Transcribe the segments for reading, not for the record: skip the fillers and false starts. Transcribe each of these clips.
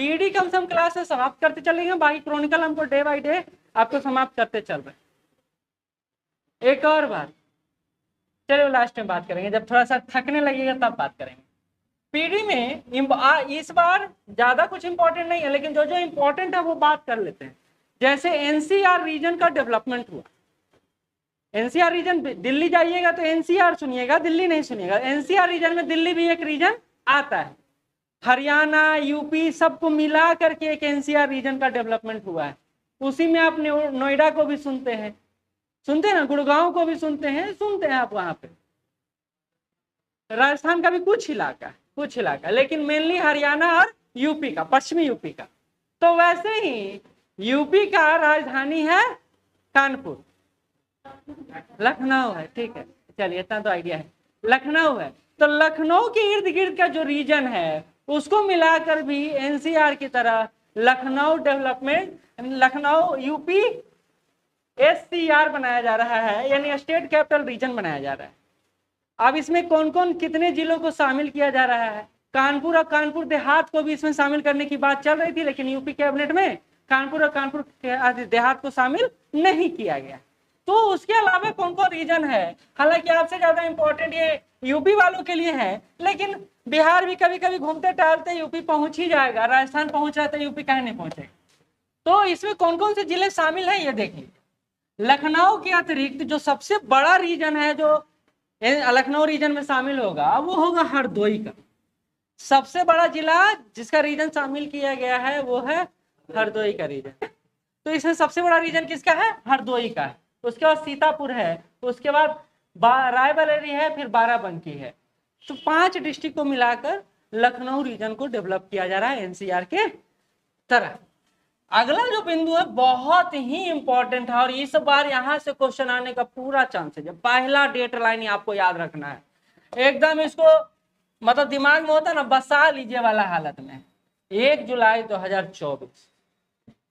PD कम से कम class से समाप्त करते चलेंगे, बाकी क्रॉनिकल हमको डे बाय डे आपको समाप्त करते चल रहे। एक और बात, चलो लास्ट में बात करेंगे, जब थोड़ा सा थकने लगेगा तब बात करेंगे। पीडी में इस बार ज्यादा कुछ इंपॉर्टेंट नहीं है, लेकिन जो जो इंपॉर्टेंट है वो बात कर लेते हैं। जैसे एनसीआर रीजन का डेवलपमेंट हुआ, एनसीआर रीजन, दिल्ली जाइएगा तो एनसीआर सुनिएगा, दिल्ली नहीं सुनिएगा। एनसीआर रीजन में दिल्ली भी एक रीजन आता है, हरियाणा यूपी सबको मिला करके एक एनसीआर रीजन का डेवलपमेंट हुआ है। उसी में आप नोएडा को भी सुनते हैं ना, गुड़गांव को भी सुनते हैं आप वहां पे। राजस्थान का भी कुछ इलाका, लेकिन मेनली हरियाणा और यूपी का, पश्चिमी यूपी का। तो वैसे ही यूपी का राजधानी है कानपुर, लखनऊ है, ठीक है, चलिए इतना तो आइडिया है, लखनऊ है। तो लखनऊ के इर्द गिर्द का जो रीजन है उसको मिलाकर भी एनसीआर की तरह Lucknow development, Lucknow UP SCR बनाया जा रहा है, यानी स्टेट कैपिटल रीजन बनाया जा रहा है। अब इसमें कौन कौन कितने जिलों को शामिल किया जा रहा है, कानपुर और कानपुर देहात को भी इसमें शामिल करने की बात चल रही थी, लेकिन यूपी कैबिनेट में कानपुर और कानपुर देहात को शामिल नहीं किया गया। तो उसके अलावा कौन कौन रीजन है, हालांकि आपसे ज्यादा इंपॉर्टेंट ये यूपी वालों के लिए है, लेकिन बिहार भी कभी कभी घूमते टहलते यूपी पहुंच ही जाएगा, राजस्थान पहुंच जाता है, यूपी कहीं नहीं पहुंचेगा। तो इसमें कौन कौन से जिले शामिल है ये देख लीजिए। लखनऊ के अतिरिक्त जो सबसे बड़ा रीजन है जो लखनऊ रीजन में शामिल होगा वो होगा हरदोई का। सबसे बड़ा जिला जिसका रीजन शामिल किया गया है वो है हरदोई का रीजन। तो इसमें सबसे बड़ा रीजन किसका है, हरदोई का है। उसके बाद सीतापुर है, उसके बाद रायबरेली है, फिर बाराबंकी है। तो 5 डिस्ट्रिक्ट को मिलाकर लखनऊ रीजन को डेवलप किया जा रहा है एनसीआर के तरह। अगला जो बिंदु है बहुत ही इंपॉर्टेंट है और इस बार यहां से क्वेश्चन आने का पूरा चांस है। पहला डेट लाइन आपको याद रखना है, एकदम इसको मतलब दिमाग में होता है ना, बसा लीजिए वाला हालत में, 1 जुलाई 2024।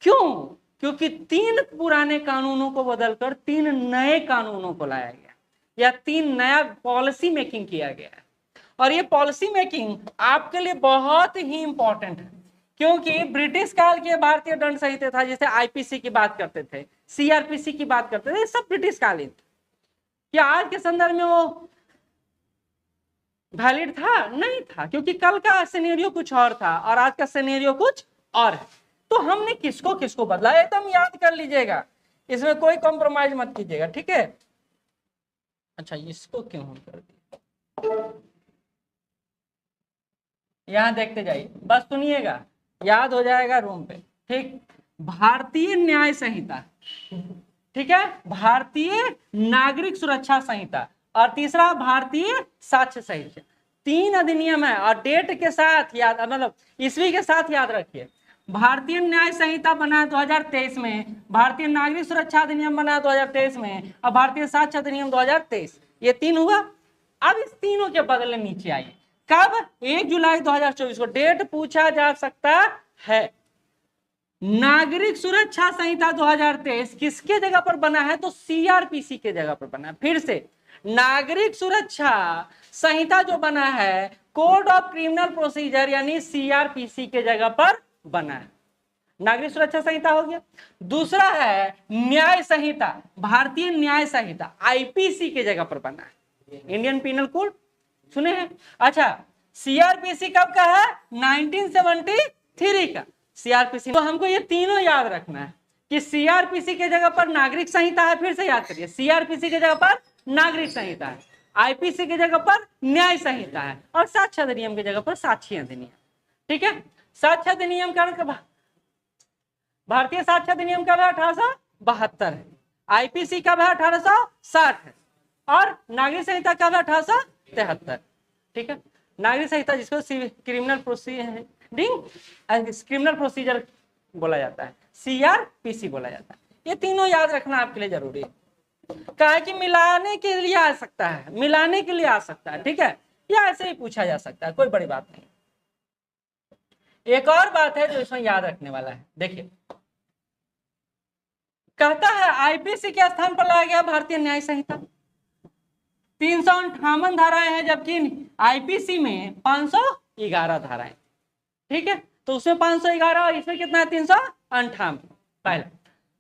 क्यों? क्योंकि 3 पुराने कानूनों को बदलकर 3 नए कानूनों को लाया गया, या 3 नया पॉलिसी मेकिंग किया गया है। और ये पॉलिसी मेकिंग आपके लिए बहुत ही इंपॉर्टेंट है, क्योंकि ब्रिटिश काल के भारतीय दंड संहिता था, जैसे आईपीसी की बात करते थे, सीआरपीसी की बात करते थे, सब ब्रिटिश कालीन। क्या आज के संदर्भ में वो वैलिड था? नहीं था, क्योंकि कल का सिनेरियो कुछ और था और आज का सिनेरियो कुछ और है। तो हमने किसको किसको बदला एकदम याद कर लीजिएगा, इसमें कोई कॉम्प्रोमाइज मत कीजिएगा, ठीक है। अच्छा, इसको क्यों हम कर दिए, यहां देखते जाइए, बस सुनिएगा, याद हो जाएगा रूम पे, ठीक। भारतीय न्याय संहिता, ठीक है, भारतीय नागरिक सुरक्षा संहिता, और तीसरा भारतीय साक्ष्य संहिता। 3 अधिनियम है और डेट के साथ याद, मतलब ईस्वी के साथ याद रखिए। भारतीय न्याय संहिता बना 2023 में, भारतीय नागरिक सुरक्षा अधिनियम बना 2023 में, और भारतीय साक्ष्य अधिनियम 2023। ये 3 हुआ। अब इस तीनों के बदले नीचे आइए, कब? 1 जुलाई 2024 को डेट पूछा जा सकता है। नागरिक सुरक्षा संहिता 2023 किसके जगह पर बना है? तो सीआरपीसी के जगह पर बना है। फिर से नागरिक सुरक्षा संहिता जो बना है कोड ऑफ क्रिमिनल प्रोसीजर यानी सीआरपीसी के जगह पर बना है। नागरिक सुरक्षा संहिता हो गया। दूसरा है न्याय संहिता, भारतीय न्याय संहिता आईपीसी के जगह पर बना है, इंडियन पीनल कोड सुने हैं। अच्छा, सीआरपीसी कब का है? 1973 का सीआरपीसी। तो हमको ये तीनों याद रखना है कि सीआरपीसी के जगह पर नागरिक संहिता है, फिर से याद करिए, सीआरपीसी के जगह पर नागरिक संहिता है, आईपीसी की जगह पर न्याय संहिता है, और साक्ष्य अधिनियम की जगह पर साक्ष्य अधिनियम, ठीक है। साक्ष्य अधिनियम का भारतीय साक्ष्य अधिनियम का 1872 है, आईपीसी का 1860 है, और नागरिक संहिता का 1873, ठीक है। नागरिक संहिता जिसको क्रिमिनल प्रोसीजर बोला जाता है, सीआरपीसी बोला जाता है। ये तीनों याद रखना आपके लिए जरूरी है, कहा कि मिलाने के लिए आ सकता है, मिलाने के लिए आ सकता है, ठीक है, या ऐसे ही पूछा जा सकता है, कोई बड़ी बात नहीं। एक और बात है जो इसमें याद रखने वाला है, देखिए, कहता है आईपीसी के स्थान पर लाया गया भारतीय न्याय संहिता। 358 धाराएं हैं, जबकि आईपीसी में 511 धाराएं, ठीक है। तो उसमें 511 और इसमें कितना है 358 पहला।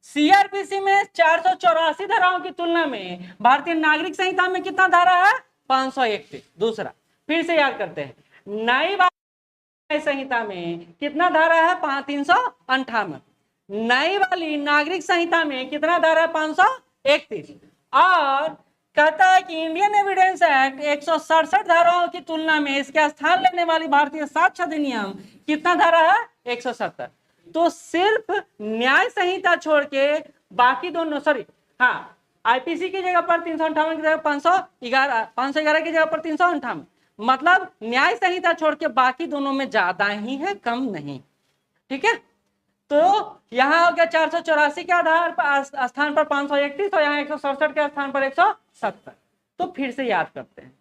सीआरपीसी में 484 धाराओं की तुलना में भारतीय नागरिक संहिता में कितना धारा है 531। दूसरा फिर से याद करते हैं, नई संहिता में कितना धारा है 358, नई वाली नागरिक संहिता में कितना धारा है 531। और कहता है कि इंडियन एविडेंस एक्ट 167 धाराओं की तुलना में इसका स्थान लेने वाली भारतीय साक्ष्य अधिनियम कितना धारा है 170। तो सिर्फ न्याय संहिता छोड़ के बाकी दोनों, सॉरी हाँ, आईपीसी की जगह पर 358 की जगह 511 की जगह पर 358, मतलब न्याय संहिता छोड़ के बाकी दोनों में ज्यादा ही है, कम नहीं। ठीक है, तो यहां हो गया 484 के आधार पर स्थान पर 531 और यहाँ 167 के स्थान पर 170। तो फिर से याद करते हैं,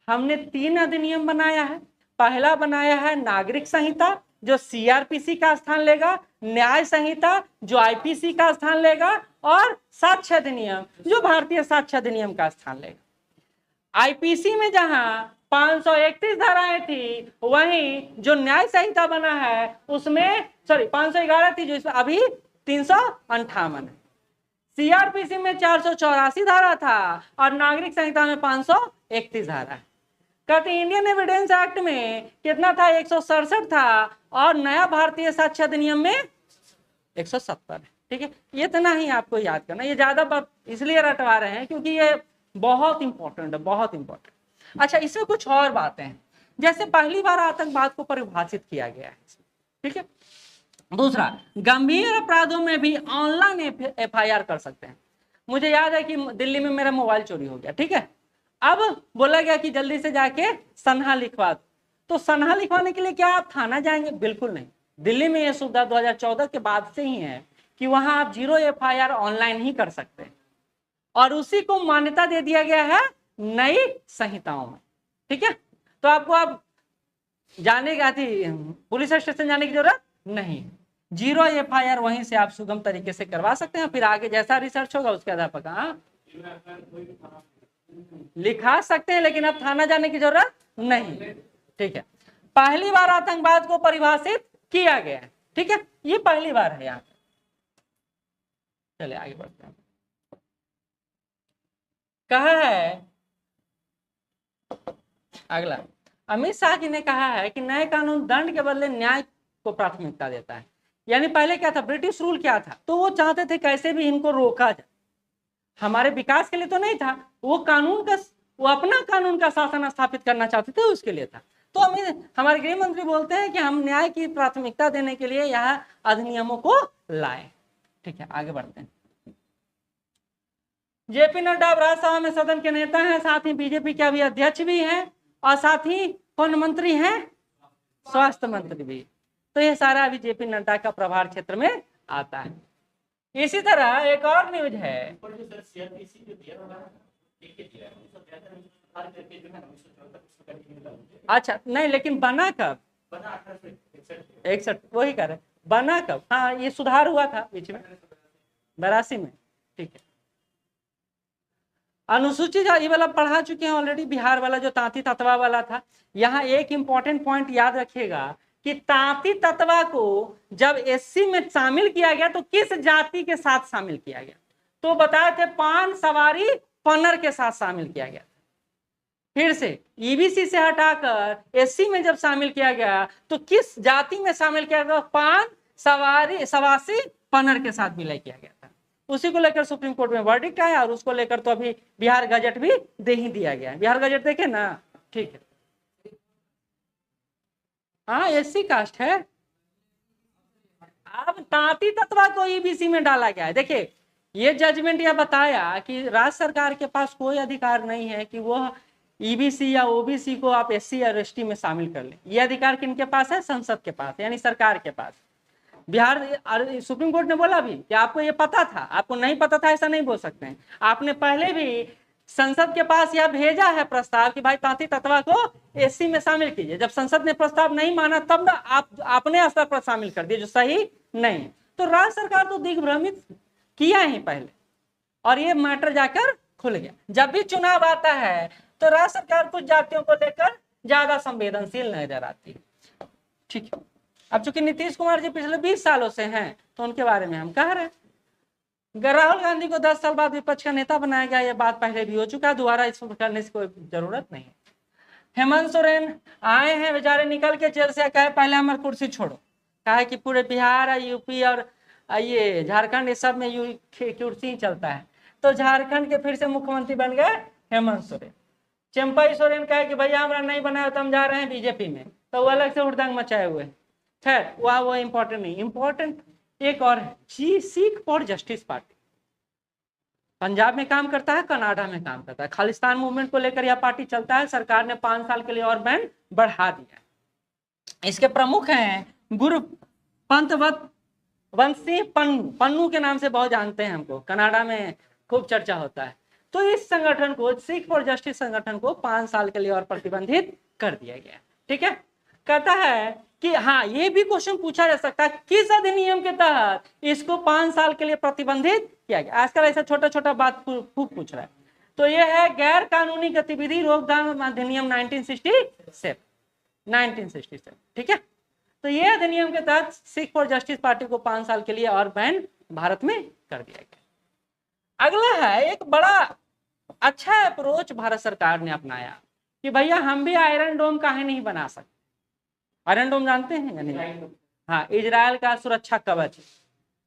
हमने 3 अधिनियम बनाया है। पहला बनाया है नागरिक संहिता जो सीआरपीसी का स्थान लेगा, न्याय संहिता जो आईपीसी का स्थान लेगा, और साक्ष्य अधिनियम जो भारतीय साक्ष्य अधिनियम का स्थान लेगा। आईपीसी में जहां 531 धाराएं थी, वहीं जो न्याय संहिता बना है उसमें, सॉरी 511 थी जो इसमें अभी 358 है। सीआरपीसी में 484 धारा था और नागरिक संहिता में 531 धारा है। कहते इंडियन एविडेंस एक्ट में कितना था 167 था और नया भारतीय साक्ष्य अधिनियम में 170 है। ठीक है, ये इतना ही आपको याद करना, ये ज्यादा इसलिए रटवा रहे हैं क्योंकि ये बहुत इंपॉर्टेंट है, बहुत इंपॉर्टेंट। अच्छा, इसमें कुछ और बातें हैं, जैसे पहली बार आतंकवाद को परिभाषित किया गया है। ठीक है, दूसरा गंभीर अपराधों में भी ऑनलाइन एफआईआर कर सकते हैं। मुझे याद है कि दिल्ली में मेरा मोबाइल चोरी हो गया, ठीक है, अब बोला गया कि जल्दी से जाके सनहा लिखवा दो। तो सनहा लिखवाने के लिए क्या आप थाना जाएंगे? बिल्कुल नहीं। दिल्ली में यह सुविधा 2014 के बाद से ही है कि वहां आप 0 एफआईआर ऑनलाइन ही कर सकते हैं, और उसी को मान्यता दे दिया गया है नई संहिताओं में। ठीक है, तो आपको आप जाने का थी पुलिस स्टेशन जाने की जरूरत नहीं, 0 एफआईआर वहीं से आप सुगम तरीके से करवा सकते हैं। फिर आगे जैसा रिसर्च होगा उसके आधार पर लिखा सकते हैं, लेकिन अब थाना जाने की जरूरत नहीं। ठीक है, पहली बार आतंकवाद को परिभाषित किया गया है। ठीक है, ये पहली बार है यहाँ। चलिए आगे बढ़ते हैं। कहा है अगला, अमित शाह जी ने कहा है कि नए कानून दंड के बदले न्याय को प्राथमिकता देता है। यानी पहले क्या था, ब्रिटिश रूल क्या था, तो वो चाहते थे कैसे भी इनको रोका जाए, हमारे विकास के लिए तो नहीं था, वो अपना कानून का शासन स्थापित करना चाहते थे, उसके लिए था। तो हमारे गृह मंत्री बोलते हैं कि हम न्याय की प्राथमिकता देने के लिए यह अधिनियमों को लाए। ठीक है, आगे बढ़ते हैं। जेपी नड्डा राज्यसभा में सदन के नेता हैं, साथ ही बीजेपी के अभी अध्यक्ष भी हैं, और साथ ही कौन मंत्री हैं, स्वास्थ्य मंत्री भी। तो ये सारा अभी जेपी नड्डा का प्रभार क्षेत्र में आता है। इसी तरह एक और न्यूज है, अच्छा नहीं, लेकिन बना कब, 61, वही कर रहे, बना कब, हाँ ये सुधार हुआ था बीच में 82 में। ठीक है, अनुसूचित ये वाला पढ़ा चुके हैं ऑलरेडी, बिहार वाला जो तांती तत्वा वाला था। यहाँ एक इंपॉर्टेंट पॉइंट याद रखिएगा कि तांती तत्वा को जब एससी में शामिल किया गया तो किस जाति के साथ शामिल किया गया, तो बताए थे पान सवारी पन्नर के साथ शामिल किया गया। फिर से ईबीसी से हटाकर एससी में जब शामिल किया गया तो किस जाति में शामिल किया गया, पान सवारी सवासी पन्नर के साथ विलय किया गया था। उसी को लेकर सुप्रीम कोर्ट में वर्डिक्ट आया, और उसको लेकर तो अभी बिहार गजट भी दे ही दिया गया है। बिहार गजट देखे ना, ठीक है, हाँ एससी कास्ट है। अब तांती तत्वा को ईबीसी में डाला गया है। देखिए ये जजमेंट यह बताया कि राज्य सरकार के पास कोई अधिकार नहीं है कि वो ईबीसी या ओबीसी को आप एससी या एसटी में शामिल कर ले। ये अधिकार किनके पास है, संसद के पास, यानी सरकार के पास। बिहार सुप्रीम कोर्ट ने बोला भी कि आपको ये पता था, आपको नहीं पता था, ऐसा नहीं बोल सकते हैं। आपने पहले भी संसद के पास यह भेजा है प्रस्ताव कि भाई तांती तत्वा को एससी में शामिल कीजिए। जब संसद ने प्रस्ताव नहीं माना तब आप अपने स्तर पर शामिल कर दिए, जो सही नहीं। तो राज्य सरकार तो दिग्भ्रमित किया ही पहले, और ये मैटर जाकर खुल गया। जब भी चुनाव आता है तो राज्य सरकार कुछ जातियों को लेकर ज्यादा संवेदनशील नजर आती है। ठीक है, अब चूंकि नीतीश कुमार जी पिछले 20 सालों से हैं तो उनके बारे में हम कह रहे हैं। राहुल गांधी को 10 साल बाद विपक्ष का नेता बनाया गया, ये बात पहले भी हो चुका है, दोबारा इस पर करने की कोई जरूरत नहीं है। हेमंत सोरेन आए हैं बेचारे निकल के जेल से, कहे पहले हमारी कुर्सी छोड़ो, कहा कि पूरे बिहार यूपी और ये झारखंड ये सब में कुर्सी ही चलता है, तो झारखंड के फिर से मुख्यमंत्री बन गए हेमंत सोरेन। चंपई सोरेन कहे कि भैया हमारा नहीं बनाया तो हम जा रहे हैं बीजेपी में, तो वो अलग से हुड़दंग मचाए हुए। खैर वो इंपॉर्टेंट नहीं, इंपॉर्टेंट एक और है, सीख फॉर जस्टिस पार्टी। पंजाब में काम करता है, कनाडा में काम करता है, खालिस्तान मूवमेंट को लेकर यह पार्टी चलता है। सरकार ने 5 साल के लिए और बैन बढ़ा दिया है। इसके प्रमुख हैं गुरुपंत वंशी पन्नू के नाम से बहुत जानते हैं, हमको कनाडा में खूब चर्चा होता है। तो इस संगठन को, सीख फॉर जस्टिस संगठन को 5 साल के लिए और प्रतिबंधित कर दिया गया। ठीक है, कहता है कि हाँ, ये भी क्वेश्चन पूछा जा सकता है किस अधिनियम के तहत इसको 5 साल के लिए प्रतिबंधित किया गया। आजकल ऐसा छोटा छोटा बात खूब पूछ रहा है। तो ये है गैर कानूनी गतिविधि रोकथाम अधिनियम 1967। ठीक है, तो ये अधिनियम के तहत सीख फॉर जस्टिस पार्टी को 5 साल के लिए और बैन भारत में कर दिया गया। अगला है एक बड़ा अच्छा अप्रोच भारत सरकार ने अपनाया कि भैया हम भी आयरन डोम काहे नहीं बना सकते। आयरन डोम जानते हैं या नहीं? हाँ, इजराइल का सुरक्षा कवच,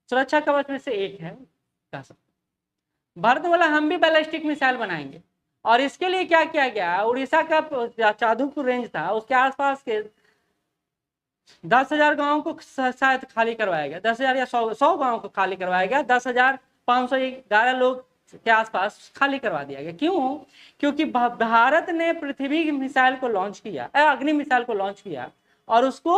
सुरक्षा कवच में से एक है, कह सकते। भारत बोला हम भी बैलिस्टिक मिसाइल बनाएंगे, और इसके लिए क्या किया गया, उड़ीसा का चादुपुर रेंज था, उसके आसपास के 10,000 गांवों को शायद खाली करवाया गया, 10,000 या 100 गांवों को खाली करवाया गया, 10,511 लोग के आसपास खाली करवा दिया गया। क्यों? क्योंकि भारत ने पृथ्वी मिसाइल को लॉन्च किया, अग्नि मिसाइल को लॉन्च किया, और उसको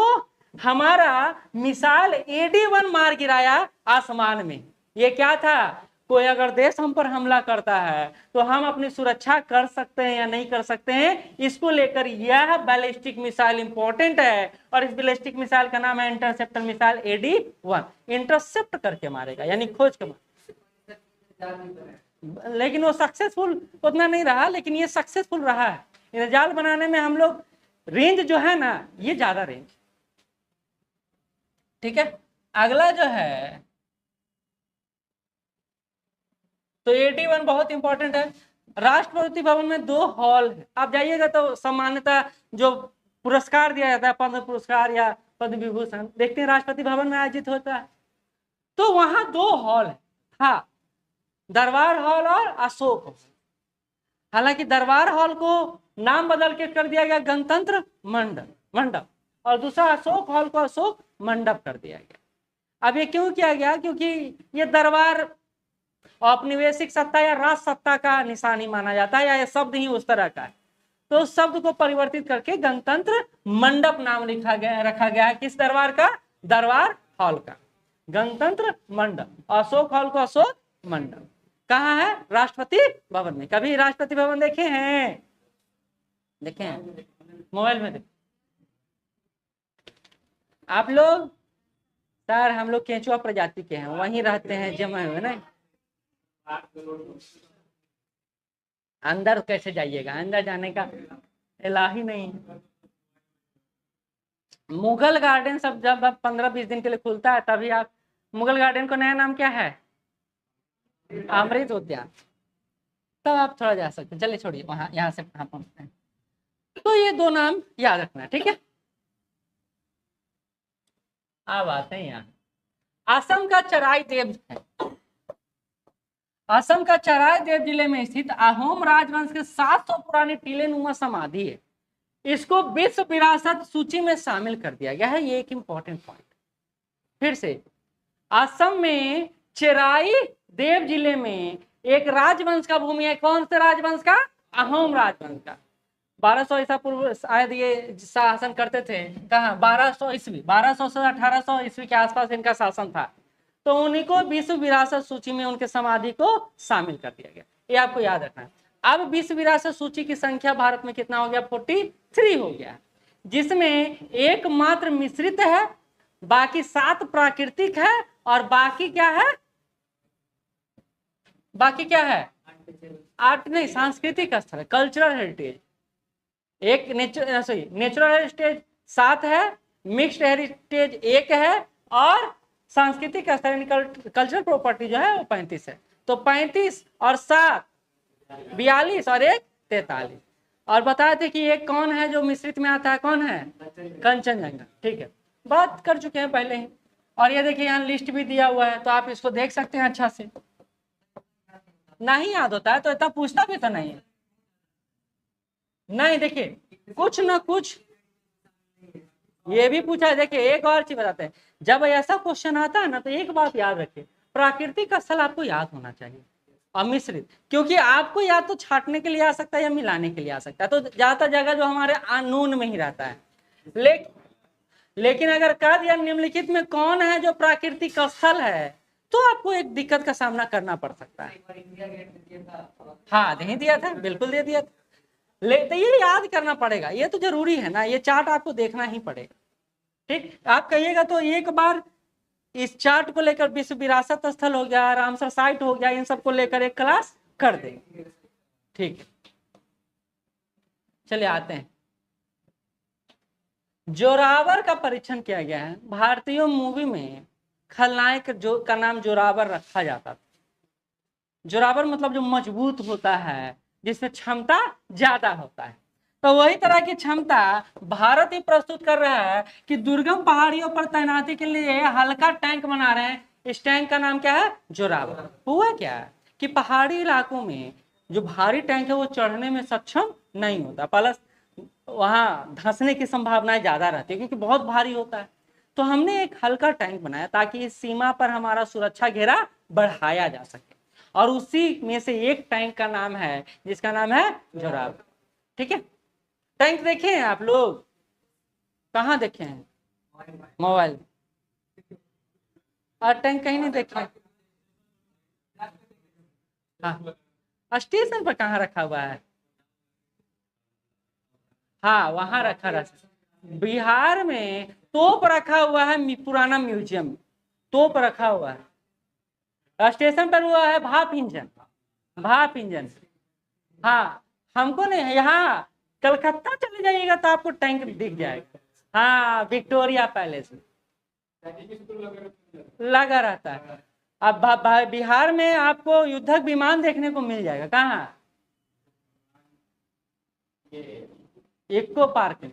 हमारा मिसाइल AD-1 मार गिराया आसमान में। ये क्या था, कोई अगर देश हम पर हमला करता है तो हम अपनी सुरक्षा कर सकते हैं या नहीं कर सकते हैं, इसको लेकर यह बैलिस्टिक मिसाइल इंपॉर्टेंट है। और इस बैलिस्टिक मिसाइल का नाम है इंटरसेप्टर मिसाइल AD-1। इंटरसेप्ट करके मारेगा, यानी खोज के लेकिन वो सक्सेसफुल उतना नहीं रहा, लेकिन ये सक्सेसफुल रहा है। जाल बनाने में हम लोग रेंज जो है ना, ये ज्यादा रेंज। ठीक है, अगला जो है तो AD-1 बहुत इंपॉर्टेंट है। राष्ट्रपति भवन में 2 हॉल है, आप जाइएगा तो सामान्यतः जो पुरस्कार दिया जाता है, पद्म पुरस्कार या पद्म विभूषण, देखते हैं राष्ट्रपति भवन में आयोजित होता है। तो वहां 2 हॉल है, हाँ, दरबार हॉल और अशोक हॉल। हालांकि दरबार हॉल को नाम बदल के कर दिया गया गणतंत्र मंडप, और दूसरा अशोक हॉल को अशोक मंडप कर दिया गया। अब ये क्यों किया गया? क्योंकि ये दरबार औपनिवेशिक सत्ता या राज सत्ता का निशानी माना जाता है, या ये शब्द ही उस तरह का है, तो उस शब्द को परिवर्तित करके गणतंत्र मंडप नाम रखा गया है। किस दरबार का? दरबार हॉल का गणतंत्र मंडप, अशोक हॉल को अशोक मंडप। कहाँ है? राष्ट्रपति भवन में। कभी राष्ट्रपति भवन देखे हैं? देखे हैं? मोबाइल में देखे आप लोग? सर हम लोग केंचुआ प्रजाति के हैं, वहीं रहते हैं जमा हुए ना। अंदर कैसे जाइएगा? अंदर जाने का इलाही नहीं। मुगल गार्डन सब जब 15-20 दिन के लिए खुलता है तभी आप, मुगल गार्डन को नया नाम क्या है? अमृत उद्यान। तब आप थोड़ा जा सकते हैं। चलिए छोड़िए, वहां यहाँ से कहाँ पहुंचते हैं। तो ये 2 नाम याद रखना, ठीक है। अब आते हैं यहाँ, असम का चराई देव है। असम का चराई देव जिले में स्थित अहोम राजवंश के 700 पुरानी टीले नुमा समाधि है। इसको विश्व विरासत सूची में शामिल कर दिया गया है। ये एक इंपॉर्टेंट पॉइंट। फिर से, असम में चराई देव जिले में एक राजवंश का भूमि है। कौन से राजवंश का? अहोम राजवंश का। 1200 ईसा पूर्व शायद ये शासन करते थे। कहाँ? 1200 ईस्वी, 1200 से 1800 ईस्वी के आसपास इनका शासन था। तो उन्हीं को विश्व विरासत सूची में उनके समाधि को शामिल कर दिया गया। ये आपको याद रखना है। अब विश्व विरासत सूची की संख्या भारत में कितना हो गया? 43 हो गया, जिसमें एकमात्र मिश्रित है, बाकी 7 प्राकृतिक है, और बाकी क्या है? बाकी क्या है? आर्ट नहीं, सांस्कृतिक स्थल, कल्चरल हेरिटेज। एक नेचुरल हेरिटेज 7 है, मिक्स्ड हेरिटेज 1 है और सांस्कृतिक स्तर कल्चरल प्रॉपर्टी जो है वो 35 है। तो 35 और 7 42 और 1 43। और बताए थे कि एक कौन है जो मिश्रित में आता है, कौन है? कंचनजंगा। ठीक है, बात कर चुके हैं पहले ही। और ये देखिए यहाँ लिस्ट भी दिया हुआ है, तो आप इसको देख सकते हैं अच्छा से। नहीं याद होता है तो इतना पूछता भी तो नहीं है। नहीं देखिए कुछ ना कुछ ये भी पूछा है। देखिए एक और चीज बताते हैं, जब ऐसा क्वेश्चन आता है ना तो एक बात याद रखिए, प्राकृतिक स्थल आपको याद होना चाहिए और मिश्रित, क्योंकि आपको या तो छांटने के लिए आ सकता है या मिलाने के लिए आ सकता है। तो ज्यादातर जगह जो हमारे कानून में ही रहता है। लेकिन अगर कह दिया निम्नलिखित में कौन है जो प्राकृतिक स्थल है, तो आपको एक दिक्कत का सामना करना पड़ सकता है। हाँ नहीं दिया था, बिल्कुल दे दिया था। तो ये याद करना पड़ेगा, ये तो जरूरी है ना, ये चार्ट आपको देखना ही पड़ेगा। ठीक, आप कहिएगा तो एक बार इस चार्ट को लेकर विश्व विरासत स्थल हो गया, रामसर साइट हो गया, इन सबको लेकर एक क्लास कर देंगे। ठीक है, चलिए आते हैं। जोरावर का परीक्षण किया गया है। भारतीय मूवी में खलनायक जो का नाम जोरावर रखा जाता था। जोरावर मतलब जो मजबूत होता है, जिसमें क्षमता ज्यादा होता है। तो वही तरह की क्षमता भारत ही प्रस्तुत कर रहा है कि दुर्गम पहाड़ियों पर तैनाती के लिए हल्का टैंक बना रहे हैं। इस टैंक का नाम क्या है? जोरावर। हुआ क्या है कि पहाड़ी इलाकों में जो भारी टैंक है वो चढ़ने में सक्षम नहीं होता, प्लस वहां धंसने की संभावनाएं ज्यादा रहती है क्योंकि बहुत भारी होता है। तो हमने एक हल्का टैंक बनाया ताकि इस सीमा पर हमारा सुरक्षा घेरा बढ़ाया जा सके, और उसी में से एक टैंक का नाम है जिसका नाम है जोरावर। ठीक है, टैंक देखे हैं आप लोग? कहाँ देखे हैं? मोबाइल। और टैंक कहीं नहीं देखे? हाँ, स्टेशन पर कहाँ रखा हुआ है? हाँ वहां रखा रहता। बिहार में तोप रखा हुआ है, पुराना म्यूजियम में तोप रखा हुआ है। स्टेशन पर हुआ है भाप इंजन, भाप इंजन। हाँ हमको नहीं, यहाँ कलकत्ता चले जाइएगा तो आपको टैंक दिख जाएगा। हाँ विक्टोरिया पैलेस में लगा रहता है। अब बिहार में आपको युद्धक विमान देखने को मिल जाएगा। कहाँ? इको पार्क में,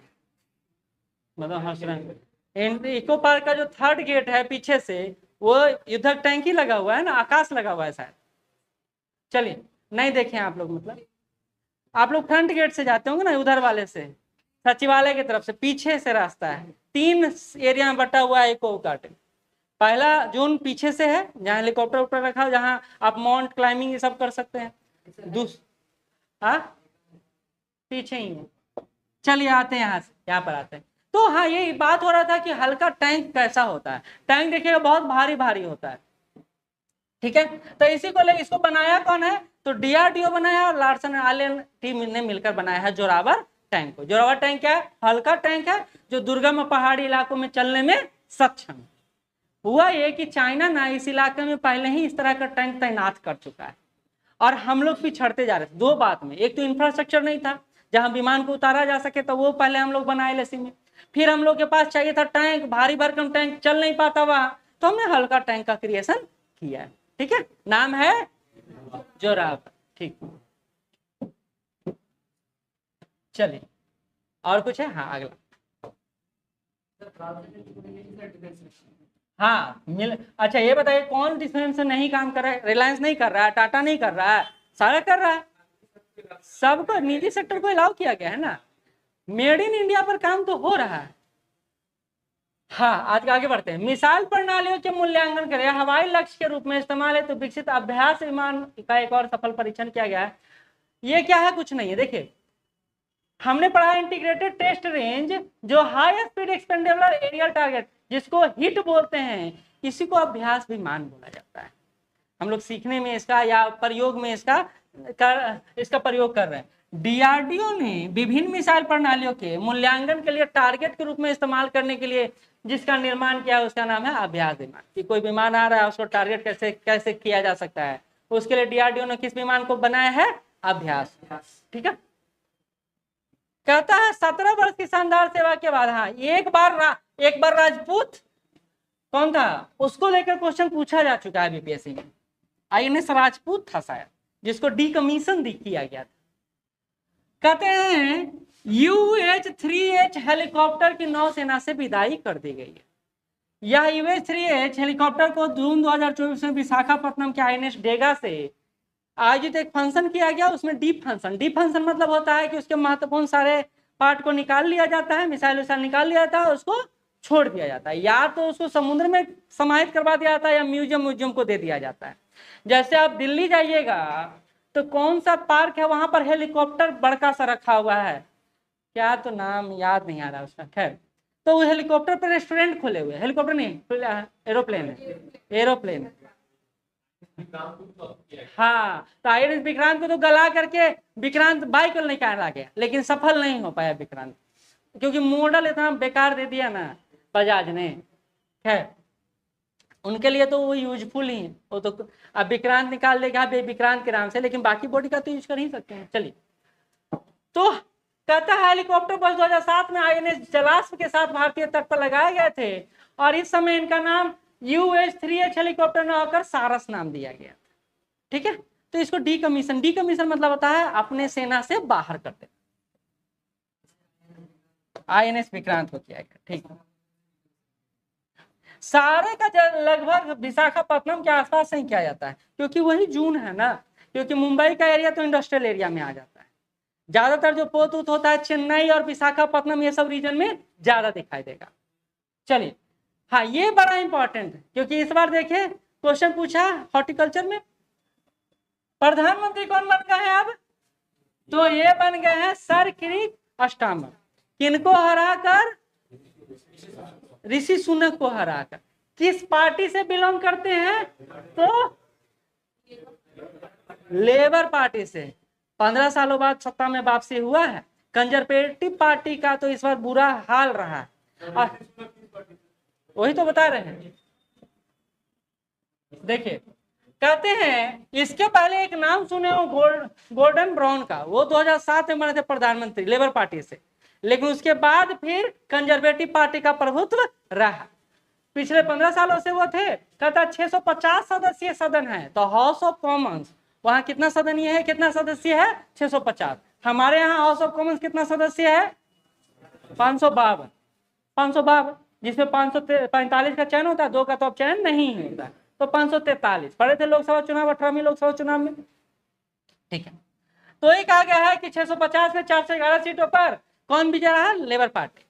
मतलब हंस इको पार्क का जो 3rd गेट है पीछे से, वो युद्धक टैंक ही लगा हुआ है ना, आकाश लगा हुआ है शायद। चलिए नहीं देखे आप लोग, मतलब आप लोग फ्रंट गेट से जाते होंगे ना, उधर वाले से, सचिवालय की तरफ से पीछे से रास्ता है। 3 एरिया में बटा हुआ है इको पार्क। पहला जोन पीछे से है जहाँ हेलीकॉप्टर उपर रखा हो, जहाँ आप माउंट क्लाइंबिंग ये सब कर सकते हैं। हाँ पीछे ही है। चलिए आते हैं यहाँ से, यहाँ पर आते हैं। तो हाँ ये बात हो रहा था कि हल्का टैंक कैसा होता है। टैंक देखिएगा बहुत भारी भारी होता है। ठीक है, तो इसी को ले, इसको बनाया कौन है? तो डीआरडीओ बनाया और लार्सन आलियन टीम ने मिलकर बनाया है जोरावर टैंक को। जोरावर टैंक क्या है? हल्का टैंक है जो दुर्गम पहाड़ी इलाकों में चलने में सक्षम है। हुआ ये कि चाइना ना इस इलाके में पहले ही इस तरह का टैंक तैनात कर चुका है, और हम लोग पिछड़ते जा रहे थे 2 बात में। एक तो इंफ्रास्ट्रक्चर नहीं था जहां विमान को उतारा जा सके, तो वो पहले हम लोग बनाए लसी में। फिर हम लोग के पास चाहिए था टैंक, भारी भरकम टैंक, चल नहीं पाता वहां, तो हमने हल्का टैंक का क्रिएशन किया है। ठीक है, नाम है जोरावर। ठीक, चलिए और कुछ है? हाँ अगला। हाँ मिल, अच्छा ये बताइए कौन डिफेंस से नहीं काम कर रहा है? रिलायंस नहीं कर रहा है, टाटा नहीं कर रहा है, सारा कर रहा है। सबको, निजी सेक्टर को अलाउ किया गया है ना। मेड इन इंडिया पर काम तो हो रहा है। हाँ आज आगे बढ़ते हैं। मिसाइल प्रणालियों के मूल्यांकन करें, हवाई लक्ष्य के रूप में इस्तेमाल है तो विकसित अभ्यास विमान का एक और सफल परीक्षण किया गया है। ये क्या है? कुछ नहीं है। देखिए हमने पढ़ा इंटीग्रेटेड टेस्ट रेंज, जो high speed expendable aerial target जिसको हिट बोलते हैं, इसी को अभ्यास विमान बोला जाता है। हम लोग सीखने में इसका या प्रयोग में इसका प्रयोग कर रहे हैं। डीआरडीओ ने विभिन्न मिसाइल प्रणालियों के मूल्यांकन के लिए टारगेट के रूप में इस्तेमाल करने के लिए जिसका निर्माण किया उसका नाम है अभ्यास विमान। कि कोई विमान आ रहा है उसको टारगेट कैसे कैसे किया जा सकता है, उसके लिए डीआरडीओ ने किस विमान को बनाया है? अभ्यास। ठीक है, कहता है 17 वर्ष की शानदार सेवा के बाद, हाँ एक बार राजपूत कौन था उसको लेकर क्वेश्चन पूछा जा चुका है बीपीएससी में। INS राजपूत था शायद, जिसको डीकमीशन किया गया था। कहते हैं UH-3H हेलीकॉप्टर की नौसेना से विदाई कर दी गई है। यह UH-3H हेलीकॉप्टर को जून 2024 में विशाखापट्टनम के INS डेगा से आयोजित एक फंक्शन किया गया। उसमें डीप फंक्शन मतलब होता है कि उसके महत्वपूर्ण सारे पार्ट को निकाल लिया जाता है, मिसाइल निकाल लिया जाता है, उसको छोड़ दिया जाता है, या तो उसको समुद्र में समाहित करवा दिया जाता है या म्यूजियम को दे दिया जाता है। जैसे आप दिल्ली जाइएगा तो कौन सा पार्क है वहां पर हेलीकॉप्टर बड़का सा रखा हुआ है, क्या तो नाम याद नहीं आ रहा उसका, खैर तो वो हेलीकॉप्टर पर रेस्टोरेंट खोले हुए, हेलीकॉप्टर नहीं एरोप्लेन है। हाँ तो INS विक्रांत को तो गला करके विक्रांत बाई को निकाला गया, लेकिन सफल नहीं हो पाया विक्रांत, क्योंकि मॉडल इतना बेकार दे दिया ना बजाज ने। खैर उनके लिए तो वो यूजफुल ही है, वो तो अब विक्रांत निकाल देगा विक्रांत के नाम से, लेकिन बाकी बॉडी का तो यूज कर ही सकते हैं। चलिए, तो कहता है हेलीकॉप्टर वर्ष 2007 में INS जलाश्व के साथ भारतीय तट पर लगाए गए थे, और इस समय इनका नाम UH-3H हेलीकॉप्टर न होकर सारस नाम दिया गया था। ठीक है, तो इसको डीकमीशन मतलब होता है अपने सेना से बाहर करते। INS विक्रांत को किया गया। ठीक है, सारे का लगभग विशाखापट्टनम के आसपास से ही किया जाता है, क्योंकि वही जून है ना, क्योंकि मुंबई का एरिया तो इंडस्ट्रियल एरिया में आ जाता है। ज्यादातर जो पोत होता है चेन्नई और विशाखापट्टनम, ये सब रीजन में ज्यादा दिखाई देगा। चलिए, हाँ ये बड़ा इंपॉर्टेंट है, क्योंकि इस बार देखिए क्वेश्चन पूछा हॉर्टिकल्चर में प्रधानमंत्री कौन बन गए हैं अब, तो ये बन गए हैं सर क्रिक स्टार्मर। किनको हराकर, ऋषि सुनक को हराकर। किस पार्टी से बिलोंग करते हैं, तो लेबर पार्टी से। 15 सालों बाद सत्ता में वापसी हुआ है। कंजर्वेटिव पार्टी का तो इस बार बुरा हाल रहा है, वही तो बता रहे हैं। देखिए कहते हैं इसके पहले एक नाम सुने हो गोल्डन ब्राउन का, वो 2007 में बने थे प्रधानमंत्री लेबर पार्टी से, लेकिन उसके बाद फिर कंजर्वेटिव पार्टी का प्रभुत्व रहा। पिछले 15 सालों से वो थे। कहता 650 सदस्यीय सदन है, तो हाउस ऑफ कॉमन्स वहां कितना सदनीय है, कितना सदस्य है, 650। हमारे यहाँ हाउस ऑफ कॉमन्स कितना सदस्य है, 552, जिसमें 545 का चयन होता है, 2 का तो अब चयन नहीं होता, तो 543 पढ़े थे लोकसभा चुनाव 18वीं लोकसभा चुनाव में। ठीक है, तो ये कहा गया है कि 650 में 411 सीटों पर कौन विजय रहा, लेबर पार्टी।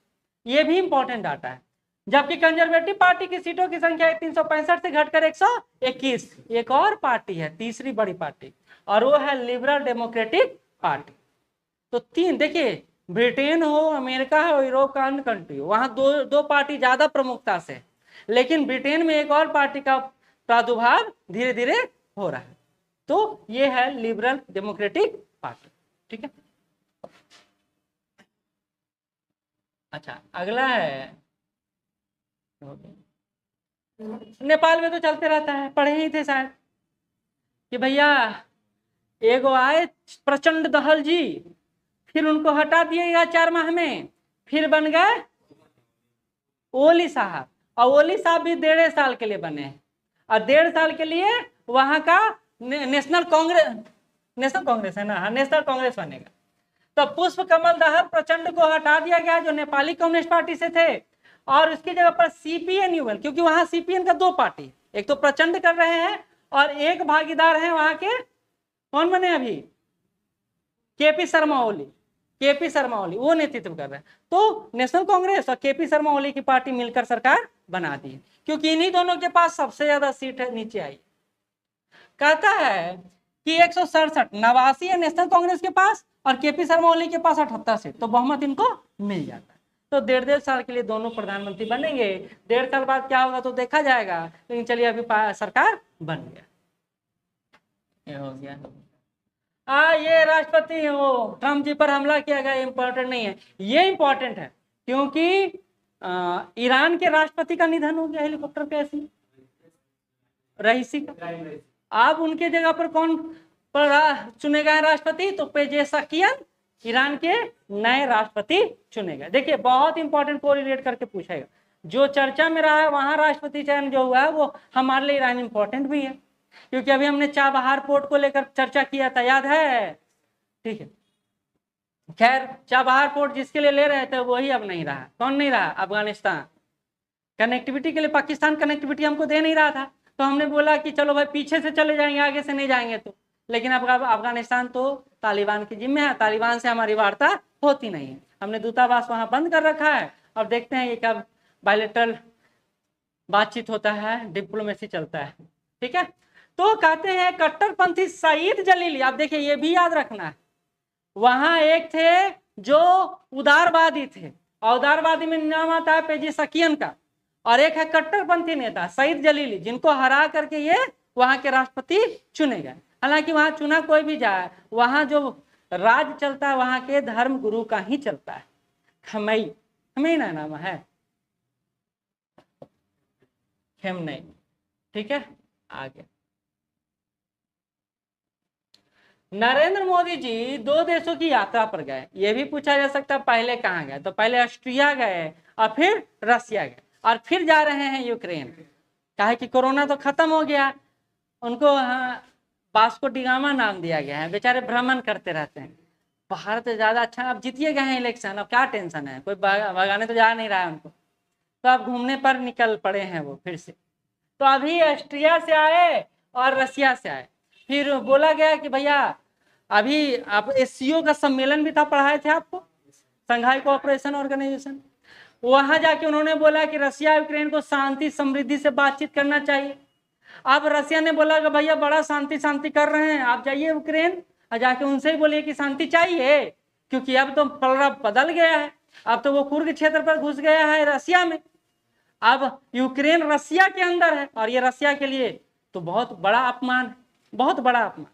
ये भी इंपॉर्टेंट डाटा है। जबकि कंजर्वेटिव पार्टी की सीटों की संख्या 365 से घटकर 121। एक और पार्टी है, तीसरी बड़ी पार्टी, और वो है लिबरल डेमोक्रेटिक पार्टी। तो 3 देखिए, ब्रिटेन हो, अमेरिका हो, यूरोप का अन्य कंट्री हो, वहां दो पार्टी ज्यादा प्रमुखता से, लेकिन ब्रिटेन में एक और पार्टी का प्रादुर्भाव धीरे धीरे हो रहा है। तो ये है लिबरल डेमोक्रेटिक पार्टी। ठीक है, अच्छा अगला है, नेपाल में तो चलते रहता है, पढ़े ही थे शायद कि भैया एगो आए प्रचंड दहल जी, फिर उनको हटा दिएगा 4 माह में, फिर बन गए ओली साहब, और ओली साहब भी 1.5 साल के लिए बने हैं, और 1.5 साल के लिए वहां का नेशनल कांग्रेस है ना, नेशनल कांग्रेस बनेगा। तो पुष्प कमल दहल प्रचंड को हटा दिया गया, जो नेपाली कम्युनिस्ट पार्टी से थे, और उसकी जगह पर CPN युगल, क्योंकि वहां CPN का 2 पार्टी, एक तो प्रचंड कर रहे हैं और एक भागीदार हैं वहां के, कौन बने अभी, KP शर्मा ओली वो नेतृत्व कर रहे हैं। तो नेशनल कांग्रेस और KP शर्मा ओली की पार्टी मिलकर सरकार बना दी है, क्योंकि इन्हीं दोनों के पास सबसे ज्यादा सीट है, नीचे आई। कहता है कि 167 89 है नेशनल कांग्रेस के पास, और KP शर्मा ओली के पास 78 सीट, तो बहुमत इनको मिल जाता है। तो 1.5 साल के लिए दोनों प्रधानमंत्री बनेंगे। 1.5 साल बाद क्या होगा तो देखा जाएगा, लेकिन चलिए अभी सरकार बन गया, ये हो गया। ये राष्ट्रपति वो ट्रम्प जी पर हमला किया गया, इंपॉर्टेंट नहीं है, ये इंपॉर्टेंट है क्योंकि ईरान के राष्ट्रपति का निधन हो गया हेलीकॉप्टर पे ऐसी, रईसी का। अब उनके जगह पर कौन चुने गए राष्ट्रपति, तो पेजेशकियन ईरान के नए राष्ट्रपति चुने गए। देखिए बहुत इंपॉर्टेंट कोरिलेट करके पूछेगा, जो चर्चा में रहा है वहां राष्ट्रपति चयन जो हुआ है वो हमारे लिए ईरान इंपॉर्टेंट भी है, क्योंकि अभी हमने चाबहार पोर्ट को लेकर चर्चा किया था, याद है? ठीक है, खैर चाबहार पोर्ट जिसके लिए ले रहे थे वही अब नहीं रहा। कौन नहीं रहा? अफगानिस्तान। कनेक्टिविटी के लिए पाकिस्तान कनेक्टिविटी हमको दे नहीं रहा था, तो हमने बोला कि चलो भाई पीछे से चले जाएंगे, आगे से नहीं जाएंगे। तो लेकिन अब अफगानिस्तान तो तालिबान के जिम्मे है, तालिबान से हमारी वार्ता होती नहीं है, हमने दूतावास वहां बंद कर रखा है। और देखते हैं ये कब बायलैटरल बातचीत होता है, डिप्लोमेसी चलता है। ठीक है, तो कहते हैं कट्टरपंथी सईद जलीली। आप देखिए ये भी याद रखना है, वहां एक थे जो उदारवादी थे, और उदारवादी में नाम आता है पेजिशकियन का, और एक है कट्टरपंथी नेता सईद जलीली, जिनको हरा करके ये वहां के राष्ट्रपति चुने गए। हालांकि वहां चुना कोई भी जाए, वहां जो राज चलता है वहां के धर्म गुरु का ही चलता है, खमई ना नाम है, खेमनई। ठीक है, आगे नरेंद्र मोदी जी 2 देशों की यात्रा पर गए। ये भी पूछा जा सकता है पहले कहाँ गए, तो पहले ऑस्ट्रिया गए और फिर रसिया गए और फिर जा रहे हैं यूक्रेन। कहा कि कोरोना तो खत्म हो गया, उनको वास्को डी गामा नाम दिया गया है, बेचारे भ्रमण करते रहते हैं। भारत ज्यादा अच्छा, अब जीतिए गए हैं इलेक्शन, अब क्या टेंशन है, कोई भगाने तो जा नहीं रहा है उनको, तो अब घूमने पर निकल पड़े हैं वो फिर से। तो अभी ऑस्ट्रिया से आए और रसिया से आए, फिर बोला गया कि भैया अभी आप एससीओ का सम्मेलन भी था, पढ़ाए थे आपको, संघाई कोऑपरेशन ऑर्गेनाइजेशन। वहां जाके उन्होंने बोला कि रसिया यूक्रेन को शांति समृद्धि से बातचीत करना चाहिए। अब रसिया ने बोला कि भैया बड़ा शांति कर रहे हैं, आप जाइए यूक्रेन और जाके उनसे ही बोलिए कि शांति चाहिए, क्योंकि अब तो पलड़ा बदल गया है, अब तो वो कुर्ग क्षेत्र पर घुस गया है रसिया में, अब यूक्रेन रसिया के अंदर है, और ये रसिया के लिए तो बहुत बड़ा अपमान है, बहुत बड़ा अपमान।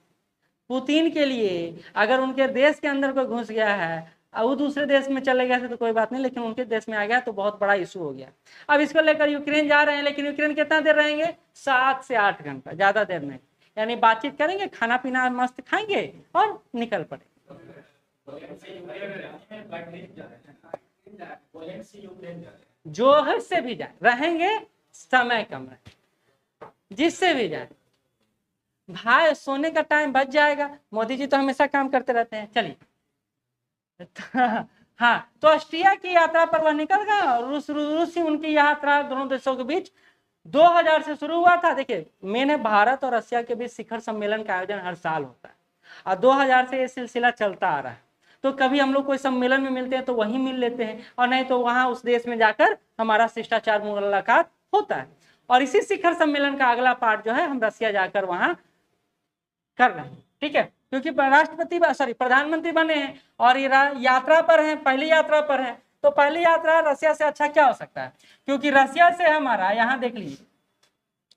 पुतिन के लिए अगर उनके देश के अंदर कोई घुस गया है और वो दूसरे देश में चले गए थे तो कोई बात नहीं, लेकिन उनके देश में आ गया तो बहुत बड़ा इशू हो गया। अब इसको लेकर यूक्रेन जा रहे हैं, लेकिन यूक्रेन कितना देर रहेंगे? 7 से 8 घंटा, ज्यादा देर नहीं। यानी बातचीत करेंगे, खाना पीना मस्त खाएंगे और निकल पड़े। जो है से भी जाए, रहेंगे समय कम रहे, जिससे भी जाए भाई, सोने का टाइम बच जाएगा। मोदी जी तो हमेशा काम करते रहते हैं। चलिए हाँ, तो ऑस्ट्रिया की यात्रा पर वह निकल गया, और रूसी उनकी यात्रा दोनों देशों के बीच 2000 से शुरू हुआ था। देखिए मेन है, भारत और रसिया के बीच शिखर सम्मेलन का आयोजन हर साल होता है, और 2000 से ये सिलसिला चलता आ रहा है। तो कभी हम लोग कोई सम्मेलन में मिलते हैं तो वहीं मिल लेते हैं, और नहीं तो वहां उस देश में जाकर हमारा शिष्टाचार मुलाकात होता है। और इसी शिखर सम्मेलन का अगला पार्ट जो है हम रसिया जाकर वहां कर रहे हैं। ठीक है, क्योंकि प्रधानमंत्री बने हैं और ये यात्रा पर हैं, पहली यात्रा पर हैं, तो पहली यात्रा रसिया से अच्छा क्या हो सकता है, क्योंकि रसिया से हमारा, यहाँ देख लीजिए,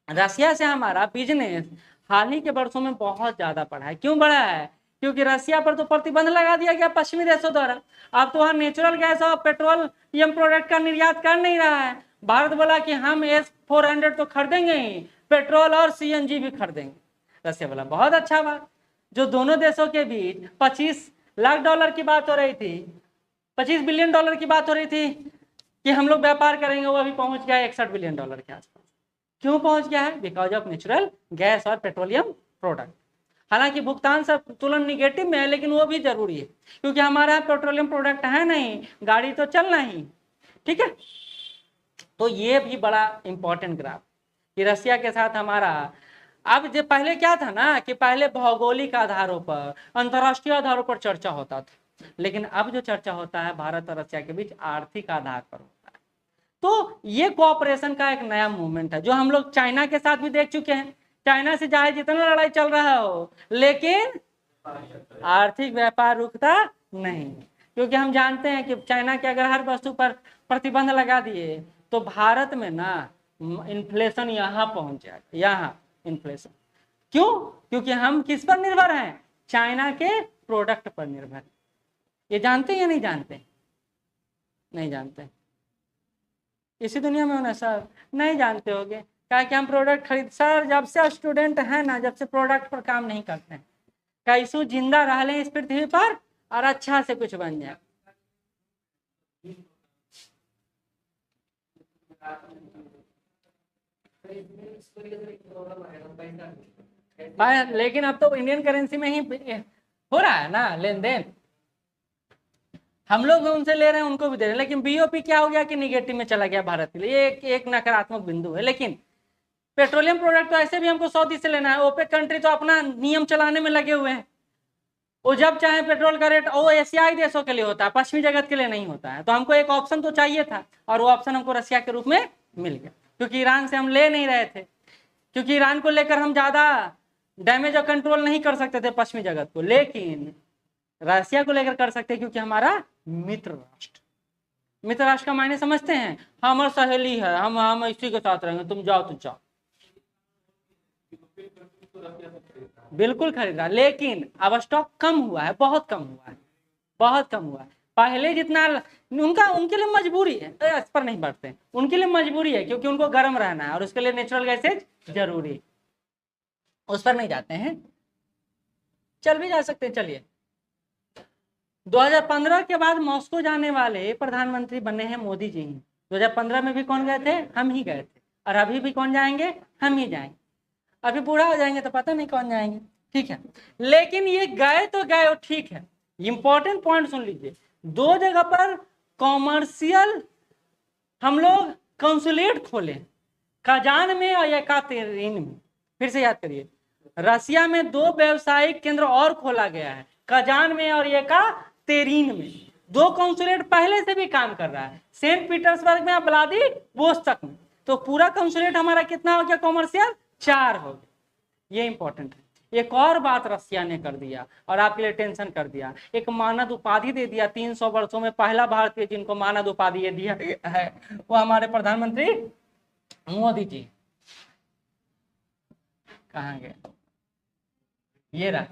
रसिया से हमारा बिजनेस हाल ही के वर्षों में बहुत ज्यादा बढ़ा है। क्यों बढ़ा है? क्योंकि रसिया पर तो प्रतिबंध लगा दिया गया पश्चिमी देशों द्वारा, अब तो वहाँ नेचुरल गैस और पेट्रोलियम प्रोडक्ट का निर्यात कर नहीं रहा है। भारत बोला कि हम S-400 तो खरीदेंगे ही, पेट्रोल और CNG भी खरीदेंगे। रसिया बोला बहुत अच्छा बात। जो दोनों देशों के बीच 25 लाख डॉलर की बात हो रही थी, 25 बिलियन डॉलर की बात हो रही थी कि हम लोग व्यापार करेंगे, वो अभी पहुंच गया 61 बिलियन डॉलर के आसपास। क्यों पहुंच गया है? बिकॉज ऑफ नेचुरल गैस और पेट्रोलियम प्रोडक्ट। हालांकि भुगतान सब तुलन निगेटिव में है, लेकिन वो भी जरूरी है, क्योंकि हमारे यहाँ पेट्रोलियम प्रोडक्ट है नहीं, गाड़ी तो चलना ही। ठीक है, तो ये भी बड़ा इंपॉर्टेंट ग्राफ कि रसिया के साथ हमारा, अब जो पहले क्या था ना कि पहले भौगोलिक आधारों पर, अंतर्राष्ट्रीय आधारों पर चर्चा होता था, लेकिन अब जो चर्चा होता है भारत और रसिया के बीच आर्थिक आधार पर होता है। तो ये कोऑपरेशन का एक नया मूवमेंट है, जो हम लोग चाइना के साथ भी देख चुके हैं। चाइना से चाहे जितना लड़ाई चल रहा हो, लेकिन आर्थिक व्यापार रुकता नहीं, क्योंकि हम जानते हैं कि चाइना के अगर हर वस्तु पर प्रतिबंध लगा दिए तो भारत में ना इन्फ्लेशन यहाँ पहुंच जाएगा, यहाँ इन्फ्लेशन। क्यों? क्योंकि हम किस पर निर्भर हैं? चाइना के प्रोडक्ट पर निर्भर। ये जानते हैं या नहीं जानते? नहीं जानते। इसी दुनिया में होना सर, नहीं जानते होगे, क्या कि हम प्रोडक्ट खरीद, सर जब से स्टूडेंट है ना, जब से प्रोडक्ट पर काम नहीं करते हैं, कैसू जिंदा रह लें इस पृथ्वी पर, और अच्छा से कुछ बन जाए। लेकिन अब तो इंडियन करेंसी में ही हो रहा है ना लेन देन, हम लोग भी उनसे ले रहे हैं, उनको भी दे रहे हैं, लेकिन बीओपी क्या हो गया कि निगेटिव में चला गया भारत के लिए। ये एक नकारात्मक बिंदु है। लेकिन पेट्रोलियम प्रोडक्ट तो ऐसे भी हमको सऊदी से लेना है। ओपेक कंट्री तो अपना नियम चलाने में लगे हुए हैं, वो जब चाहे पेट्रोल का रेट, वो एशियाई देशों के लिए होता है, पश्चिमी जगत के लिए नहीं होता है। तो हमको एक ऑप्शन तो चाहिए था, और वो ऑप्शन हमको रसिया के रूप में मिल गया, क्योंकि ईरान से हम ले नहीं रहे थे, क्योंकि ईरान को लेकर हम ज्यादा डैमेज और कंट्रोल नहीं कर सकते थे पश्चिमी जगत को, लेकिन रसिया को लेकर कर सकते, क्योंकि हमारा मित्र राष्ट्र। मित्र राष्ट्र का मायने समझते हैं, हमारा सहेली है, हम इसी के साथ रहेंगे, तुम जाओ तुम जाओ। बिल्कुल खरीदा, लेकिन अब स्टॉक कम हुआ है, बहुत कम हुआ है, बहुत कम हुआ है। पहले जितना उनके लिए मजबूरी है, इस पर नहीं बढ़ते, उनके लिए मजबूरी है, क्योंकि उनको गर्म रहना है और उसके लिए नेचुरल गैसेज जरूरी, उस पर नहीं जाते हैं। चल भी जा सकते हैं। चलिए, 2015 के बाद मॉस्को जाने वाले प्रधानमंत्री बने हैं मोदी जी। 2015 में भी कौन गए थे? हम ही गए थे। और अभी भी कौन जाएंगे? हम ही जाएंगे। अभी बूढ़ा हो जाएंगे तो पता नहीं कौन जाएंगे, ठीक है। लेकिन ये गए तो गए, ठीक है। इंपॉर्टेंट पॉइंट सुन लीजिए, 2 जगह पर कॉमर्शियल हम लोग कंसुलेट खोले, कजान में और येकातेरिन में। फिर से याद करिए, रसिया में 2 व्यावसायिक केंद्र और खोला गया है, कजान में और येकातेरिन में। 2 कंसुलेट पहले से भी काम कर रहा है, सेंट पीटर्सबर्ग में और व्लादिवोस्तोक में। तो पूरा कंसुलेट हमारा कितना हो गया कॉमर्शियल? 4 हो गया। ये इंपॉर्टेंट है। एक और बात रसिया ने कर दिया और आपके लिए टेंशन कर दिया, एक मानद उपाधि दे दिया। 300 वर्षों में पहला भारतीय जिनको मानद उपाधि ये दिया है वो हमारे प्रधानमंत्री मोदी जी। कहाँ गए? ये रहा,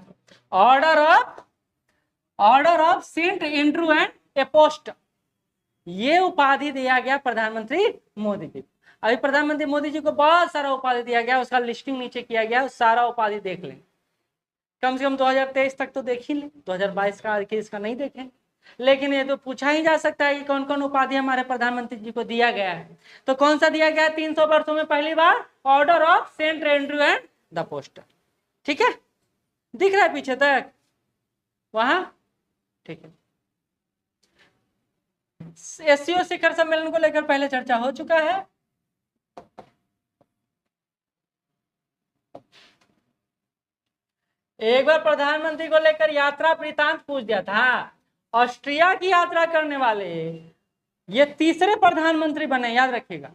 Order of Saint Andrew and Apostle. ये उपाधि दिया गया प्रधानमंत्री मोदी जी। अभी प्रधानमंत्री मोदी जी को बहुत सारा उपाधि दिया गया, उसका लिस्टिंग नीचे किया गया, सारा उपाधि देख लें। कम से कम 2023 तक तो देख ही लें, 2022 का 21 का नहीं देखें। लेकिन ये तो पूछा ही जा सकता है कि कौन कौन उपाधि हमारे प्रधानमंत्री जी को दिया गया है। तो कौन सा दिया गया? 300 वर्षों में पहली बार Order of Saint Andrew and the Apostle. ठीक है, दिख रहा है पीछे तक वहां? ठीक है। एससीओ शिखर सम्मेलन को लेकर पहले चर्चा हो चुका है। एक बार प्रधानमंत्री को लेकर यात्रा वृतांत पूछ दिया था। ऑस्ट्रिया की यात्रा करने वाले ये तीसरे प्रधानमंत्री बने, याद रखिएगा।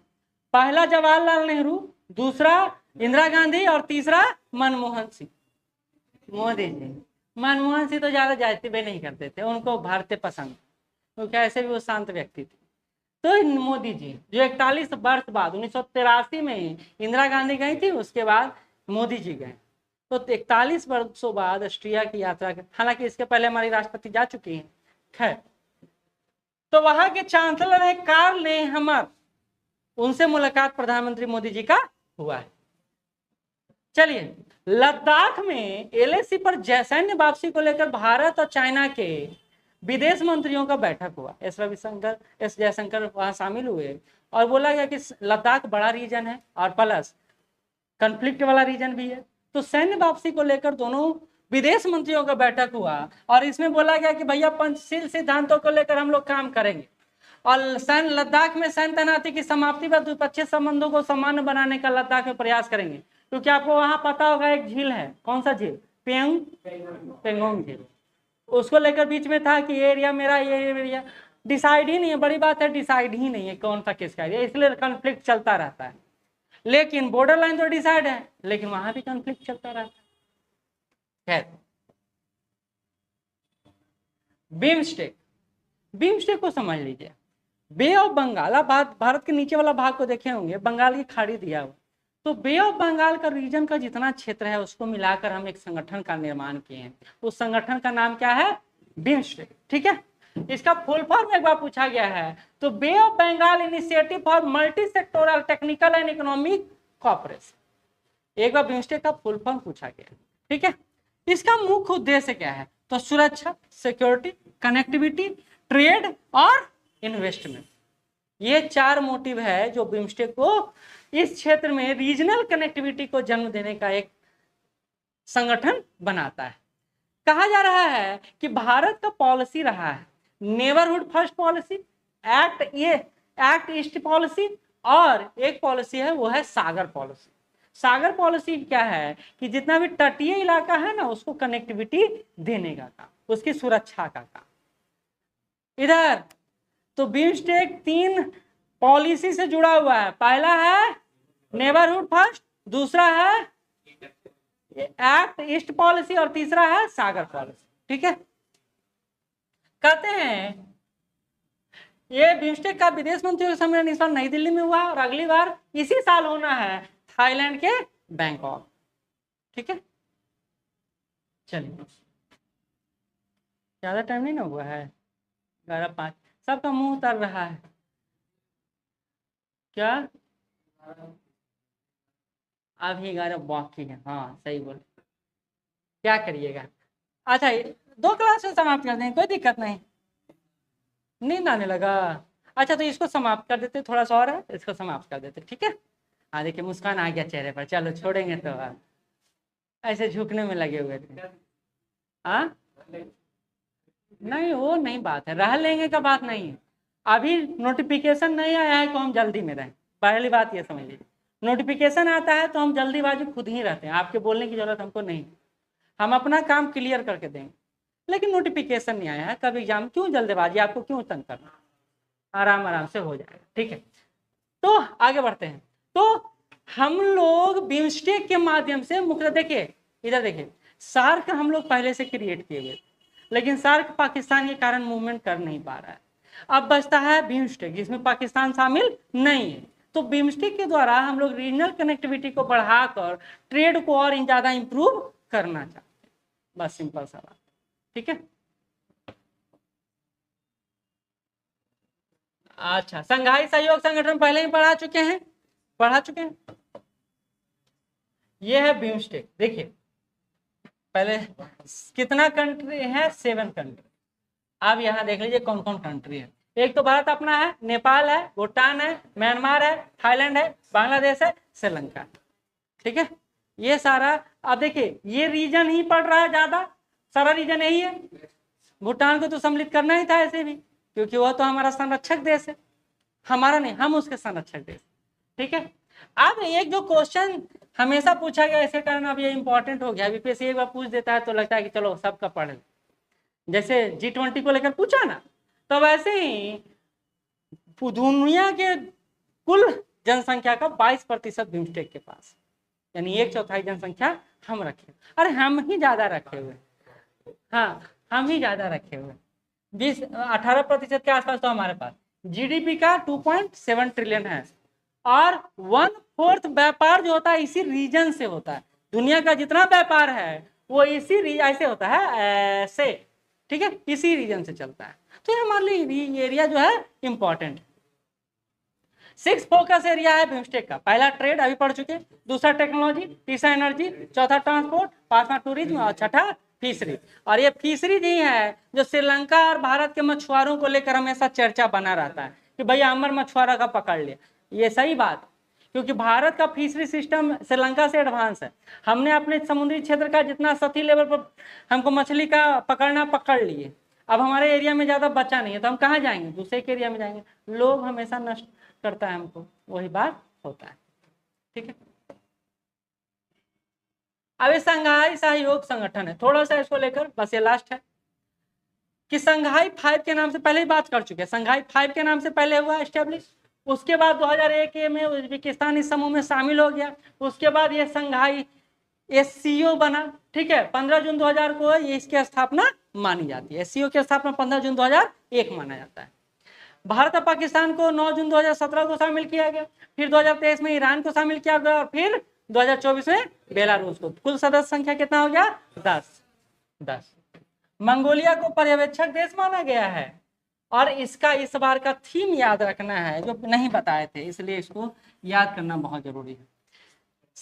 पहला जवाहरलाल नेहरू, दूसरा इंदिरा गांधी और तीसरा मनमोहन सिंह। मोदी जी, मनमोहन सिंह तो ज्यादा जाति भी नहीं करते थे, उनको भारतीय पसंद, क्योंकि ऐसे भी वो शांत व्यक्ति थे। तो मोदी जी जो 41 वर्ष बाद 1983 में इंदिरा गांधी गई थी, उसके बाद मोदी जी गए। तो 41 वर्षों बाद ऑस्ट्रिया की यात्रा, हालांकि इसके पहले हमारी राष्ट्रपति जा चुकी हैं, खैर। तो वहां के चांसलर है कार्ल नेहमर, उनसे मुलाकात प्रधानमंत्री मोदी जी का हुआ है। चलिए, लद्दाख में एलएसी पर सैन्य वापसी को लेकर भारत और चाइना के विदेश मंत्रियों का बैठक हुआ। एस जयशंकर वहां शामिल हुए और बोला गया कि लद्दाख बड़ा रीजन है और प्लस कॉन्फ्लिक्ट वाला रीजन भी है। तो सैन्य वापसी को लेकर दोनों विदेश मंत्रियों का बैठक हुआ और इसमें बोला गया कि भैया पंचशील सिद्धांतों को लेकर हम लोग काम करेंगे और लद्दाख में सैन्य तैनाती की समाप्ति व द्विपक्षीय संबंधों को सामान्य बनाने का लद्दाख में प्रयास करेंगे। क्योंकि आपको वहां पता होगा एक झील है, कौन सा झील? पेंगोंग झील। उसको लेकर बीच में था कि ये एरिया मेरा, ये एरिया डिसाइड ही नहीं है। बड़ी बात है, डिसाइड ही नहीं है कौन सा किसका एरिया, इसलिए कॉन्फ्लिक्ट चलता रहता है। लेकिन बॉर्डर लाइन तो डिसाइड है, लेकिन वहां भी कॉन्फ्लिक्ट चलता रहता है। बीमस्टेक को समझ लीजिए। बे ऑफ बंगाल, आप भारत के नीचे वाला भाग को देखे होंगे, बंगाल की खाड़ी दिया हुआ। तो बे ऑफ बंगाल का रीजन का जितना क्षेत्र है उसको मिलाकर हम एक संगठन का निर्माण किए हैं। उस संगठन का नाम क्या है? बिम्स्टेक। ठीक है, इसका फुल फॉर्म एक बार पूछा गया है तो Bay of Bengal Initiative for Multi Sectoral Technical and Economic Cooperation. एक बार बिम्स्टेक का फुल फॉर्म पूछा गया। ठीक है, इसका मुख्य उद्देश्य क्या है? तो सुरक्षा, सिक्योरिटी, कनेक्टिविटी, ट्रेड और इन्वेस्टमेंट, ये 4 मोटिव है जो बिम्स्टेक को इस क्षेत्र में रीजनल कनेक्टिविटी को जन्म देने का एक संगठन बनाता है। कहा जा रहा है कि भारत का पॉलिसी रहा है neighbourhood first policy, act east policy, और एक पॉलिसी है वो है सागर पॉलिसी। सागर पॉलिसी क्या है कि जितना भी तटीय इलाका है ना उसको कनेक्टिविटी देने का काम, उसकी सुरक्षा का काम। इधर तो बिम्स्टेक 3 पॉलिसी से जुड़ा हुआ है। पहला है नेबरहुड फर्स्ट, दूसरा है एक्ट ईस्ट पॉलिसी और तीसरा है सागर पॉलिसी। ठीक है, कहते हैं ये बिम्स्टेक का विदेश मंत्रियों का सम्मेलन इस बार नई दिल्ली में हुआ और अगली बार इसी साल होना है थाईलैंड के बैंकॉक। ठीक है, चलिए ज्यादा टाइम नहीं ना हुआ है, 11:05, सबका मुंह उतर रहा है क्या? अभी 11 बाकी है। हाँ सही बोल, क्या करिएगा। अच्छा 2 क्लास में समाप्त कर देंगे, कोई दिक्कत नहीं। नींद आने लगा? अच्छा तो इसको समाप्त कर देते, थोड़ा सा और है, इसको समाप्त कर देते। ठीक है, हाँ देखिए मुस्कान आ गया चेहरे पर। चलो छोड़ेंगे तो आप ऐसे झुकने में लगे हुए थे। हाँ नहीं वो नहीं बात है, रह लेंगे का बात नहीं है। अभी नोटिफिकेशन नहीं आया है तो हम जल्दी में रहें, पहली बात ये समझ लीजिए। नोटिफिकेशन आता है तो हम जल्दीबाजी खुद ही रहते हैं, आपके बोलने की जरूरत हमको नहीं, हम अपना काम क्लियर करके देंगे। लेकिन नोटिफिकेशन नहीं आया है, कब एग्जाम, क्यों जल्दबाजी, आपको क्यों तंग करना, आराम आराम से हो जाएगा। ठीक है, तो आगे बढ़ते हैं। तो हम लोग बिम्स्टेक के माध्यम से मुख्य, देखिए इधर देखिए, सार्क हम लोग पहले से क्रिएट किए हुए, लेकिन सार्क पाकिस्तान के कारण मूवमेंट कर नहीं पा रहा है। अब बचता है बिम्स्टेक जिसमें पाकिस्तान शामिल नहीं है। तो बिम्स्टेक के द्वारा हम लोग रीजनल कनेक्टिविटी को बढ़ाकर ट्रेड को और ज्यादा इंप्रूव करना चाहते हैं, बस सिंपल सा बात। ठीक है, अच्छा संघाई सहयोग संगठन पहले ही पढ़ा चुके हैं, ये है बिम्स्टेक। देखिए पहले कितना कंट्री है, 7 कंट्री। अब यहाँ देख लीजिए कौन कौन कंट्री है। एक तो भारत अपना है, नेपाल है, भूटान है, म्यांमार है, थाईलैंड है, बांग्लादेश है, श्रीलंका। ठीक है, ये सारा। अब देखिए ये रीजन ही पड़ रहा है ज्यादा, सारा रीजन यही है। भूटान को तो सम्मिलित करना ही था ऐसे भी, क्योंकि वह तो हमारा संरक्षक देश है, हमारा नहीं, हम उसके संरक्षक देश। ठीक है, अब एक जो क्वेश्चन हमेशा पूछा गया, इसके कारण अब ये इंपॉर्टेंट हो गया। बीपीएससी एक बार पूछ देता है तो लगता है कि चलो सबका पढ़, जैसे G20 को लेकर पूछा ना, तो वैसे ही दुनिया के कुल जनसंख्या का 22% बिम्स्टेक के पास, यानी 1/4 जनसंख्या हम रखे। अरे हम ही ज्यादा रखे हुए, हाँ हम ही ज्यादा रखे हुए, 18% के आसपास तो हमारे पास। जीडीपी का 2.7 ट्रिलियन है, और 1/4 व्यापार जो होता है इसी रीजन से होता है। दुनिया का जितना व्यापार है वो इसी ऐसे होता है, ऐसे। ठीक है, इसी रीजन से चलता है। तो ये हमारे लिए एरिया जो है इंपॉर्टेंट है। 6 फोकस एरिया है बिम्स्टेक का। पहला ट्रेड अभी पढ़ चुके, दूसरा टेक्नोलॉजी, तीसरा एनर्जी, चौथा ट्रांसपोर्ट, पांचवा टूरिज्म और छठा फिशरी। और ये फिशरी ही है जो श्रीलंका और भारत के मछुआरों को लेकर हमेशा चर्चा बना रहता है कि भैया अमर मछुआरा का पकड़ लिया। ये सही बात, क्योंकि भारत का फिशरी सिस्टम श्रीलंका से एडवांस है। हमने अपने समुद्री क्षेत्र का जितना सतही लेवल पर हमको मछली का पकड़ना पकड़ लिए, अब हमारे एरिया में ज्यादा बचा नहीं है, तो हम कहाँ जाएंगे, दूसरे के एरिया में जाएंगे। लोग हमेशा नष्ट करता है हमको, वही बात होता है। ठीक है, अब ये संघाई सहयोग संगठन है, थोड़ा सा इसको लेकर बस ये लास्ट है कि संघाई 5 के नाम से पहले ही बात कर चुके हैं। संघाई 5 के नाम से पहले हुआ एस्टेब्लिश, उसके बाद 2001 में उज्बेकिस्तान इस समूह में शामिल हो गया। उसके बाद ये संघाई SCO बना। ठीक है, 15 जून 2000 को ये इसकी स्थापना मानी जाती है। SCO की स्थापना 15 जून 2001 माना जाता है। भारत और पाकिस्तान को 9 जून 2017 को शामिल किया गया, फिर 2023 में ईरान को शामिल किया गया, और फिर 2024 में बेलारूस को। कुल सदस्य संख्या कितना हो गया, 10। मंगोलिया को पर्यवेक्षक देश माना गया है, और इसका इस बार का थीम याद रखना है जो नहीं बताए थे, इसलिए इसको याद करना बहुत जरूरी है।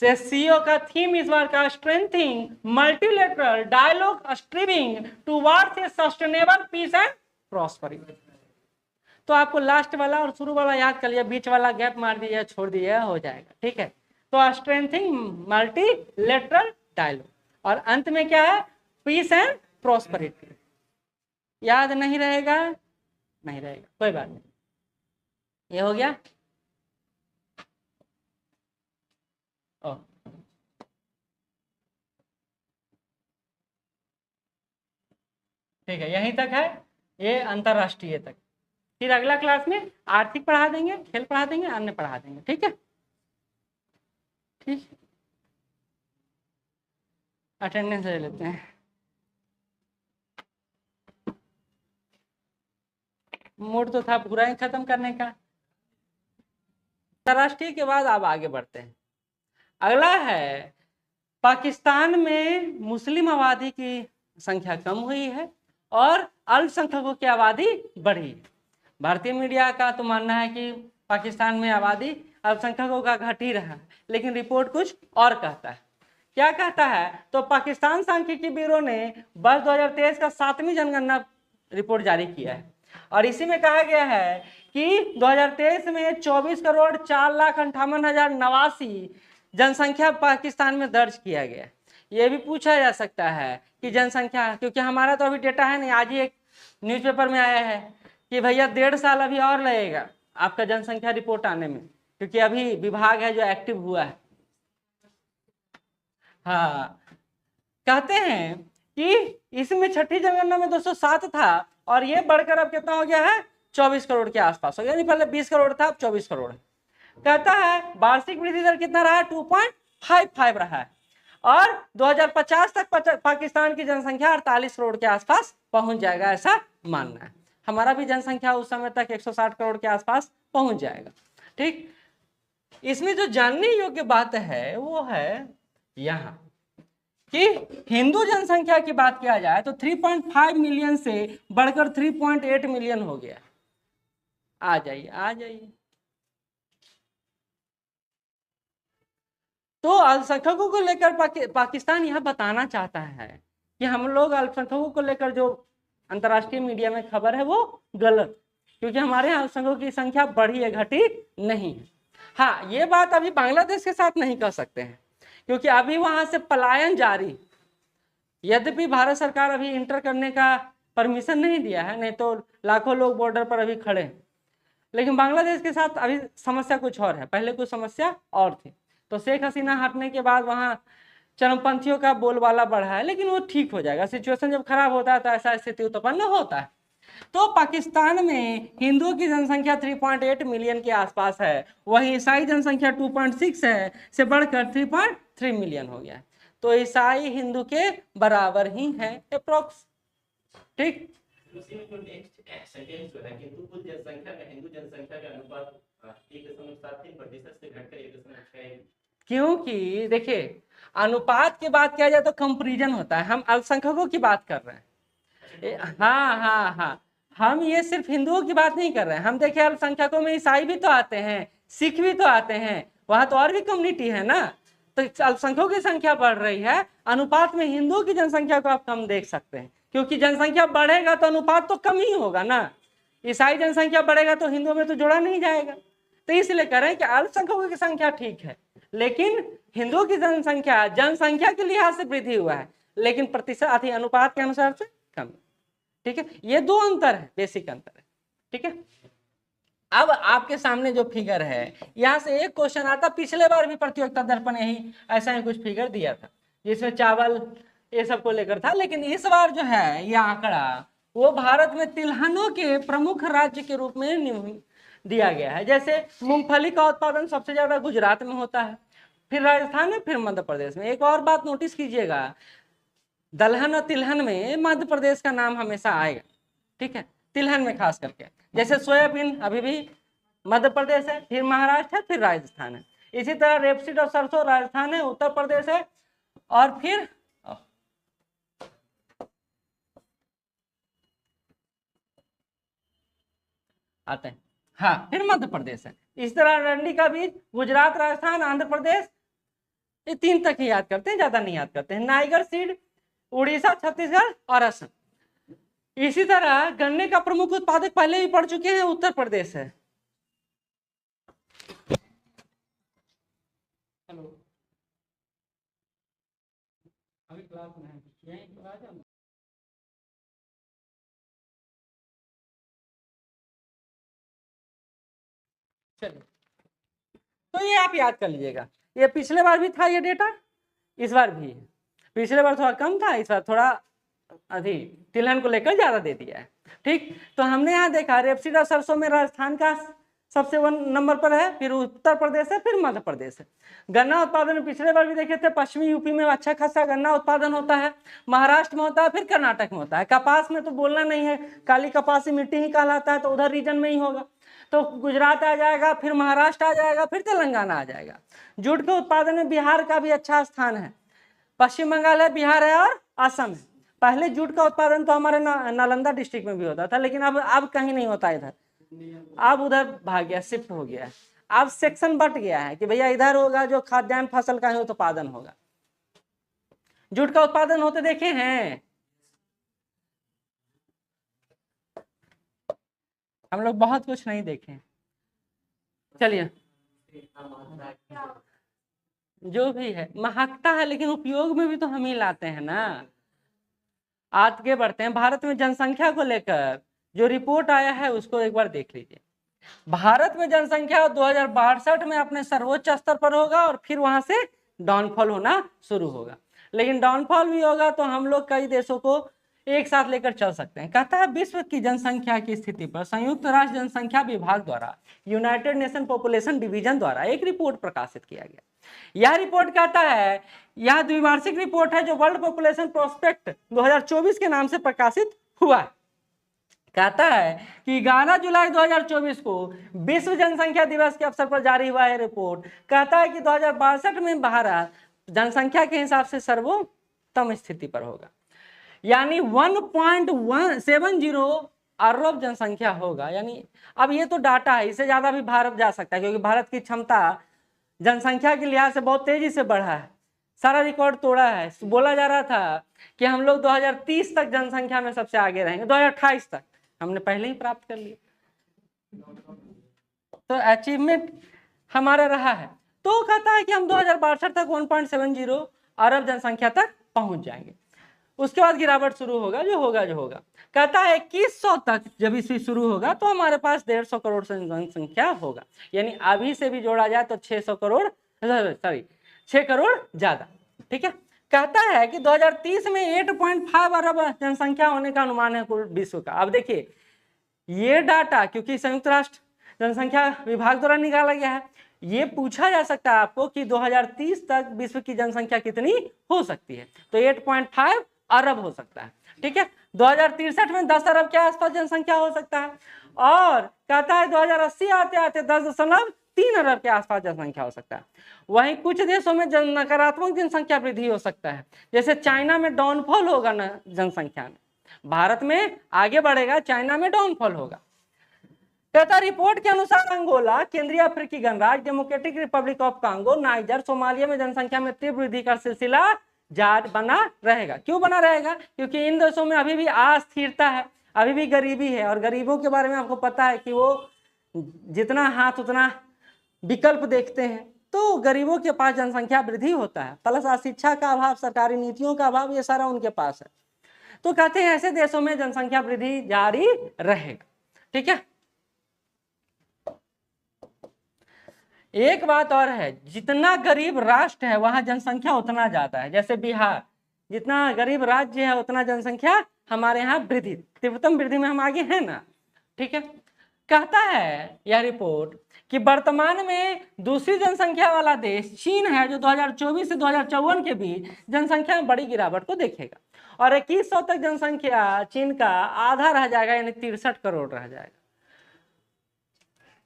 से सीईओ का थीम इस बार का strengthening multilateral dialogue streaming towards a sustainable peace and prosperity. तो आपको लास्ट वाला और शुरू वाला याद कर लिया, बीच वाला गैप मार दिया, छोड़ दिया, हो जाएगा। ठीक है, तो स्ट्रेंथिंग मल्टीलेटरल डायलॉग, और अंत में क्या है, पीस एंड प्रॉस्पेरिटी। याद नहीं रहेगा, नहीं रहेगा, कोई बात नहीं। ये हो गया। ओ ठीक है, यहीं तक है, ये अंतरराष्ट्रीय तक। फिर अगला क्लास में आर्थिक पढ़ा देंगे, खेल पढ़ा देंगे, अन्य पढ़ा देंगे। ठीक है, ठीक, अटेंडेंस ले लेते हैं। मूड तो था पूरा ही खत्म करने का। अंतरराष्ट्रीय के बाद आप आगे बढ़ते हैं। अगला है, पाकिस्तान में मुस्लिम आबादी की संख्या कम हुई है और अल्पसंख्यकों की आबादी बढ़ी। भारतीय मीडिया का तो मानना है कि पाकिस्तान में आबादी अल्पसंख्यकों का घट ही रहा है, लेकिन रिपोर्ट कुछ और कहता है। क्या कहता है, तो पाकिस्तान सांख्यिकी ब्यूरो ने वर्ष 2023 का 7वीं जनगणना रिपोर्ट जारी किया है, और इसी में कहा गया है कि 2023 में 24,04,58,089 जनसंख्या पाकिस्तान में दर्ज किया गया। ये भी पूछा जा सकता है कि जनसंख्या, क्योंकि हमारा तो अभी डेटा है नहीं, आज ही एक न्यूज़पेपर में आया है कि भैया 1.5 साल अभी और लगेगा आपका जनसंख्या रिपोर्ट आने में, क्योंकि अभी विभाग है जो एक्टिव हुआ है। हाँ, कहते हैं कि इसमें छठी जनगणना में 207 था और ये बढ़कर अब कितना हो गया है, 24 करोड़ के आसपास हो गया। यानी पहले 20 करोड़ था, अब 24 करोड़ है। कहता है वार्षिक वृद्धि दर कितना रहा, 2.55 रहा है, और 2050 तक पाकिस्तान की जनसंख्या 48 करोड़ के आसपास पहुंच जाएगा, ऐसा मानना है। हमारा भी जनसंख्या उस समय तक 160 करोड़ के आसपास पहुंच जाएगा। ठीक, इसमें जो जानने योग्य बात है वो है यहाँ कि हिंदू जनसंख्या की बात किया जाए तो 3.5 मिलियन से बढ़कर 3.8 मिलियन हो गया। आ जाइए, आ जाइए। तो अल्पसंख्यकों को लेकर पाकिस्तान यह बताना चाहता है कि हम लोग अल्पसंख्यकों को लेकर जो अंतर्राष्ट्रीय मीडिया में खबर है वो गलत, क्योंकि हमारे यहाँ अल्पसंख्यकों की संख्या बढ़ी है, घटी नहीं है। हाँ, ये बात अभी बांग्लादेश के साथ नहीं कह सकते हैं, क्योंकि अभी वहां से पलायन जारी। यद्यपि भारत सरकार अभी इंटर करने का परमिशन नहीं दिया है, नहीं तो लाखों लोग बॉर्डर पर अभी खड़े हैं, लेकिन बांग्लादेश के साथ अभी समस्या कुछ और है, पहले कुछ समस्या और थी। तो शेख हसीना हटने के बाद वहाँ चरमपंथियों का बोलबाला बढ़ा है, लेकिन वो ठीक हो जाएगा। सिचुएशन जब खराब होता है तो ऐसा स्थिति उत्पन्न होता है। तो पाकिस्तान में हिंदुओं की जनसंख्या 3.8 मिलियन के आसपास है, वहीं ईसाई जनसंख्या 2.6 है से बढ़कर 3.3 मिलियन हो गया है। तो ईसाई हिंदू के बराबर ही है अप्रोक्स। ठीक, उसी में जो नेक्स्ट सेंटेंस जो है कि कुल जनसंख्या में हिंदू जनसंख्या का अनुपात 1.73% से घटकर 1.6। क्योंकि देखिए, अनुपात की बात किया जाए तो कंपैरिजन होता है, हम अल्पसंख्यकों की बात कर रहे हैं। हाँ हाँ हाँ, हम ये सिर्फ हिंदुओं की बात नहीं कर रहे हैं। हम देखिए अल्पसंख्यकों में ईसाई भी तो आते हैं, सिख भी तो आते हैं, वहां तो और भी कम्युनिटी है ना। तो अल्पसंख्यकों की संख्या बढ़ रही है, अनुपात में हिंदुओं की जनसंख्या को आप कम देख सकते हैं, क्योंकि जनसंख्या बढ़ेगा तो अनुपात तो कम ही होगा ना। ईसाई जनसंख्या बढ़ेगा तो हिंदुओं में तो जोड़ा नहीं जाएगा। तो इसलिए कह रहे हैं कि अल्पसंख्यकों की संख्या ठीक है, लेकिन हिंदुओं की जनसंख्या के लिहाज से वृद्धि हुआ है, लेकिन प्रतिशत अनुपात के अनुसार से कम। ठीक है, ये दो अंतर है, बेसिक अंतर है। ठीक है, अब आपके सामने जो फिगर है, यहां से एक क्वेश्चन आता, पिछले बार भी प्रतियोगिता दर्पण यही ऐसा ही कुछ फिगर दिया था जिसमें चावल ये सब को लेकर था, लेकिन इस बार जो है ये आंकड़ा वो भारत में तिलहनों के प्रमुख राज्य के रूप में दिया गया है। जैसे मूंगफली का उत्पादन सबसे ज्यादा गुजरात में होता है, फिर राजस्थान में, फिर मध्य प्रदेश में। एक और बात नोटिस कीजिएगा, दलहन और तिलहन में मध्य प्रदेश का नाम हमेशा आएगा। ठीक है, तिलहन में खास करके, जैसे सोयाबीन अभी भी मध्य प्रदेश है, फिर महाराष्ट्र है, फिर राजस्थान है। इसी तरह रेपसीड और सरसों राजस्थान है, उत्तर प्रदेश है, और फिर आते हैं, हाँ, फिर मध्य प्रदेश है। इस तरह अरंडी का बीज गुजरात, राजस्थान, आंध्र प्रदेश, ये 3 तक ही याद करते हैं, ज्यादा नहीं याद करते हैं। नाइगर सीड उड़ीसा, छत्तीसगढ़ और असम। इसी तरह गन्ने का प्रमुख उत्पादक पहले भी पढ़ चुके हैं, उत्तर प्रदेश है। हेलो, अभी क्लास में है, यहीं तो आ जाओ। चलिए, तो ये आप याद कर लीजिएगा। ये पिछले बार भी था ये डेटा, इस बार भी है। पिछले बार थोड़ा कम था, इस बार थोड़ा अधिक तिलहन को लेकर ज्यादा दे दिया है। ठीक, तो हमने यहाँ देखा रेपसीड और सरसों में राजस्थान का सबसे 1 नंबर पर है, फिर उत्तर प्रदेश है, फिर मध्य प्रदेश है। गन्ना उत्पादन में पिछले बार भी देखे थे, पश्चिमी यूपी में अच्छा खासा गन्ना उत्पादन होता है, महाराष्ट्र में होता है, फिर कर्नाटक में होता है। कपास में तो बोलना नहीं है, काली कपासी मिट्टी ही कहलाता है, तो उधर रीजन में ही होगा। तो गुजरात आ जाएगा, फिर महाराष्ट्र आ जाएगा, फिर तेलंगाना आ जाएगा। जूट के उत्पादन में बिहार का भी अच्छा स्थान है, पश्चिम बंगाल है, बिहार है और असम है। पहले जूट का उत्पादन तो हमारे नालंदा डिस्ट्रिक्ट में भी होता था, लेकिन अब कहीं नहीं होता इधर, अब उधर भाग गया, शिफ्ट हो गया है। अब सेक्शन बट गया है कि भैया इधर होगा जो खाद्यान्न फसल का ही उत्पादन होगा। जूट का उत्पादन होते देखे हैं हम लोग, बहुत कुछ नहीं देखे। चलिए, जो भी है महकता है, लेकिन उपयोग में भी तो हम ही लाते हैं ना। आगे बढ़ते हैं। भारत में जनसंख्या को लेकर जो रिपोर्ट आया है उसको एक बार देख लीजिए। भारत में जनसंख्या 2062 में अपने सर्वोच्च स्तर पर होगा और फिर वहां से डाउनफॉल होना शुरू होगा। लेकिन डाउनफॉल भी होगा तो हम लोग कई देशों को एक साथ लेकर चल सकते हैं। कहता है विश्व की जनसंख्या की स्थिति पर संयुक्त राष्ट्र जनसंख्या विभाग द्वारा यूनाइटेड नेशन पॉपुलेशन डिवीजन द्वारा एक रिपोर्ट प्रकाशित किया गया। यह रिपोर्ट कहता है, यह द्विवार्षिक रिपोर्ट है जो वर्ल्ड पॉपुलेशन प्रोस्पेक्ट 2024 के नाम से प्रकाशित हुआ है। कहता है कि 11 जुलाई 2024 को विश्व जनसंख्या दिवस के अवसर पर जारी हुआ है रिपोर्ट। कहता है कि 2062 में भारत जनसंख्या के हिसाब से सर्वोत्तम स्थिति पर होगा, यानी 1.170 अरब जनसंख्या होगा। यानी अब ये तो डाटा है, इससे ज्यादा भी भारत जा सकता है, क्योंकि भारत की क्षमता जनसंख्या के लिहाज से बहुत तेजी से बढ़ा है, सारा रिकॉर्ड तोड़ा है। बोला जा रहा था कि हम लोग 2030 तक जनसंख्या में सबसे आगे रहेंगे, 2028 तक हमने पहले ही प्राप्त कर लिया, तो अचीवमेंट हमारा रहा है। तो कहता है कि हम 2062 तक 1.70 अरब जनसंख्या तक पहुंच जाएंगे। उसके बाद गिरावट शुरू होगा, जो होगा। कहता है 2100 तक जब ईस्वी शुरू होगा तो हमारे पास 150 करोड़ जनसंख्या होगा, यानी अभी से भी जोड़ा जाए तो 600 करोड़, सॉरी 6 करोड़ ज्यादा। ठीक है, कहता है कि 2030 में 8.5 अरब जनसंख्या होने का अनुमान है कुल विश्व का। अब देखिए ये डाटा क्योंकि संयुक्त राष्ट्र जनसंख्या विभाग द्वारा निकाला गया है, ये पूछा जा सकता है आपको कि 2030 तक विश्व की जनसंख्या कितनी हो सकती है, तो 8.5 अरब हो सकता है। ठीक है, 2063 में 10 अरब के आसपास जनसंख्या हो सकता है, और कहता है 2080 आते आते 10.3 अरब के आसपास जनसंख्या हो सकता है। वहीं कुछ देशों में नकारात्मक जनसंख्या वृद्धि हो सकता है, जैसे चाइना में डाउनफॉल होगा ना जनसंख्या में, भारत में आगे बढ़ेगा, चाइना में डाउनफॉल होगा। कहता रिपोर्ट के अनुसार अंगोला, केंद्रीय अफ्रीकी गणराज्य, democratic Republic of Congo, niger, Somalia में जनसंख्या में तीव्र वृद्धि का सिलसिला जारी बना रहेगा। क्यों बना रहेगा? क्योंकि इन देशों में अभी भी अस्थिरता है, अभी भी गरीबी है, और गरीबों के बारे में आपको पता है कि वो जितना हाथ उतना विकल्प देखते हैं, तो गरीबों के पास जनसंख्या वृद्धि होता है, प्लस शिक्षा का अभाव, सरकारी नीतियों का अभाव, ये सारा उनके पास है। तो कहते हैं ऐसे देशों में जनसंख्या वृद्धि जारी रहेगा। ठीक है, एक बात और है, जितना गरीब राष्ट्र है वहां जनसंख्या उतना ज्यादा है। जैसे बिहार जितना गरीब राज्य है उतना जनसंख्या हमारे यहाँ वृद्धि, तीव्रतम वृद्धि में हम आगे हैं ना। ठीक है, कहता है यह रिपोर्ट कि वर्तमान में दूसरी जनसंख्या वाला देश चीन है, जो 2024 से 2054 के बीच जनसंख्या में बड़ी गिरावट को देखेगा, और 2100 तक जनसंख्या चीन का आधा रह जाएगा, यानी 63 करोड़ रह जाएगा।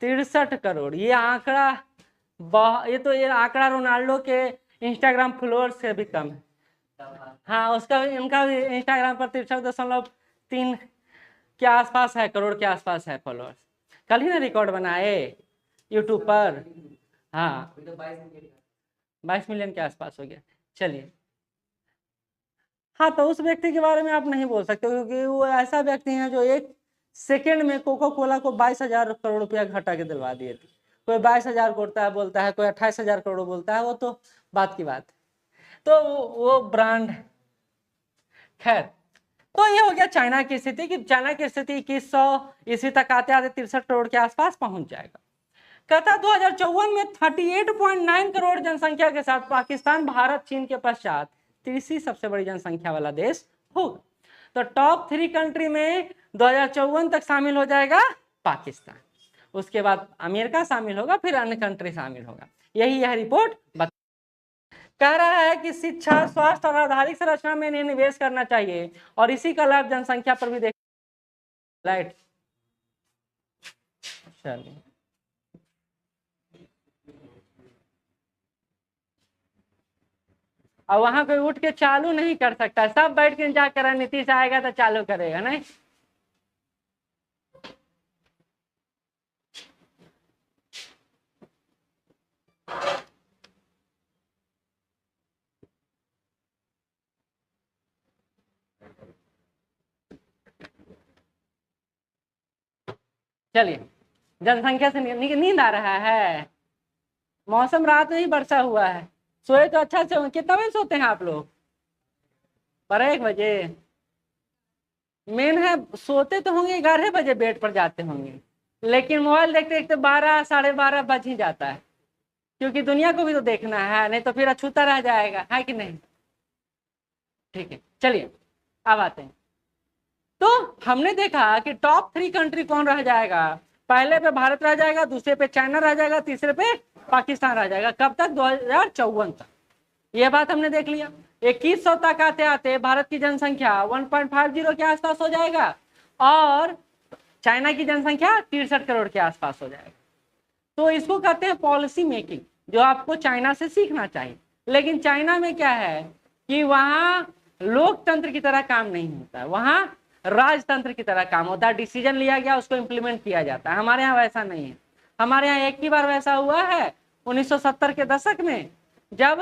63 करोड़, ये आंकड़ा ये आंकड़ा रोनाल्डो के इंस्टाग्राम फॉलोअर्स से भी कम है। हाँ, उसका इनका भी इंस्टाग्राम पर 63.3 के आसपास है, करोड़ के आसपास है फॉलोअर्स। कल ही ना रिकॉर्ड बनाए यूट्यूब पर। हाँ 22 मिलियन के आसपास हो गया। चलिए, हाँ, तो उस व्यक्ति के बारे में आप नहीं बोल सकते क्योंकि वो ऐसा व्यक्ति है जो 1 सेकेंड में कोका कोला को 22,000 करोड़ रुपया घटा के दिलवा दिए थे। कोई 22,000 बोलता है, कोई 28,000 करोड़ बोलता है, वो तो बात की बात। तो वो ब्रांड, खैर, तो ये हो गया चाइना की स्थिति कि चाइना की स्थिति 2100 ईस्वी तक आते आते 63 करोड़ के आसपास पहुंच जाएगा। कहता 2054 में 38.9 करोड़ जनसंख्या के साथ पाकिस्तान, भारत, चीन के पश्चात तीसरी सबसे बड़ी जनसंख्या वाला देश होगा। तो टॉप 3 कंट्री में 2054 तक शामिल हो जाएगा पाकिस्तान, उसके बाद अमेरिका शामिल होगा, फिर अन्य कंट्री शामिल होगा। यही यह रिपोर्ट कह रहा है कि शिक्षा, स्वास्थ्य और आधारिक संरचना में इन्हें निवेश करना चाहिए और इसी का लाभ जनसंख्या पर भी देख। लाइट, चलिए, और वहां कोई उठ के चालू नहीं कर सकता, सब बैठ के इंतजार कर रहे, नीतीश आएगा तो चालू करेगा, नहीं। चलिए, जनसंख्या से नींद आ रहा है, मौसम रात में ही वर्षा हुआ है, सोए तो अच्छा से। कितना बजे सोते हैं आप लोग? 1 बजे। मेन है सोते तो होंगे 11 बजे, बेड पर जाते होंगे, लेकिन मोबाइल देखते देखते 12 साढ़े 12 बज ही जाता है, क्योंकि दुनिया को भी तो देखना है, नहीं तो फिर अछूता रह जाएगा, है कि नहीं? ठीक है, चलिए अब आते हैं। तो हमने देखा कि टॉप 3 कंट्री कौन रह जाएगा। पहले पे भारत रह जाएगा, दूसरे पे चाइना रह जाएगा, तीसरे पे पाकिस्तान रह जाएगा। कब तक? 2054 तक। यह बात हमने देख लिया। 2100 तक आते आते भारत की जनसंख्या 1.50 के आसपास हो जाएगा और चाइना की जनसंख्या 63 करोड़ के आसपास हो जाएगा। तो इसको कहते हैं पॉलिसी मेकिंग, जो आपको चाइना से सीखना चाहिए। लेकिन चाइना में क्या है कि वहां लोकतंत्र की तरह काम नहीं होता है, वहां राजतंत्र की तरह काम होता है। डिसीजन लिया गया, उसको इम्प्लीमेंट किया जाता है। हमारे यहाँ वैसा नहीं है। हमारे यहाँ एक ही बार वैसा हुआ है 1970 के दशक में, जब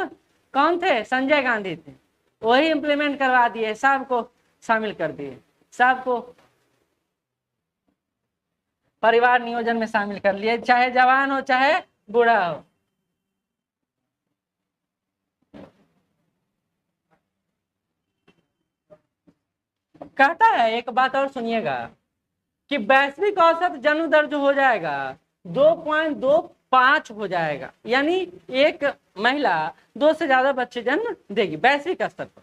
कौन थे? संजय गांधी थे, वही इम्प्लीमेंट करवा दिए, सबको शामिल कर दिए, सबको परिवार नियोजन में शामिल कर लिए, चाहे जवान हो चाहे बूढ़ा हो। कहता है, एक बात और सुनिएगा, कि वैश्विक औसत जन्म दर जो हो जाएगा 2.25 हो जाएगा, यानी एक महिला 2 से ज्यादा बच्चे जन्म देगी वैश्विक स्तर पर।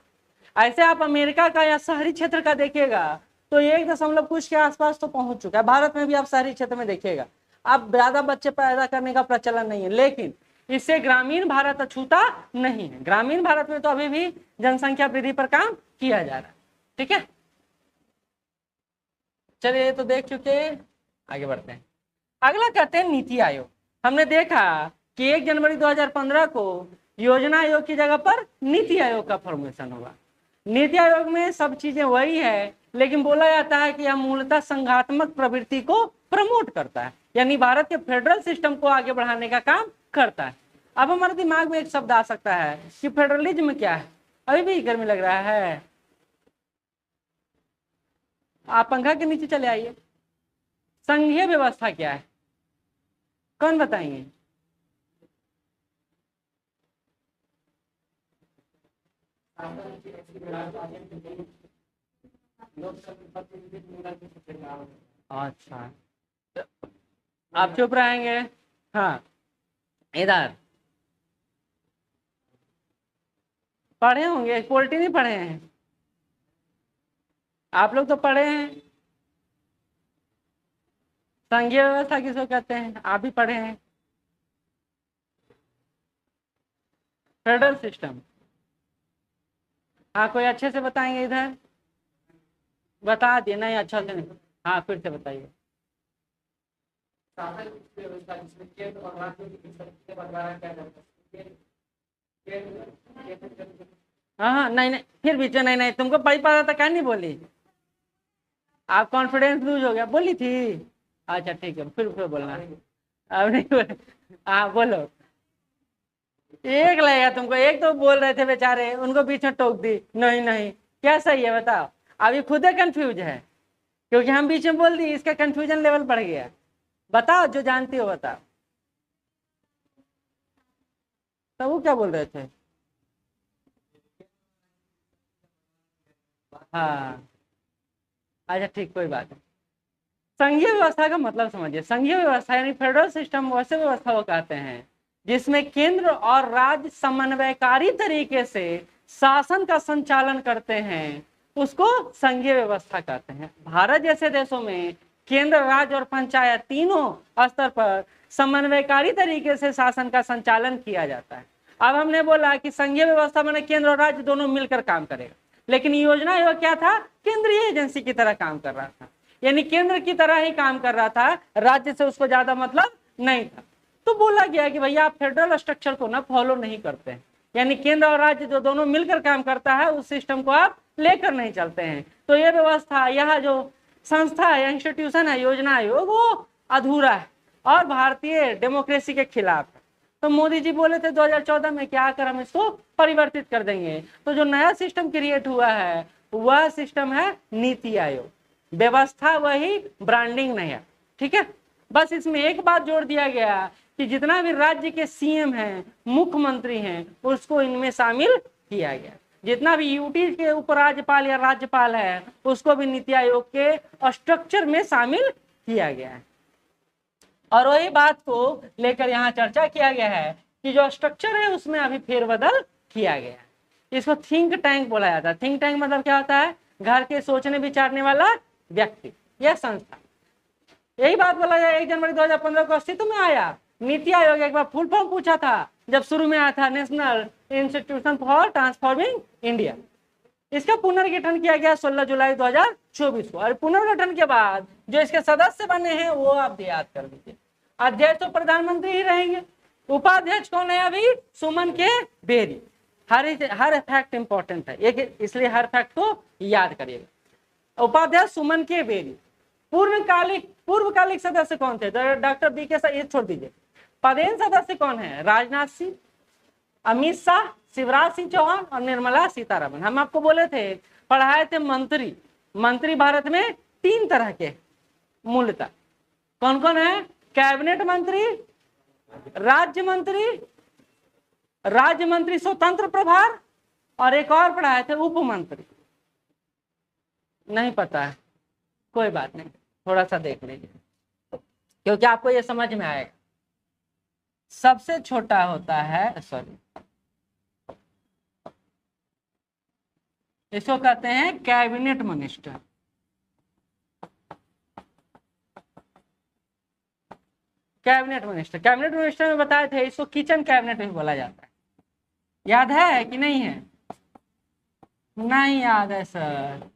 ऐसे आप अमेरिका का या शहरी क्षेत्र का देखिएगा तो 1 कुछ के आसपास तो पहुंच चुका है। भारत में भी आप शहरी क्षेत्र में देखिएगा, अब ज्यादा बच्चे पैदा करने का प्रचलन नहीं है, लेकिन इससे ग्रामीण भारत अछूता नहीं है। ग्रामीण भारत में तो अभी भी जनसंख्या वृद्धि पर काम किया जा रहा है। ठीक है, चलिए, तो देख चुके, आगे बढ़ते हैं। अगला कहते हैं नीति आयोग। हमने देखा कि 1 जनवरी 2015 को योजना आयोग की जगह पर नीति आयोग का फॉर्मेशन होगा। नीति आयोग में सब चीजें वही है, लेकिन बोला जाता है कि यह मूलतः संघात्मक प्रवृत्ति को प्रमोट करता है, यानी भारत के फेडरल सिस्टम को आगे बढ़ाने का काम करता है। अब हमारे दिमाग में एक शब्द आ सकता है कि फेडरलिज्म क्या है। अभी भी गर्मी लग रहा है, आप पंखा के नीचे चले आइए। संघीय व्यवस्था क्या है, कौन बताएंगे? अच्छा, आप चुप रहेंगे? हाँ, इधर पढ़े होंगे, पॉलिटी नहीं पढ़े हैं आप लोग? तो पढ़े हैं। संघीय व्यवस्था किसको कहते हैं? आप भी पढ़े हैं, फेडरल सिस्टम। हाँ, कोई अच्छे से बताएंगे? इधर बता दिए, नहीं अच्छा से नहीं। हाँ, फिर से बताइए। हाँ हाँ, नहीं नहीं, फिर बीच में नहीं नहीं, तुमको पढ़ी पता था, क्या नहीं बोली? आप कॉन्फिडेंस लूज हो गया, बोली थी। अच्छा ठीक है, फिर बोलना, अब नहीं बोल। हाँ बोलो। एक लगेगा तुमको, एक तो बोल रहे थे बेचारे, उनको बीच में टोक दी, नहीं नहीं क्या सही है बताओ। अभी खुद कंफ्यूज है क्योंकि हम बीच में बोल दी, इसका कंफ्यूजन लेवल बढ़ गया। बताओ जो जानती हो बताओ। तो वो क्या बोल रहे थे? हाँ अच्छा ठीक, कोई बात नहीं। संघीय व्यवस्था का मतलब समझिए। संघीय व्यवस्था यानी फेडरल सिस्टम वैसे व्यवस्था को कहते हैं जिसमें केंद्र और राज्य समन्वयकारी तरीके से शासन का संचालन करते हैं, उसको संघीय व्यवस्था कहते हैं। भारत जैसे देशों में केंद्र, राज्य और पंचायत तीनों स्तर पर समन्वयकारी तरीके से शासन का संचालन किया जाता है। अब हमने बोला कि संघीय व्यवस्था में केंद्र और राज्य दोनों मिलकर काम करेगा, लेकिन योजना आयोग क्या था? केंद्रीय एजेंसी की तरह काम कर रहा था, यानी केंद्र की तरह ही काम कर रहा था, राज्य से उसको ज्यादा मतलब नहीं था। तो बोला गया कि भैया आप फेडरल स्ट्रक्चर को ना फॉलो नहीं करते हैं, यानी केंद्र और राज्य जो दोनों मिलकर काम करता है उस सिस्टम को आप लेकर नहीं चलते हैं। तो ये व्यवस्था, यह जो संस्था है, इंस्टीट्यूशन है योजना आयोग, वो अधूरा है और भारतीय डेमोक्रेसी के खिलाफ है। तो मोदी जी बोले थे 2014 में क्या कर हम इसको परिवर्तित कर देंगे। तो जो नया सिस्टम क्रिएट हुआ है वह सिस्टम है नीति आयोग। व्यवस्था वही, ब्रांडिंग नहीं है, ठीक है। बस इसमें एक बात जोड़ दिया गया कि जितना भी राज्य के सीएम हैं, मुख्यमंत्री हैं, उसको इनमें शामिल किया गया। जितना भी यूटी के उपराज्यपाल या राज्यपाल है उसको भी नीति आयोग के स्ट्रक्चर में शामिल किया गया है। और वही बात को लेकर यहाँ चर्चा किया गया है कि जो स्ट्रक्चर है उसमें अभी फेरबदल किया गया है। इसको थिंक टैंक बोला जाता है। थिंक टैंक मतलब क्या होता है? घर के सोचने विचारने वाला व्यक्ति या संस्था। यही बात बोला जाए 1 जनवरी 2015 को अस्तित्व में आया नीति आयोग। एक बार फुल फॉर्म पूछा था जब शुरू में आया था, national institution for transforming India. इसका पुनर्गठन किया गया 16 जुलाई 2024 को। और पुनर्गठन के बाद जो इसके सदस्य बने हैं वो आप याद कर लीजिए। अध्यक्ष तो प्रधानमंत्री ही रहेंगे। उपाध्यक्ष कौन है? अभी सुमन के बेरी। हर फैक्ट इंपॉर्टेंट है, इसलिए हर फैक्ट को याद करिएगा। उपाध्यक्ष सुमन के बेरी। पूर्वकालिक सदस्य कौन थे? डॉक्टर बी के, ये छोड़ दीजिए। पदेन सदस्य कौन है? राजनाथ सिंह, अमित शाह, शिवराज सिंह चौहान और निर्मला सीतारमण। हम आपको बोले थे, पढ़ाए थे मंत्री भारत में 3 तरह के मूलतः। कौन कौन है? कैबिनेट मंत्री, राज्य मंत्री स्वतंत्र प्रभार, और एक और पढ़ाए थे उप मंत्री। नहीं पता है? कोई बात नहीं, थोड़ा सा देख लीजिए क्योंकि आपको ये समझ में आएगा। सबसे छोटा होता है, सॉरी, इसको कहते हैं कैबिनेट मिनिस्टर। कैबिनेट मिनिस्टर में बताए थे इसको किचन कैबिनेट भी बोला जाता है। याद है कि नहीं है? नहीं याद है सर,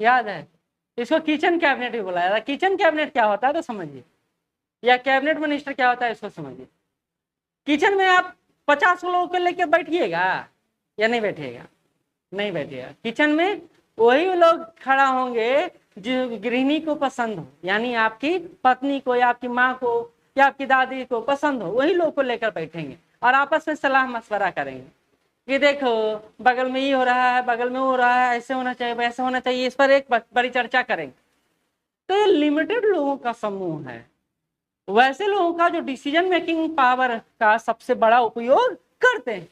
याद है? इसको किचन कैबिनेट भी बोला जाता है। किचन कैबिनेट क्या होता है तो समझिए, या कैबिनेट मिनिस्टर क्या होता है इसको समझिए। किचन में आप 50 लोगों को लेकर बैठिएगा या नहीं बैठिएगा? नहीं बैठिएगा। किचन में वही लोग खड़ा होंगे जो गृहिणी को पसंद हो, यानी आपकी पत्नी को या आपकी माँ को या आपकी दादी को पसंद हो, वही लोग को लेकर बैठेंगे और आपस में सलाह मशवरा करेंगे कि देखो बगल में ये हो रहा है, बगल में वो हो रहा है, ऐसे होना चाहिए, वैसे होना चाहिए। इस पर एक बड़ी चर्चा करेंगे। तो ये लिमिटेड लोगों का समूह है, वैसे लोगों का जो डिसीजन मेकिंग पावर का सबसे बड़ा उपयोग करते हैं।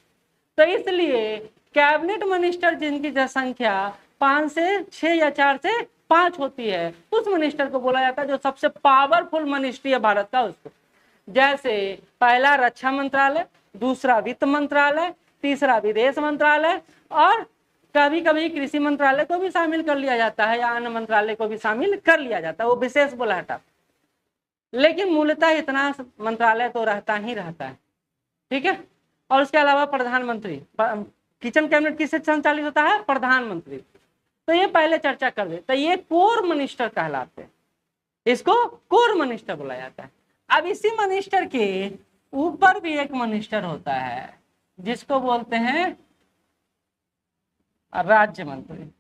तो इसलिए कैबिनेट मिनिस्टर जिनकी जनसंख्या 5 से 6 या 4 से 5 होती है, उस मिनिस्टर को बोला जाता है जो सबसे पावरफुल मिनिस्ट्री है भारत का उसको। जैसे पहला रक्षा मंत्रालय, दूसरा वित्त मंत्रालय, तीसरा विदेश मंत्रालय, और कभी कभी कृषि मंत्रालय को भी शामिल कर लिया जाता है या अन्य मंत्रालय को भी शामिल कर लिया जाता है, वो विशेष बुलाहटा। लेकिन मूलतः इतना मंत्रालय तो रहता ही रहता है, ठीक है। और उसके अलावा प्रधानमंत्री, किचन कैबिनेट किससे संचालित होता है? प्रधानमंत्री। तो ये पहले चर्चा कर दे। तो ये कोर मिनिस्टर कहलाते हैं, इसको कोर मिनिस्टर बोला जाता है। अब इसी मिनिस्टर के ऊपर भी एक मिनिस्टर होता है जिसको बोलते हैं राज्य मंत्री।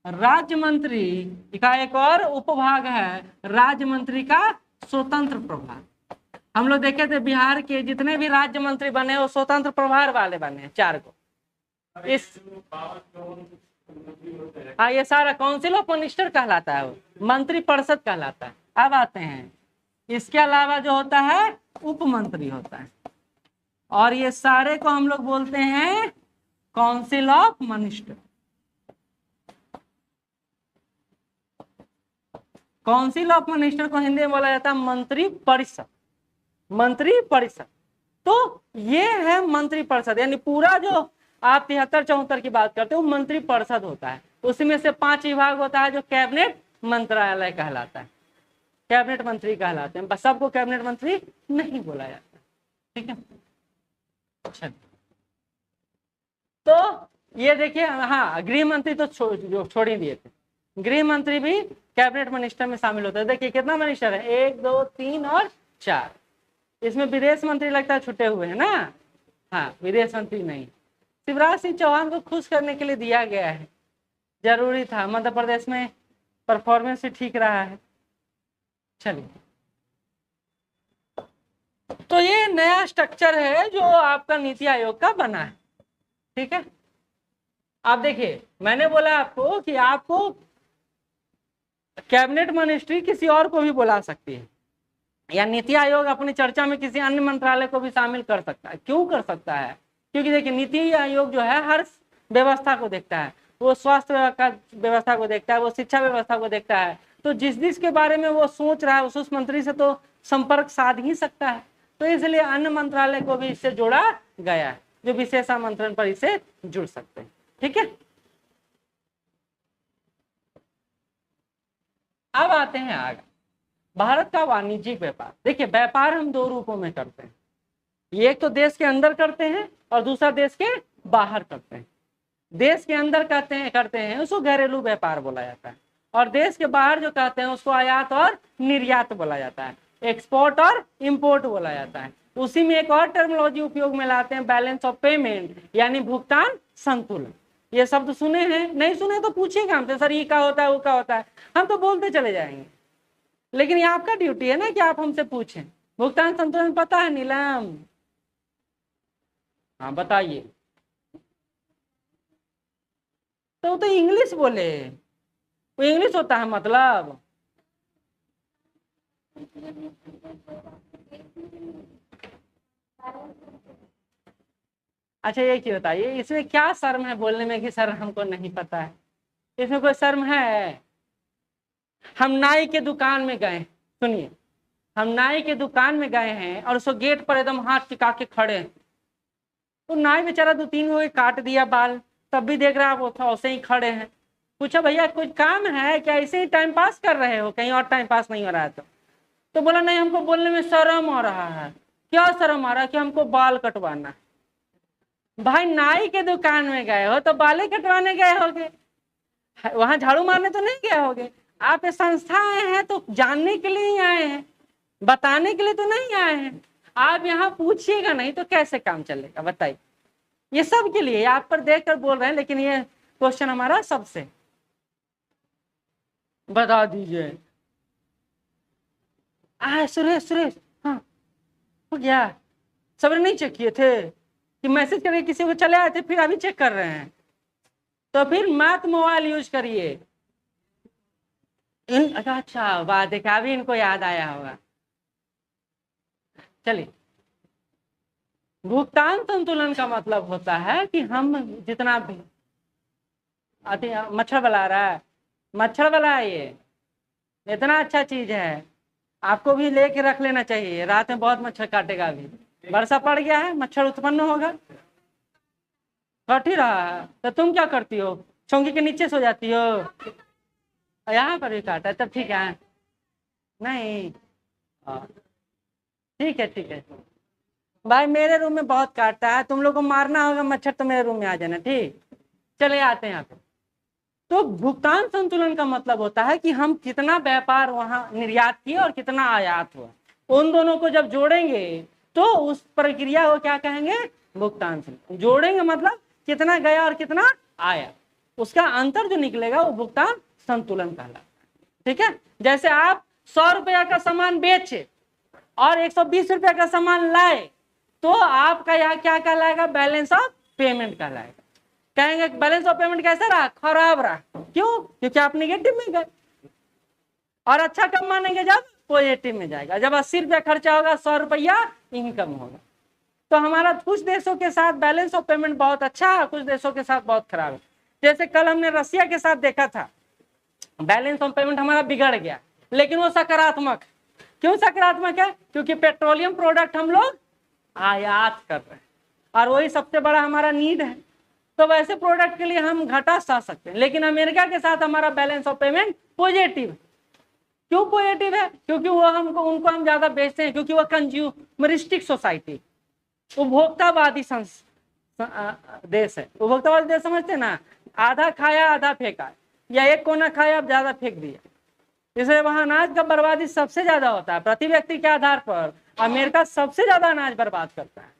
राज्य मंत्री का एक और उपभाग है राज्य मंत्री का स्वतंत्र प्रभार। हम लोग देखे थे बिहार के जितने भी राज्य मंत्री बने वो स्वतंत्र प्रभार वाले बने 4 को। इस हाँ, ये सारा काउंसिल ऑफ मिनिस्टर कहलाता है, वो मंत्री परिषद कहलाता है। अब आते हैं, इसके अलावा जो होता है उप मंत्री होता है, और ये सारे को हम लोग बोलते हैं council of minister. Council of minister को हिंदी में बोला जाता है मंत्री परिषद। मंत्री परिषद, तो ये है मंत्री परिषद, यानी पूरा जो आप 73-74 की बात करते हो मंत्री परिषद होता है। उसमें से 5 विभाग होता है जो कैबिनेट मंत्रालय कहलाता है, कैबिनेट मंत्री कहलाते हैं। बस सबको कैबिनेट मंत्री नहीं बोला जाता, ठीक है। अच्छा, तो ये देखिए, हाँ गृह मंत्री तो छोड़ ही दिए थे, गृह मंत्री भी कैबिनेट मिनिस्टर में शामिल होता है। देखिए कितना मिनिस्टर है, 1 2 3 और 4। इसमें विदेश मंत्री लगता है छुटे हुए हैं ना, हाँ विदेश मंत्री नहीं। शिवराज सिंह चौहान को खुश करने के लिए दिया गया है, जरूरी था, मध्य प्रदेश में परफॉर्मेंस भी ठीक रहा है। चलिए, तो ये नया स्ट्रक्चर है जो आपका नीति आयोग का बना है, ठीक है। आप देखिए, मैंने बोला आपको कि आपको कैबिनेट मिनिस्ट्री किसी और को भी बुला सकती है, या नीति आयोग अपनी चर्चा में किसी अन्य मंत्रालय को भी शामिल कर सकता है। क्यों कर सकता है? क्योंकि देखिए नीति आयोग जो है हर व्यवस्था को देखता है, वो स्वास्थ्य व्यवस्था को देखता है, वो शिक्षा व्यवस्था को देखता है। तो जिस के बारे में वो सोच रहा है उस मंत्री से तो संपर्क साध ही सकता है। तो इसलिए अन्य मंत्रालय को भी इससे जोड़ा गया है, जो विशेष आमंत्रण पर इसे जुड़ सकते हैं, ठीक है। अब आते हैं आगे, भारत का वाणिज्यिक व्यापार। देखिए व्यापार हम 2 रूपों में करते हैं, एक तो देश के अंदर करते हैं और दूसरा देश के बाहर करते हैं। देश के अंदर करते हैं उसको घरेलू व्यापार बोला जाता है, और देश के बाहर जो कहते हैं उसको आयात और निर्यात बोला जाता है, एक्सपोर्ट और इंपोर्ट बोला जाता है। उसी में एक और टर्मिनोलॉजी उपयोग में लाते हैं, बैलेंस ऑफ पेमेंट, यानी भुगतान संतुलन। ये शब्द सुने हैं? नहीं सुने तो पूछिएगा हमसे, सर ये क्या होता है, वो क्या होता है, हम तो बोलते चले जाएंगे। लेकिन ये आपका ड्यूटी है ना कि आप हमसे पूछें। भुगतान संतुलन पता है नीलम? हाँ बताइए। तो इंग्लिश बोले, वो इंग्लिश होता है मतलब। अच्छा ये चीज बताइए, इसमें क्या शर्म है बोलने में कि सर हमको नहीं पता है? इसमें कोई शर्म है? हम नाई के दुकान में गए, सुनिए, हम नाई के दुकान में गए हैं और उसको गेट पर एकदम हाथ टिका के खड़े हैं। तो नाई बेचारा 2-3 को काट दिया बाल, तब भी देख रहा है वो था वैसे ही खड़े हैं। पूछा भैया कुछ काम है क्या, ऐसे ही टाइम पास कर रहे हो, कहीं और टाइम पास नहीं हो रहा है? तो बोला नहीं, हमको बोलने में शर्म आ रहा है। क्या शर्म आ रहा है? कि हमको बाल कटवाना है। भाई नाई के दुकान में गए हो तो बालें कटवाने गए होगे, वहां झाड़ू मारने तो नहीं गए होगे। आप इस संस्था आए हैं तो जानने के लिए ही आए हैं, बताने के लिए तो नहीं आए हैं। आप यहाँ पूछिएगा नहीं तो कैसे काम चलेगा बताइए। ये सब के लिए आप पर देख कर बोल रहे हैं, लेकिन ये क्वेश्चन हमारा सबसे, बता दीजिए। सुरेश, हाँ हो गया? सबने नहीं चेक किए थे कि मैसेज करके किसी को चले आए थे, फिर अभी चेक कर रहे हैं? तो फिर मत मोबाइल यूज करिए। अच्छा बात देखा, अभी इनको याद आया होगा। चलिए, भुगतान संतुलन का मतलब होता है कि हम जितना भी मच्छर बला रहा है, मच्छर बला ये इतना अच्छा चीज है, आपको भी लेके रख लेना चाहिए। रात में बहुत मच्छर काटेगा, अभी वर्षा पड़ गया है, मच्छर उत्पन्न होगा, कट ही रहा है। तो तुम क्या करती हो? चौकी के नीचे सो जाती हो? यहाँ पर भी काटा है, तब ठीक है। नहीं ठीक है भाई, मेरे रूम में बहुत काटता है, तुम लोग को मारना होगा मच्छर तो मेरे रूम में आ जाना, ठीक। चले आते हैं यहाँ पे। तो भुगतान संतुलन का मतलब होता है कि हम कितना व्यापार वहां निर्यात किए और कितना आयात हुआ, उन दोनों को जब जोड़ेंगे तो उस प्रक्रिया को क्या कहेंगे? भुगतान संतुलन। जोड़ेंगे मतलब कितना गया और कितना आया, उसका अंतर जो निकलेगा वो भुगतान संतुलन कहलाता है, ठीक है। जैसे आप 100 रुपया का सामान बेचे और 120 रुपए का सामान लाए तो आपका यहाँ क्या कहलाएगा, बैलेंस ऑफ पेमेंट कहलाएगा। कहेंगे बैलेंस ऑफ पेमेंट कैसा रहा, खराब रहा, क्यों, क्योंकि आप निगेटिव में गए। और अच्छा कब मानेंगे, जब पॉजिटिव में जाएगा, जब 80 रुपया खर्चा होगा 100 रुपया इनकम होगा। तो हमारा कुछ देशों के साथ बैलेंस ऑफ पेमेंट बहुत अच्छा है, कुछ देशों के साथ बहुत खराब है। जैसे कल हमने रसिया के साथ देखा था, बैलेंस ऑफ पेमेंट हमारा बिगड़ गया, लेकिन वो सकारात्मक। क्यों सकारात्मक है, क्योंकि पेट्रोलियम प्रोडक्ट हम लोग आयात कर रहे हैं और वही सबसे बड़ा हमारा नीड है। तो वैसे प्रोडक्ट के लिए हम घाटा सह सकते हैं, लेकिन अमेरिका के साथ हमारा बैलेंस ऑफ पेमेंट पॉजिटिव है। क्यों पॉजिटिव है, क्योंकि वो उनको हम ज्यादा बेचते हैं, क्योंकि वो कंज्यूमरिस्टिक सोसाइटी, उपभोक्तावादी देश है। उपभोक्तावादी देश समझते हैं ना, आधा खाया आधा फेंका, या एक कोना खाया अब ज्यादा फेंक दिया, इसलिए वहां अनाज का बर्बादी सबसे ज्यादा होता है प्रति व्यक्ति के आधार पर। अमेरिका सबसे ज्यादा अनाज बर्बाद करता है।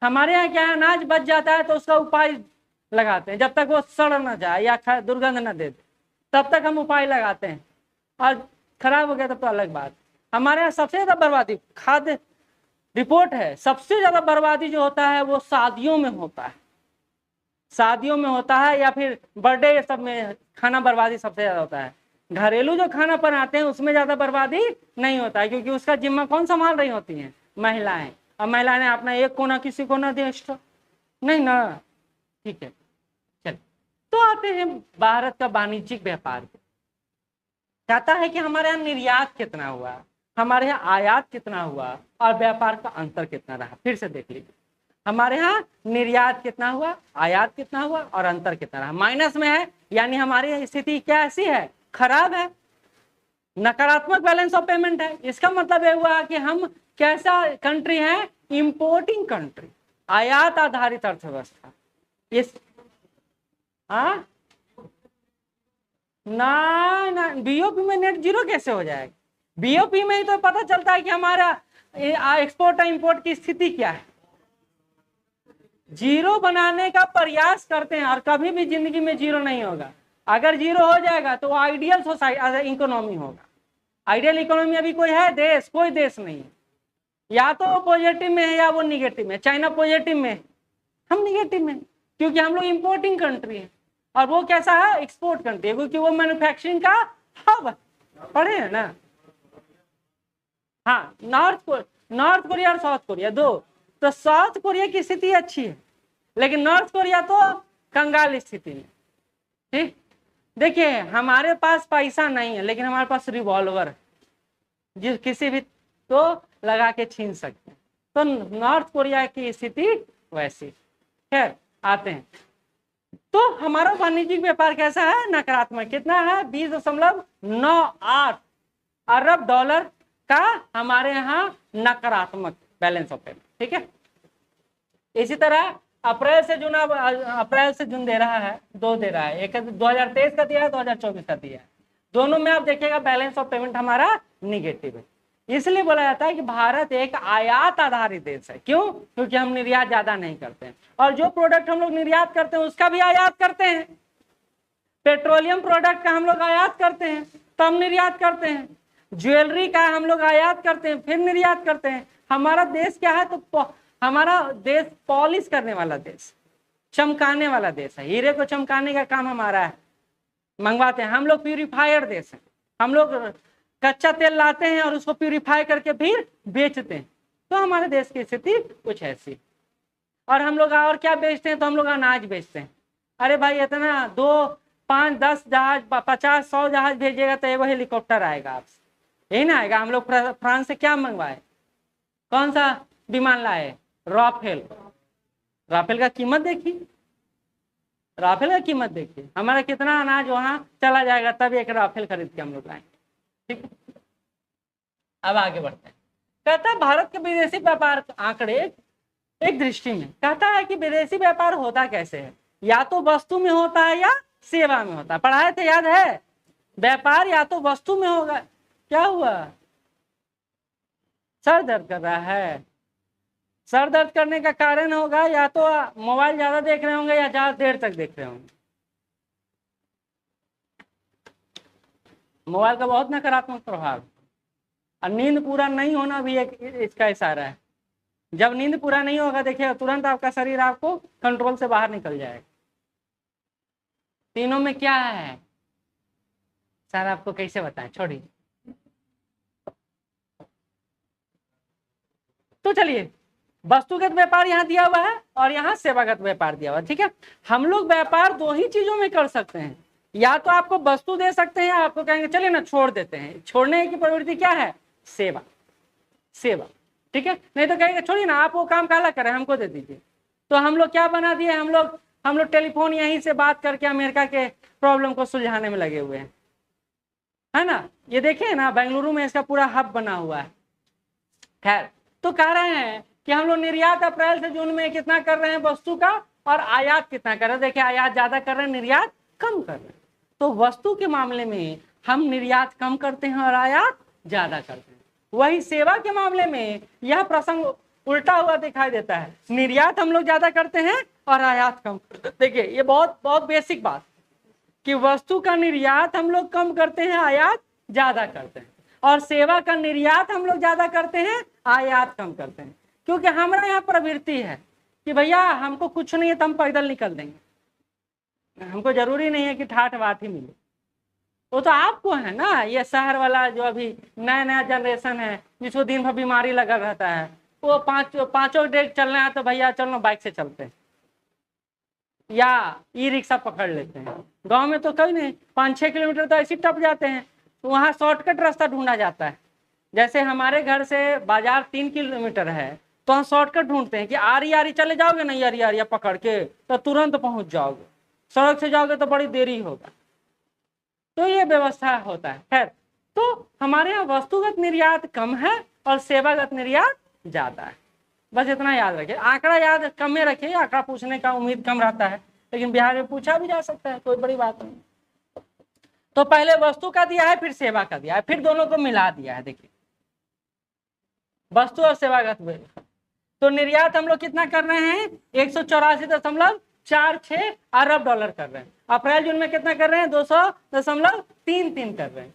हमारे यहाँ क्या है, अनाज बच जाता है तो उसका उपाय लगाते हैं, जब तक वो सड़ न जाए या दुर्गंध न दे तब तक हम उपाय लगाते हैं, और खराब हो गया तब तो अलग बात। हमारे यहाँ सबसे ज्यादा बर्बादी, खाद्य रिपोर्ट है, सबसे ज्यादा बर्बादी जो होता है वो शादियों में होता है, शादियों में होता है, या फिर बर्थडे सब में खाना बर्बादी सबसे ज्यादा होता है। घरेलू जो खाना बनाते हैं उसमें ज्यादा बर्बादी नहीं होता है, क्योंकि उसका जिम्मा कौन संभाल रही होती है, महिलाएं। और महिलाएं ने अपना एक कोना किसी को ना दे एक्स्ट्रा, नहीं ना, ठीक है। चल, तो आते हैं भारत का वाणिज्यिक व्यापार। कहता है कि हमारे यहाँ निर्यात कितना हुआ, हमारे यहाँ आयात कितना हुआ, और व्यापार का अंतर कितना रहा। फिर से देख लीजिए, हमारे यहाँ निर्यात कितना हुआ, आयात कितना हुआ, और अंतर कितना रहा, माइनस में है, यानी हमारी स्थिति क्या ऐसी है, खराब है, नकारात्मक बैलेंस ऑफ पेमेंट है। इसका मतलब यह हुआ कि हम कैसा कंट्री है, इंपोर्टिंग कंट्री, आयात आधारित अर्थव्यवस्था। इस ना बीओपी में नेट जीरो कैसे हो जाएगा, बीओपी में ही तो पता चलता है कि हमारा एक्सपोर्ट और इंपोर्ट की स्थिति क्या है। जीरो बनाने का प्रयास करते हैं, और कभी भी जिंदगी में जीरो नहीं होगा। अगर जीरो हो जाएगा तो आइडियल सोसाइटी इकोनॉमी होगा। आइडियल इकोनॉमी अभी कोई है देश, कोई देश नहीं है, या तो वो पॉजिटिव में है या वो निगेटिव में। चाइना पॉजिटिव में, हम निगेटिव में, क्योंकि हम लोग इंपोर्टिंग कंट्री है, और वो कैसा है, एक्सपोर्ट कंट्री है, क्योंकि वो मैन्युफैक्चरिंग का हब पढ़े है ना। हाँ, नॉर्थ कोरिया और साउथ कोरिया दो, तो साउथ कोरिया की स्थिति अच्छी है, लेकिन नॉर्थ कोरिया तो कंगाल स्थिति में। ठीक, देखिए हमारे पास पैसा नहीं है, लेकिन हमारे पास रिवॉल्वर है, जिस किसी भी तो लगा के छीन सकते हैं। तो नॉर्थ कोरिया की स्थिति वैसी। खैर आते हैं, तो हमारा वाणिज्यिक व्यापार कैसा है, नकारात्मक। कितना है, 20.98 अरब डॉलर का हमारे यहाँ नकारात्मक बैलेंस ऑफ पेमेंट। ठीक है, इसी तरह अप्रैल से जून दे रहा है, दो दे रहा है, एक 2023 का दिया है, 2024 का दिया है। दोनों में आप देखिएगा बैलेंस ऑफ पेमेंट हमारा निगेटिव है। इसलिए बोला जाता है कि भारत एक आयात आधारित देश है। क्यों, क्योंकि हम निर्यात ज्यादा नहीं करते हैं, और जो प्रोडक्ट हम लोग निर्यात करते हैं उसका भी आयात करते हैं। पेट्रोलियम प्रोडक्ट का हम लोग आयात करते हैं तो हम निर्यात करते हैं, ज्वेलरी का हम लोग आयात करते हैं फिर निर्यात करते हैं। हमारा देश क्या है, तो हमारा देश पॉलिश करने वाला देश, चमकाने वाला देश है। हीरे को चमकाने का काम हमारा है, मंगवाते हैं हम लोग। प्यूरिफायर देश है, हम लोग कच्चा तेल लाते हैं और उसको प्यूरिफाई करके फिर बेचते हैं। तो हमारे देश की स्थिति कुछ ऐसी। और हम लोग और क्या बेचते हैं, तो हम लोग अनाज बेचते हैं। अरे भाई इतना 2, 5, 10 जहाज, 50, 100 जहाज भेजिएगा तो वो हेलीकॉप्टर आएगा आपसे, यही ना आएगा। हम लोग फ्रांस से क्या मंगवाए, कौन सा विमान लाए, राफेल। राफेल का कीमत देखिए, राफेल का कीमत देखिए, हमारा कितना अनाज वहां चला जाएगा, तब एक राफेल खरीद के हम लोग लाएंगे। ठीक है, अब आगे बढ़ते हैं। कहता है भारत के विदेशी व्यापार आंकड़े एक दृष्टि में कहता है कि विदेशी व्यापार होता कैसे है, या तो वस्तु में होता है या सेवा में होता है। पढ़ाए थे, याद है, व्यापार या तो वस्तु में होगा। क्या हुआ, सर दर्द कर रहा है। सर दर्द करने का कारण होगा या तो मोबाइल ज्यादा देख रहे होंगे या ज्यादा देर तक देख रहे होंगे। मोबाइल का बहुत नकारात्मक प्रभाव। और नींद पूरा नहीं होना भी एक इसका इशारा है। जब नींद पूरा नहीं होगा देखिएगा तुरंत आपका शरीर आपको कंट्रोल से बाहर निकल जाएगा। तीनों में क्या है सर, आपको कैसे बताएं, छोड़िए। तो चलिए, वस्तुगत व्यापार यहाँ दिया हुआ है और यहाँ सेवागत व्यापार दिया हुआ है, ठीक है। हम लोग व्यापार दो ही चीजों में कर सकते हैं, या तो आपको वस्तु दे सकते हैं, आपको कहेंगे चलिए ना छोड़ देते हैं। छोड़ने की प्रवृत्ति क्या है? सेवा, सेवा, ठीक है। नहीं तो कहेंगे छोड़िए ना, आप वो काम काला करें, हमको दे दीजिए। तो हम लोग क्या बना दिए, हम लोग टेलीफोन यहीं से बात करके अमेरिका के प्रॉब्लम को सुलझाने में लगे हुए हैं, है ना। ये देखिए ना, बेंगलुरु में इसका पूरा हब बना हुआ है। खैर, तो कह रहे हैं कि हम लोग निर्यात अप्रैल से जून में कितना कर रहे हैं वस्तु का, और आयात कितना कर रहे हैं। देखिए, आयात ज्यादा कर रहे हैं, निर्यात कम कर रहे हैं। तो वस्तु के मामले में हम निर्यात कम करते हैं और आयात ज्यादा करते हैं। वही सेवा के मामले में यह प्रसंग उल्टा हुआ दिखाई देता है, निर्यात हम लोग ज्यादा करते हैं और आयात कम। देखिए, ये बहुत बहुत बेसिक बात कि वस्तु का निर्यात हम लोग कम करते हैं, आयात ज्यादा करते हैं, और सेवा का निर्यात हम लोग ज्यादा करते हैं, आयात कम करते हैं। क्योंकि हमारा यहाँ प्रवृत्ति है कि भैया हमको कुछ नहीं है तो हम पैदल निकल देंगे, हमको जरूरी नहीं है कि ठाठ बाट ही मिले। वो तो आपको है ना, ये शहर वाला जो अभी नया नया जनरेशन है जिसको दिन भर बीमारी लगा रहता है, वो पांचों डेग चलना है तो भैया चलो बाइक से चलते हैं या ई रिक्शा पकड़ लेते हैं। गांव में तो कभी नहीं, 5-6 किलोमीटर तो ऐसे टप जाते हैं, तो वहाँ शॉर्टकट रास्ता ढूंढा जाता है। जैसे हमारे घर से बाजार 3 किलोमीटर है, तो हम शॉर्टकट ढूंढते हैं कि आरी चले जाओगे ना, यारी पकड़ के तो तुरंत पहुंच जाओगे, सड़क से जाओगे तो बड़ी देरी होगा। तो ये व्यवस्था होता है। खैर, तो हमारे यहाँ वस्तुगत निर्यात कम है और सेवागत निर्यात ज्यादा है, बस इतना याद रखिए। आंकड़ा याद कम में रखिए, आंकड़ा पूछने का उम्मीद कम रहता है, लेकिन बिहार में पूछा भी जा सकता है, कोई बड़ी बात नहीं। तो पहले वस्तु का दिया है, फिर सेवा का दिया है, फिर दोनों को मिला दिया है। देखिए, वस्तु और सेवागत। तो निर्यात हम लोग कितना कर रहे हैं? 184.46 अरब डॉलर कर रहे हैं। अप्रैल जून में कितना कर रहे हैं? 200.33 कर रहे हैं।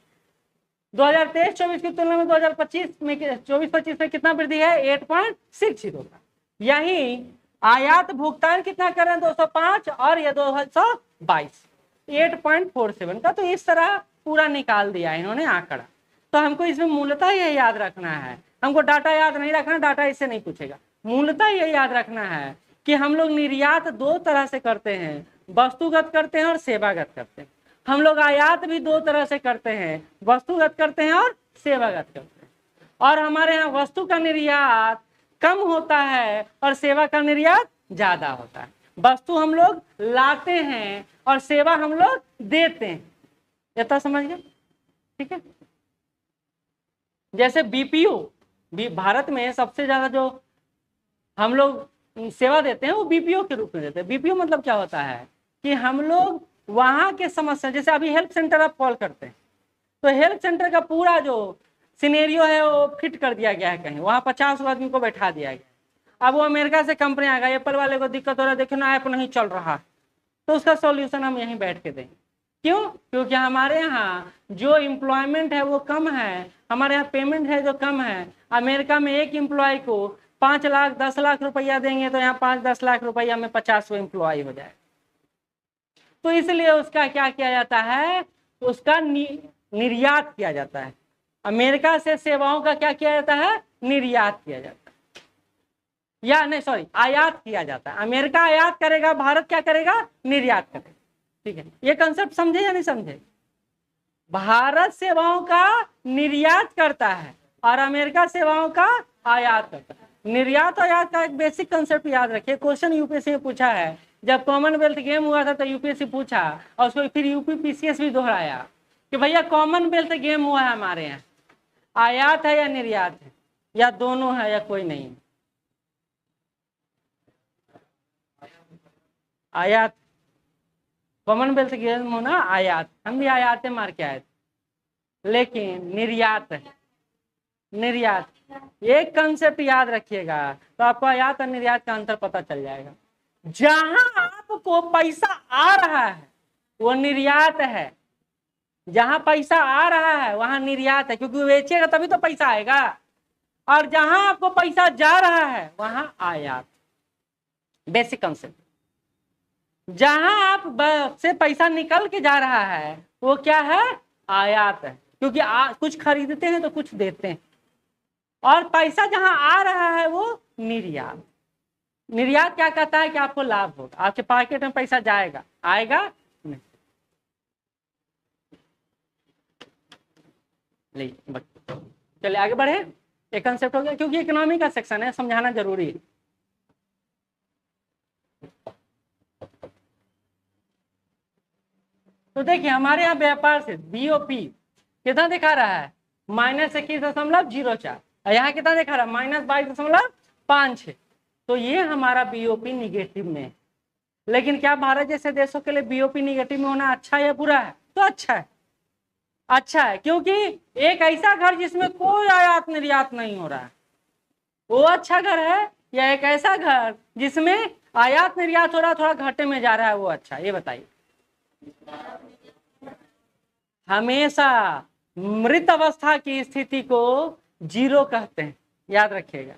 2023-24 की तुलना में 2025 में 24-25 में कितना वृद्धि है? 8.60 का। यही आयात भुगतान कितना कर रहे हैं? 205 और ये 222 8.47 का। तो इस तरह पूरा निकाल दिया इन्होंने आंकड़ा। तो हमको इसमें मूलतः यह याद रखना है, हमको डाटा याद नहीं रखना, डाटा इससे नहीं पूछेगा। मूलतः यह याद रखना है कि हम लोग निर्यात दो तरह से करते हैं, वस्तुगत करते हैं और सेवागत करते हैं। हम लोग आयात भी दो तरह से करते हैं, वस्तुगत करते हैं और सेवागत करते हैं। और हमारे यहाँ वस्तु का निर्यात कम होता है और सेवा का निर्यात ज्यादा होता है। वस्तु हम लोग लाते हैं और सेवा हम लोग देते हैं। इतना समझ गए? ठीक है। जैसे बीपीओ, भारत में सबसे ज्यादा जो हम लोग सेवा देते हैं वो बीपीओ के रूप में देते हैं। बीपीओ मतलब क्या होता है कि हम लोग वहां के समस्या, जैसे अभी हेल्थ सेंटर आप कॉल करते हैं तो हेल्थ सेंटर का पूरा जो सिनेरियो है वो फिट कर दिया गया है, कहीं वहां 50 आदमी को बैठा दिया गया। अब वो अमेरिका से कंपनी आ गई, एप्पल वाले को दिक्कत हो रहा है, देखो ना ऐप नहीं चल रहा, तो उसका सॉल्यूशन हम यहीं बैठ के देंगे। क्यों? क्योंकि हमारे यहाँ जो एम्प्लॉयमेंट है वो कम है, हमारे यहाँ पेमेंट है जो कम है। अमेरिका में एक एम्प्लॉय को 5 लाख 10 लाख रुपया देंगे, तो यहाँ 5-10 लाख रुपया में 50 एम्प्लॉय हो जाए। तो इसलिए उसका क्या किया जाता है? उसका निर्यात किया जाता है। अमेरिका से सेवाओं का क्या किया जाता है? निर्यात किया जाता है, या नहीं सॉरी आयात किया जाता है। अमेरिका आयात करेगा, भारत क्या करेगा? निर्यात करेगा। ठीक है, ये कंसेप्ट समझे या नहीं समझे? भारत सेवाओं का निर्यात करता है और अमेरिका सेवाओं का आयात करता है। निर्यात और आयात का एक बेसिक कंसेप्ट याद रखिए। क्वेश्चन यूपीएससी में पूछा है, जब कॉमनवेल्थ गेम हुआ था तो यूपीएससी पूछा और उसको फिर यूपीपीसीएस भी दोहराया कि भैया कॉमनवेल्थ गेम हुआ है हमारे यहाँ, आयात है या निर्यात है, या दोनों है या कोई नहीं? आयात। कॉमनवेल्थ गेम होना आयात, हम भी आयात मार के आए थे, लेकिन निर्यात है, निर्यात। एक कंसेप्ट याद रखिएगा तो आपको आयात और निर्यात का अंतर पता चल जाएगा। जहां आपको पैसा आ रहा है वो निर्यात है, जहां पैसा आ रहा है वहां निर्यात है, क्योंकि बेचेगा तभी तो पैसा आएगा। और जहां आपको पैसा जा रहा है वहां आयात। Basic concept. जहां आप से पैसा निकल के जा रहा है वो क्या है? आयात है, क्योंकि कुछ खरीदते हैं तो कुछ देते हैं। और पैसा जहां आ रहा है वो निर्यात। निर्यात क्या कहता है कि आपको लाभ होगा, आपके पॉकेट में पैसा जाएगा, आएगा नहीं। चलिए आगे बढ़े। एक कंसेप्ट हो गया, क्योंकि इकोनॉमी का सेक्शन है, समझाना जरूरी है। तो देखिए हमारे यहाँ व्यापार से बीओपी कितना दिखा रहा है? -21.04। यहाँ कितना दिखा रहा है? -22.56। तो ये हमारा बीओपी निगेटिव में है। लेकिन क्या भारत जैसे देशों के लिए बीओपी निगेटिव में होना अच्छा है या बुरा है? तो अच्छा है, अच्छा है, क्योंकि एक ऐसा घर जिसमें कोई आयात निर्यात नहीं हो रहा है वो अच्छा घर है, या एक ऐसा घर जिसमें आयात निर्यात हो रहा है, थोड़ा घाटे में जा रहा है, वो अच्छा? ये बताइए। हमेशा मृत अवस्था की स्थिति को जीरो कहते हैं, याद रखिएगा।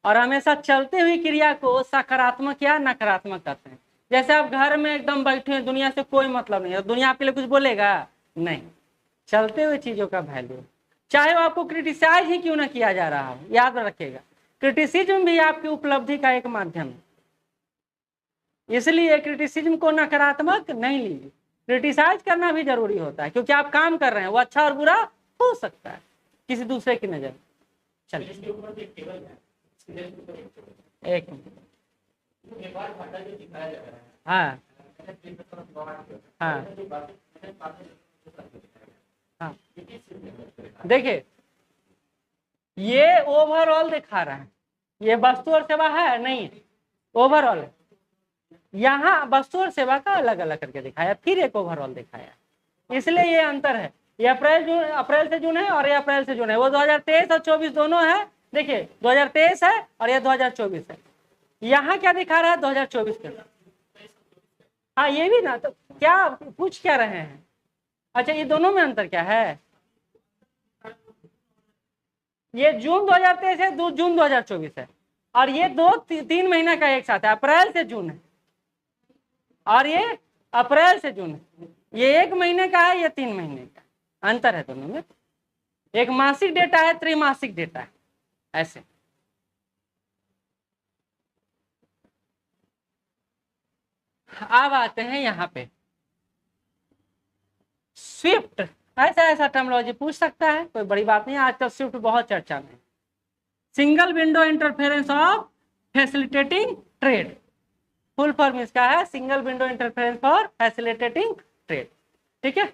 और हमेशा चलते हुई क्रिया को सकारात्मक या नकारात्मक कहते हैं। जैसे आप घर में एकदम बैठे हैं, दुनिया से कोई मतलब नहीं है, दुनिया आपके लिए कुछ बोलेगा नहीं। चलते हुए चीजों का वैल्यू, चाहे वो आपको क्रिटिसाइज ही क्यों ना किया जा रहा हो, याद रखिएगा क्रिटिसिज्म भी आपकी उपलब्धि का एक माध्यम है। इसलिए क्रिटिसिज्म को नकारात्मक नहीं लीजिए, क्रिटिसाइज करना भी जरूरी होता है, क्योंकि आप काम कर रहे हैं, वो अच्छा और बुरा हो सकता है किसी दूसरे की नजर। चलिए एक हाँ हाँ हाँ, देखिए ये ओवरऑल दिखा रहा है, ये वस्तु और सेवा है नहीं है, ओवरऑल है। यहाँ वस्तु और सेवा का अलग अलग करके दिखाया, फिर एक ओवरऑल दिखाया, इसलिए ये अंतर है। ये अप्रैल से जून है और ये अप्रैल से जून है। वो 2023 और 24 दोनों है। देखिए 2023 है और ये 2024 है। यहाँ क्या दिखा रहा है? 2024 के। हाँ ये भी ना, तो क्या पूछ क्या रहे हैं? अच्छा ये दोनों में अंतर क्या है? ये जून 2023 है, जून 2024 है, और ये 2-3 महीना का एक साथ है, अप्रैल से जून है और ये अप्रैल से जून है। ये 1 महीने का है, ये 3 महीने का, अंतर है दोनों में। एक मासिक डेटा है, त्रैमासिक डेटा है, ऐसे। अब आते हैं यहाँ पे स्विफ्ट। ऐसा टर्मिनोलॉजी पूछ सकता है, कोई बड़ी बात नहीं, आजकल स्विफ्ट बहुत चर्चा में। Single window interference of facilitating trade, full form इसका है single window interference for facilitating trade. ठीक है,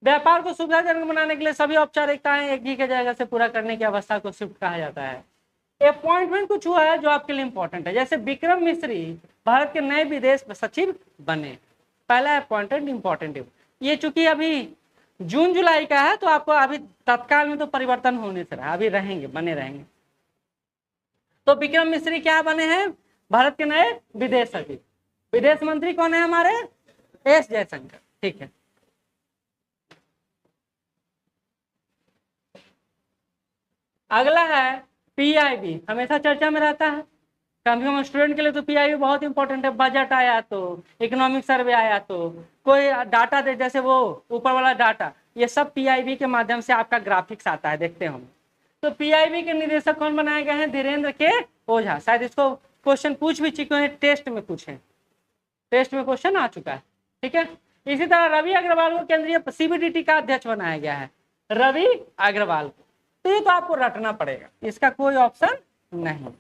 व्यापार को सुविधाजनक बनाने के लिए सभी औपचारिकताएं एक ही के जगह से पूरा करने की अवस्था को स्विफ्ट कहा जाता है। अपॉइंटमेंट कुछ हुआ है जो आपके लिए इंपॉर्टेंट है, जैसे विक्रम मिश्री भारत के नए विदेश सचिव बने, पहला अपॉइंटेड इंपॉर्टेंट। ये चूंकि अभी जून जुलाई का है तो आपको अभी तत्काल में तो परिवर्तन होने से रहा, अभी रहेंगे, बने रहेंगे। तो विक्रम मिश्री क्या बने हैं? भारत के नए विदेश सचिव। विदेश मंत्री कौन है हमारे? एस जयशंकर। ठीक है, अगला है पीआईबी, हमेशा चर्चा में रहता है, कम से कम स्टूडेंट के लिए तो पीआईबी बहुत इंपॉर्टेंट है। बजट आया तो, इकोनॉमिक सर्वे आया तो, कोई डाटा दे, जैसे वो ऊपर वाला डाटा, ये सब पीआईबी के माध्यम से आपका ग्राफिक्स आता है, देखते हम। तो पीआईबी के निदेशक कौन बनाए गए हैं? धीरेन्द्र के ओझा। शायद इसको क्वेश्चन पूछ भी चुके हैं, टेस्ट में पूछे, टेस्ट में क्वेश्चन आ चुका है। ठीक है, इसी तरह रवि अग्रवाल को केंद्रीय सीबीडीटी का अध्यक्ष बनाया गया है, रवि अग्रवाल को। तो ये तो आपको रटना पड़ेगा, इसका कोई ऑप्शन नहीं।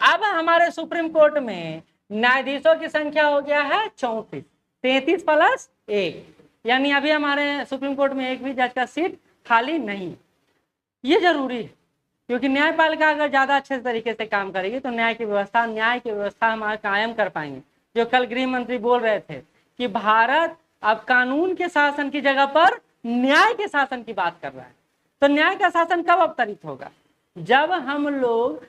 अब हमारे सुप्रीम कोर्ट में न्यायाधीशों की संख्या हो गया है 34, 33 + 1, यानी अभी हमारे सुप्रीम कोर्ट में एक भी जज का सीट खाली नहीं। ये जरूरी है, क्योंकि न्यायपालिका अगर ज्यादा अच्छे तरीके से काम करेगी तो न्याय की व्यवस्था हमारे कायम कर पाएंगे। जो कल गृह मंत्री बोल रहे थे कि भारत अब कानून के शासन की जगह पर न्याय के शासन की बात कर रहा है। तो न्याय का शासन कब अवतरित होगा? जब हम लोग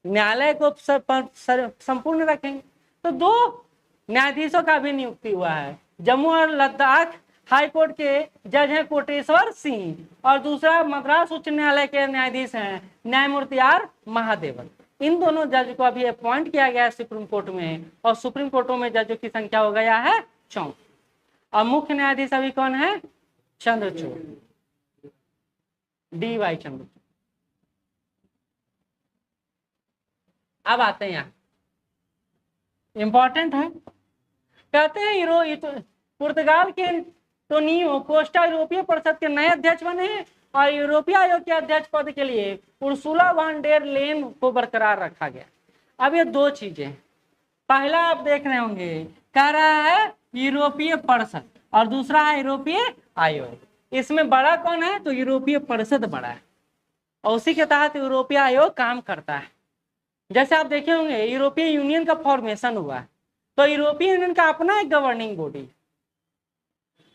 न्यायालय को संपूर्ण रखेंगे। तो 2 न्यायाधीशों का भी नियुक्ति हुआ है, जम्मू और लद्दाख हाई कोर्ट के जज हैं कोटेश्वर सिंह और दूसरा मद्रास उच्च न्यायालय के न्यायाधीश हैं न्यायमूर्ति आर महादेवन। इन दोनों जज को अभी अपॉइंट किया गया है सुप्रीम कोर्ट में, और सुप्रीम कोर्टों में जजों की संख्या हो गया है 4। और मुख्य न्यायाधीश अभी कौन है? चंद्रचूड़, DY चंद्रचूड़। अब आते हैं यहाँ, इंपॉर्टेंट है। कहते हैं पुर्तगाल के एंटोनियो कोस्टा यूरोपीय परिषद के नए अध्यक्ष बने हैं और यूरोपीय आयोग के अध्यक्ष पद के लिए उर्सुला वान डेर लेन को बरकरार रखा गया। अब ये 2 चीजें, पहला आप देख रहे होंगे कह रहा है यूरोपीय परिषद और दूसरा है यूरोपीय आयोग। इसमें बड़ा कौन है? तो यूरोपीय परिषद बड़ा है और उसी के तहत यूरोपीय आयोग काम करता है। जैसे आप देखे होंगे यूरोपीय यूनियन का फॉर्मेशन हुआ, तो यूरोपीय यूनियन का अपना एक गवर्निंग बॉडी,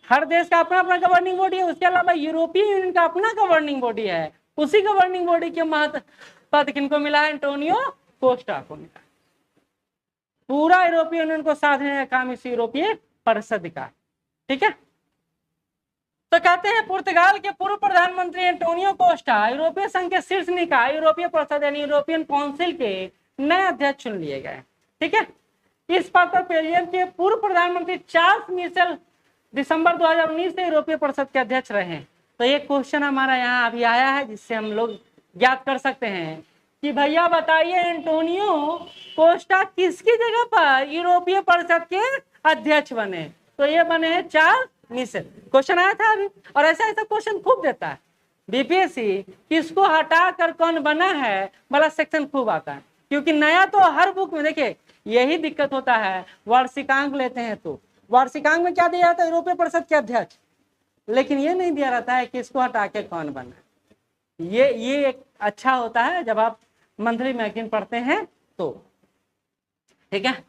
हर देश का अपना अपना गवर्निंग बॉडी है। उसके अलावा यूरोपीय यूनियन का अपना गवर्निंग बॉडी है। उसी गवर्निंग बॉडी के महत्व पद किनको मिला है? एंटोनियो कोस्टा को मिला। पूरा यूरोपीय यूनियन को साथ देने का काम इस यूरोपीय परिषद का, ठीक है। तो कहते हैं पुर्तगाल के पूर्व प्रधानमंत्री एंटोनियो कोस्टा यूरोपीय संघ के शीर्ष निकाय यूरोपीय परिषद यानी यूरोपियन काउंसिल के नए अध्यक्ष चुन लिए गए, ठीक है। इस पद पर बेल्जियम के पूर्व प्रधानमंत्री चार्ल्स मिशेल दिसंबर 2019 से यूरोपीय परिषद के अध्यक्ष रहे। तो ये क्वेश्चन हमारा यहाँ अभी आया है जिससे हम लोग ज्ञात कर सकते हैं कि भैया बताइए एंटोनियो कोस्टा किसकी जगह पर यूरोपीय परिषद के अध्यक्ष बने? तो ये बने हैं चार्ल्स मिशेल। क्वेश्चन आया था अभी, और ऐसा ऐसा क्वेश्चन खूब देता है बीपीएससी, किसको हटा कर कौन बना है वाला सेक्शन खूब आता है। क्योंकि नया तो हर बुक में, देखिए यही दिक्कत होता है, वार्षिकांक लेते हैं तो वार्षिकांक में क्या दिया जाता है? यूरोपीय परिषद के अध्यक्ष, लेकिन ये नहीं दिया रहता है किसको हटा के कौन बना। ये एक अच्छा होता है जब आप मंथली मैगजीन पढ़ते हैं तो, ठीक है।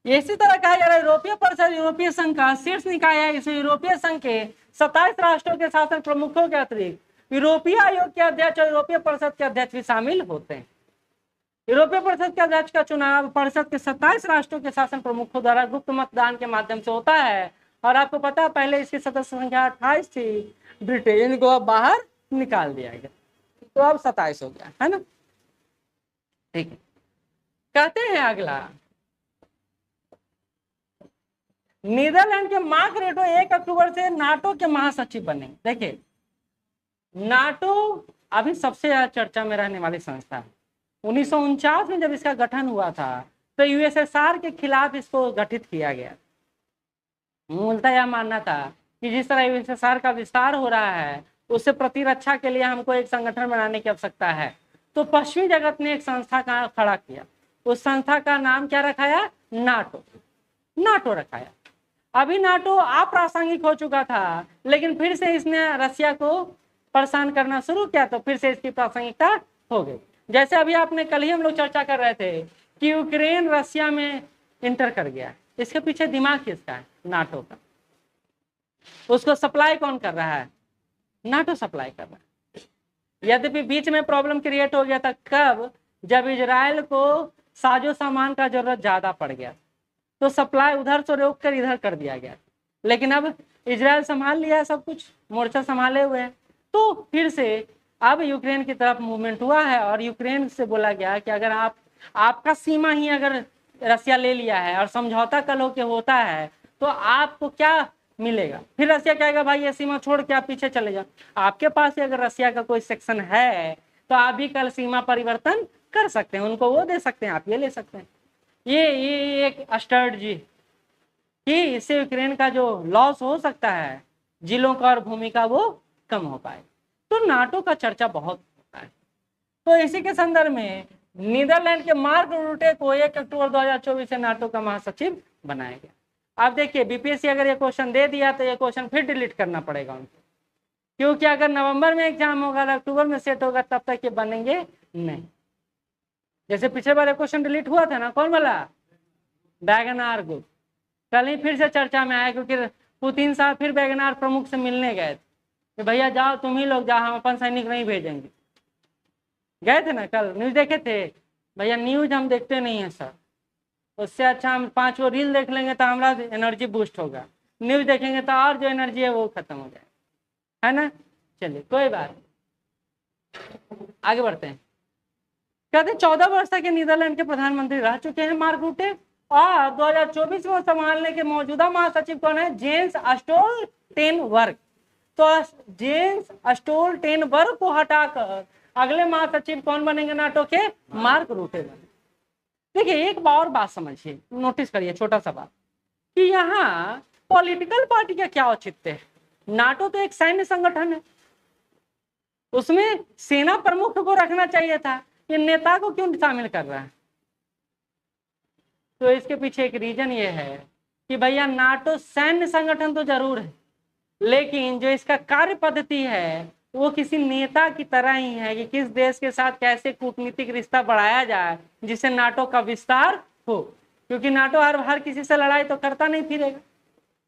इसी तरह कहा जा रहा है यूरोपीय परिषद यूरोपीय संघ का शीर्ष निकाय है। इसमें यूरोपीय संघ के 27 राष्ट्रों के शासन प्रमुखों के अतिरिक्त यूरोपीय आयोग के अध्यक्ष और यूरोपीय परिषद के अध्यक्ष भी शामिल होते हैं। यूरोपीय परिषद के अध्यक्ष का चुनाव परिषद के 27 राष्ट्रों के शासन प्रमुखों द्वारा गुप्त मतदान के माध्यम से होता है। और आपको पता है पहले इसकी सदस्य संख्या 28 थी, ब्रिटेन को अब बाहर निकाल दिया गया, तो अब 27 हो गया है ना, ठीक है। कहते हैं अगला, नीदरलैंड के मार्क रेटो 1 अक्टूबर से नाटो के महासचिव बने। देखिए नाटो अभी सबसे ज्यादा चर्चा में रहने वाली संस्था है। 1949 में जब इसका गठन हुआ था तो यूएसएसआर के खिलाफ इसको गठित किया गया। मूलतः यह मानना था कि जिस तरह यूएसएसआर का विस्तार हो रहा है उससे प्रतिरक्षा के लिए हमको एक संगठन बनाने की आवश्यकता है। तो पश्चिमी जगत ने एक संस्था का खड़ा किया, उस संस्था का नाम क्या रखाया? नाटो रखाया। अभी नाटो अप्रासंगिक हो चुका था, लेकिन फिर से इसने रसिया को परेशान करना शुरू किया तो फिर से इसकी प्रासंगिकता हो गई। जैसे अभी आपने कल ही हम लोग चर्चा कर रहे थे कि यूक्रेन रसिया में इंटर कर गया, इसके पीछे दिमाग किसका है? नाटो का। उसको सप्लाई कौन कर रहा है? नाटो सप्लाई कर रहा है। यद्यपि बीच में प्रॉब्लम क्रिएट हो गया था, कब? जब इजराइल को साजो सामान का जरूरत ज्यादा पड़ गया तो सप्लाई उधर से रोक कर इधर कर दिया गया, लेकिन अब इजराइल संभाल लिया है, सब कुछ मोर्चा संभाले हुए हैं। तो फिर से अब यूक्रेन की तरफ मूवमेंट हुआ है और यूक्रेन से बोला गया कि अगर आपका सीमा ही अगर रसिया ले लिया है और समझौता कल होके होता है तो आपको क्या मिलेगा? फिर रसिया कहेगा भाई ये सीमा छोड़ के आप पीछे चले जाओ। आपके पास अगर रसिया का कोई सेक्शन है तो आप भी कल सीमा परिवर्तन कर सकते हैं, उनको वो दे सकते हैं, आप ये ले सकते हैं। ये एक स्ट्रैटेजी कि इससे यूक्रेन का जो लॉस हो सकता है जिलों का और भूमि का वो कम हो पाए। तो नाटो का चर्चा बहुत होता है। तो इसी के संदर्भ में नीदरलैंड के मार्क रूटे को 1 अक्टूबर 2024 से नाटो का महासचिव बनाया गया। अब देखिए बीपीएससी अगर ये क्वेश्चन दे दिया तो ये क्वेश्चन फिर डिलीट करना पड़ेगा उनको, क्योंकि अगर नवंबर में एग्जाम होगा, अक्टूबर में सेट होगा, तब तक ये बनेंगे नहीं। जैसे पिछले बार क्वेश्चन डिलीट हुआ था ना, कौन वाला? Wagner group. कल ही फिर से चर्चा में आया क्योंकि पुतिन साहब फिर वैगनार प्रमुख से मिलने गए थे कि भैया जाओ तुम ही लोग जाओ, हम अपन सैनिक नहीं भेजेंगे। गए थे ना, कल न्यूज देखे थे? भैया न्यूज हम देखते नहीं है सर, उससे अच्छा हम 5 वो रील देख लेंगे तो हमारा एनर्जी बूस्ट होगा, न्यूज देखेंगे तो और जो एनर्जी है वो खत्म हो जाएगा, है ना। चलिए कोई बात, आगे बढ़ते हैं। कहते 14 वर्ष के नीदरलैंड के प्रधानमंत्री रह चुके हैं मार्क रूटे, और 2024 में संभालने के मौजूदा महासचिव कौन है? Jens Stoltenberg. तो जेंस स्टोल्टेनबर्ग को हटाकर अगले महासचिव कौन बनेंगे नाटो के? मार्क रूटे बने। देखिए एक और बात समझिए, नोटिस करिए, छोटा सा बात, कि यहाँ पॉलिटिकल पार्टी का क्या औचित्य है? नाटो तो एक सैन्य संगठन है, उसमें सेना प्रमुख को रखना चाहिए था, ये नेता को क्यों शामिल कर रहा है? तो इसके पीछे एक रीजन ये है कि भैया नाटो सैन्य संगठन तो जरूर है, लेकिन जो इसका कार्य पद्धति है वो किसी नेता की तरह ही है कि किस देश के साथ कैसे कूटनीतिक रिश्ता बढ़ाया जाए जिससे नाटो का विस्तार हो, क्योंकि नाटो हर किसी से लड़ाई तो करता नहीं फिरेगा,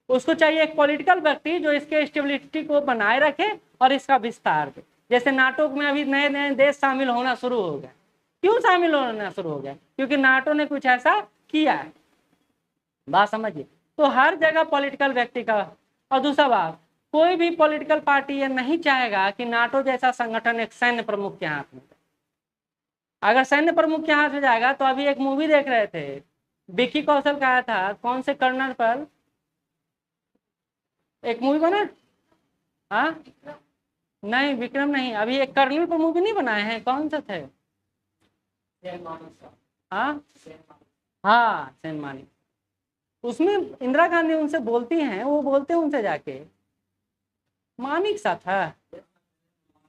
उसको चाहिए एक पॉलिटिकल व्यक्ति जो इसके स्टेबिलिटी को बनाए रखे और इसका विस्तार दे। जैसे नाटो में अभी नए नए देश शामिल होना शुरू हो गए, क्यों शामिल होना शुरू हो गया? क्योंकि नाटो ने कुछ ऐसा किया है, बात समझिए। तो हर जगह पॉलिटिकल व्यक्ति का, और दूसरा बात, कोई भी पॉलिटिकल पार्टी ये नहीं चाहेगा कि नाटो जैसा संगठन एक सैन्य प्रमुख के हाथ में। अगर सैन्य प्रमुख के हाथ में जाएगा तो अभी एक मूवी देख रहे थे, विक्की कौशल का आया था, कौन से कर्नल पर एक मूवी बना? हाँ नहीं, विक्रम नहीं, अभी एक कर्नल पर मूवी नहीं बनाए हैं, कौन सा थे? हाँ हाँ, सेन मानिक। उसमें इंदिरा गांधी उनसे बोलती हैं, वो बोलते हैं उनसे जाके, मानिक सा था,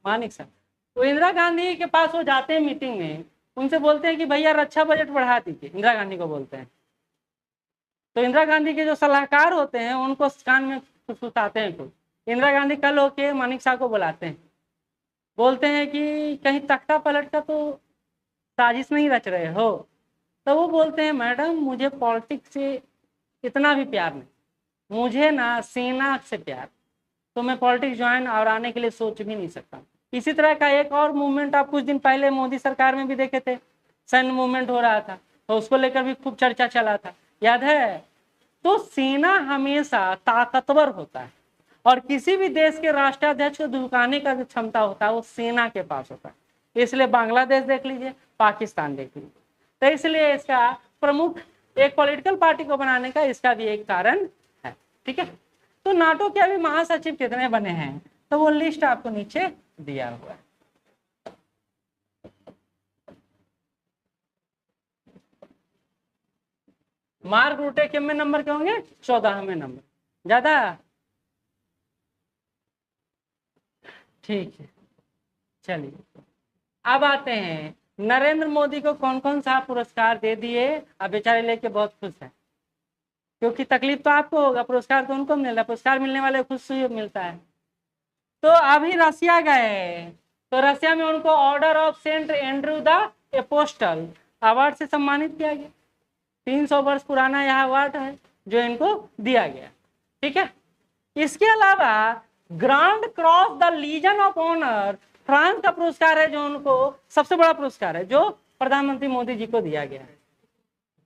मानिक सा, तो इंदिरा गांधी के पास वो जाते हैं मीटिंग में, उनसे बोलते हैं कि भैया रक्षा बजट बढ़ा दीजिए, इंदिरा गांधी को बोलते हैं। तो इंदिरा गांधी के जो सलाहकार होते हैं उनको कान में फुसफुसाते हैं कुछ। इंदिरा गांधी कल होके मानिक शाह को बुलाते हैं, बोलते हैं कि कहीं तख्ता पलट का तो साजिश नहीं रच रहे हो? तो वो बोलते हैं मैडम मुझे पॉलिटिक्स से इतना भी प्यार नहीं, मुझे ना सेना से प्यार, तो मैं पॉलिटिक्स ज्वाइन और आने के लिए सोच भी नहीं सकता। इसी तरह का एक और मूवमेंट आप कुछ दिन पहले मोदी सरकार में भी देखे थे, सैन्य मूवमेंट हो रहा था, तो उसको लेकर भी खूब चर्चा चला था, याद है? तो सेना हमेशा ताकतवर होता है, और किसी भी देश के राष्ट्राध्यक्ष को झुकाने का जो क्षमता होता है वो सेना के पास होता है। इसलिए बांग्लादेश देख लीजिए, पाकिस्तान देख लीजिए, तो इसलिए इसका प्रमुख एक पॉलिटिकल पार्टी को बनाने का इसका भी एक कारण है, ठीक है। तो नाटो के अभी महासचिव कितने बने हैं, तो वो लिस्ट आपको नीचे दिया हुआ है। मार्क रूटे कितने नंबर के होंगे? 14वें नंबर, ज्यादा, ठीक है। चलिए अब आते हैं, नरेंद्र मोदी को कौन कौन सा पुरस्कार दे दिए, अब बेचारे लेके बहुत खुश है, क्योंकि तकलीफ तो आपको होगा, पुरस्कार तो उनको मिल रहा है, पुरस्कार मिलने वाले खुश मिलता है। तो अभी रसिया गए, तो रसिया में उनको order of Saint Andrew the Apostle award से सम्मानित किया गया। 300 वर्ष पुराना यह अवार्ड है जो इनको दिया गया, ठीक है। इसके अलावा grand cross the legion of honour France का पुरस्कार है, जो उनको सबसे बड़ा पुरस्कार है, जो प्रधानमंत्री मोदी जी को दिया गया है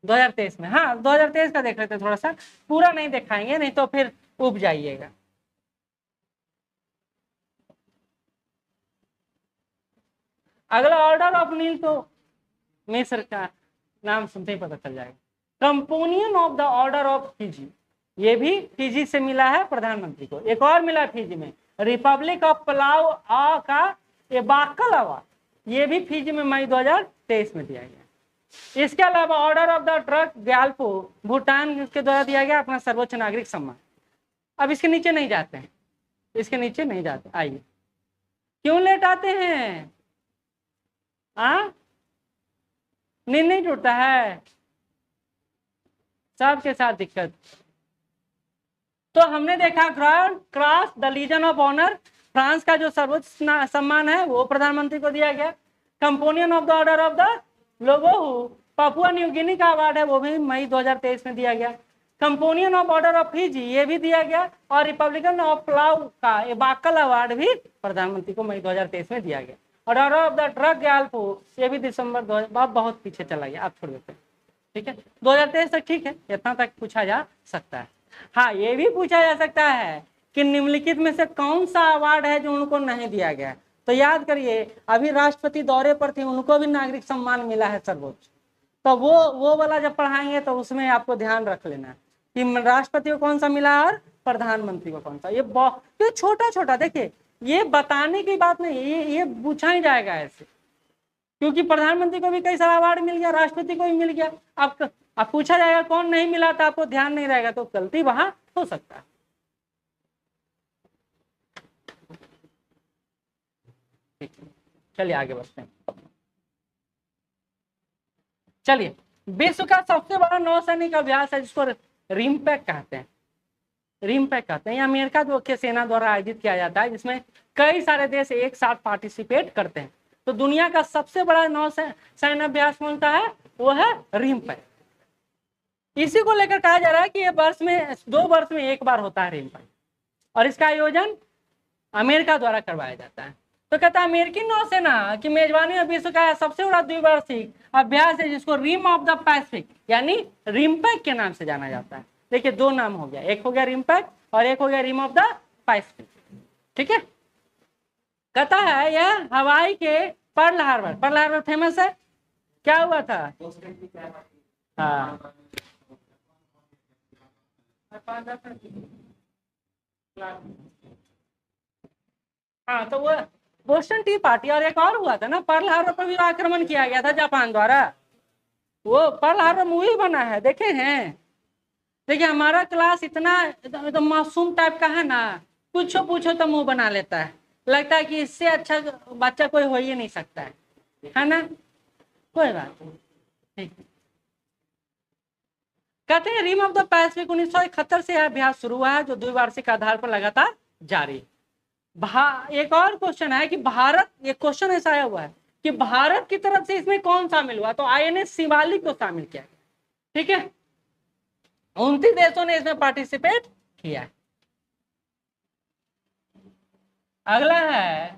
2023 में। हाँ 2023 का देख लेते थोड़ा सा, पूरा नहीं दिखाएंगे नहीं तो फिर उब जाइएगा। अगला ऑर्डर ऑफ नील, तो मिस्र का नाम सुनते ही पता चल जाएगा। Companion of the Order of Fiji, ये भी फिजी से मिला है प्रधानमंत्री को। एक और मिला फिजी में, रिपब्लिक ऑफ पलाउ का एबाकल अवार्ड, ये भी फिजी में मई 2023 में दिया गया। इसके अलावा order of the truck Gyalpo Bhutan के द्वारा दिया गया अपना सर्वोच्च नागरिक सम्मान। अब इसके नीचे नहीं जाते हैं, इसके नीचे नहीं जाते, आइए। क्यों लेट आते हैं? नींद नहीं टूटता है? सबके साथ दिक्कत। तो हमने देखा grand cross the legion of honour, France का जो सर्वोच्च सम्मान है वो प्रधानमंत्री को दिया गया। Companion of the Order of the Logohu Papua New Guinea का अवार्ड है, वो भी मई 2023 में दिया गया। Companion of order of Fiji ये भी दिया गया, और रिपब्लिकन ऑफ पलाउ का एबाकल अवार्ड भी प्रधानमंत्री को मई 2023 में दिया गया। Order of the truck Gyalpo ये भी दिसंबर 2000, बहुत पीछे चला गया, आप छोड़ देते हैं। ठीक है, 2023 तक ठीक है, इतना तक पूछा जा सकता है। हाँ, ये भी पूछा जा सकता है कि निम्नलिखित में से कौन सा अवार्ड है जो उनको नहीं दिया गया। तो याद करिए, अभी राष्ट्रपति दौरे पर थे, उनको भी नागरिक सम्मान मिला है सर्वोच्च। तो वो वाला जब पढ़ाएंगे तो उसमें आपको ध्यान रख लेना कि राष्ट्रपति को कौन सा मिला और प्रधानमंत्री को कौन सा। ये छोटा छोटा देखिए, ये बताने की बात नहीं, ये पूछा ही जाएगा ऐसे, क्योंकि प्रधानमंत्री को भी कई सारा अवार्ड मिल गया, राष्ट्रपति को भी मिल गया। अब पूछा जाएगा कौन नहीं मिला, तो आपको ध्यान नहीं रहेगा, तो गलती वहां हो सकता है। चलिए आगे बढ़ते हैं। चलिए, विश्व का सबसे बड़ा नौसैनिक अभ्यास है जिसको रिमपैक कहते हैं। रिमपैक कहते हैं, ये अमेरिका के सेना द्वारा आयोजित किया जाता है, जिसमें कई सारे देश एक साथ पार्टिसिपेट करते हैं। तो दुनिया का सबसे बड़ा नौसैन्य अभ्यास कौन सा है? वो है रिमपैक। इसी को लेकर कहा जा रहा है कि ये 2 वर्ष में एक बार होता है रिमपैक, और इसका आयोजन अमेरिका द्वारा करवाया जाता है। तो कहता है अमेरिकी नौसेना की मेजबानी में विश्व का सबसे बड़ा द्विवार्षिक अभ्यास है जिसको रिम ऑफ द पैसिफिक यानी रिमपैक के नाम से जाना जाता है। देखिए, 2 नाम हो गया, एक हो गया रिमपैक और एक हो गया रिम ऑफ द पैसिफिक। ठीक है, कहता है यह हवाई के पर्ल हार्बर फेमस है। क्या हुआ था? हाँ, हाँ, तो वो बोस्टन टी पार्टी, और एक और हुआ था ना, पर्ल हार्बर पर भी आक्रमण किया गया था जापान द्वारा। वो पर्ल हार्बर मूवी बना है, देखे हैं? देखिए, हमारा क्लास इतना एकदम मासूम टाइप का है ना, पूछो तो मुंह बना लेता है, लगता है कि इससे अच्छा बच्चा कोई हो ही नहीं सकता है ना? कोई बात नहीं। कहते हैं रिम ऑफ द पैसिफिक 1971 से यह अभ्यास शुरू हुआ है, जो द्विवार्षिक आधार पर लगातार जारी। एक और क्वेश्चन है कि भारत, ये क्वेश्चन ऐसा आया हुआ है कि भारत की तरफ से इसमें कौन शामिल हुआ? तो INS शिवालिक को शामिल किया गया। ठीक है, 29 देशों ने इसमें पार्टिसिपेट किया है। अगला है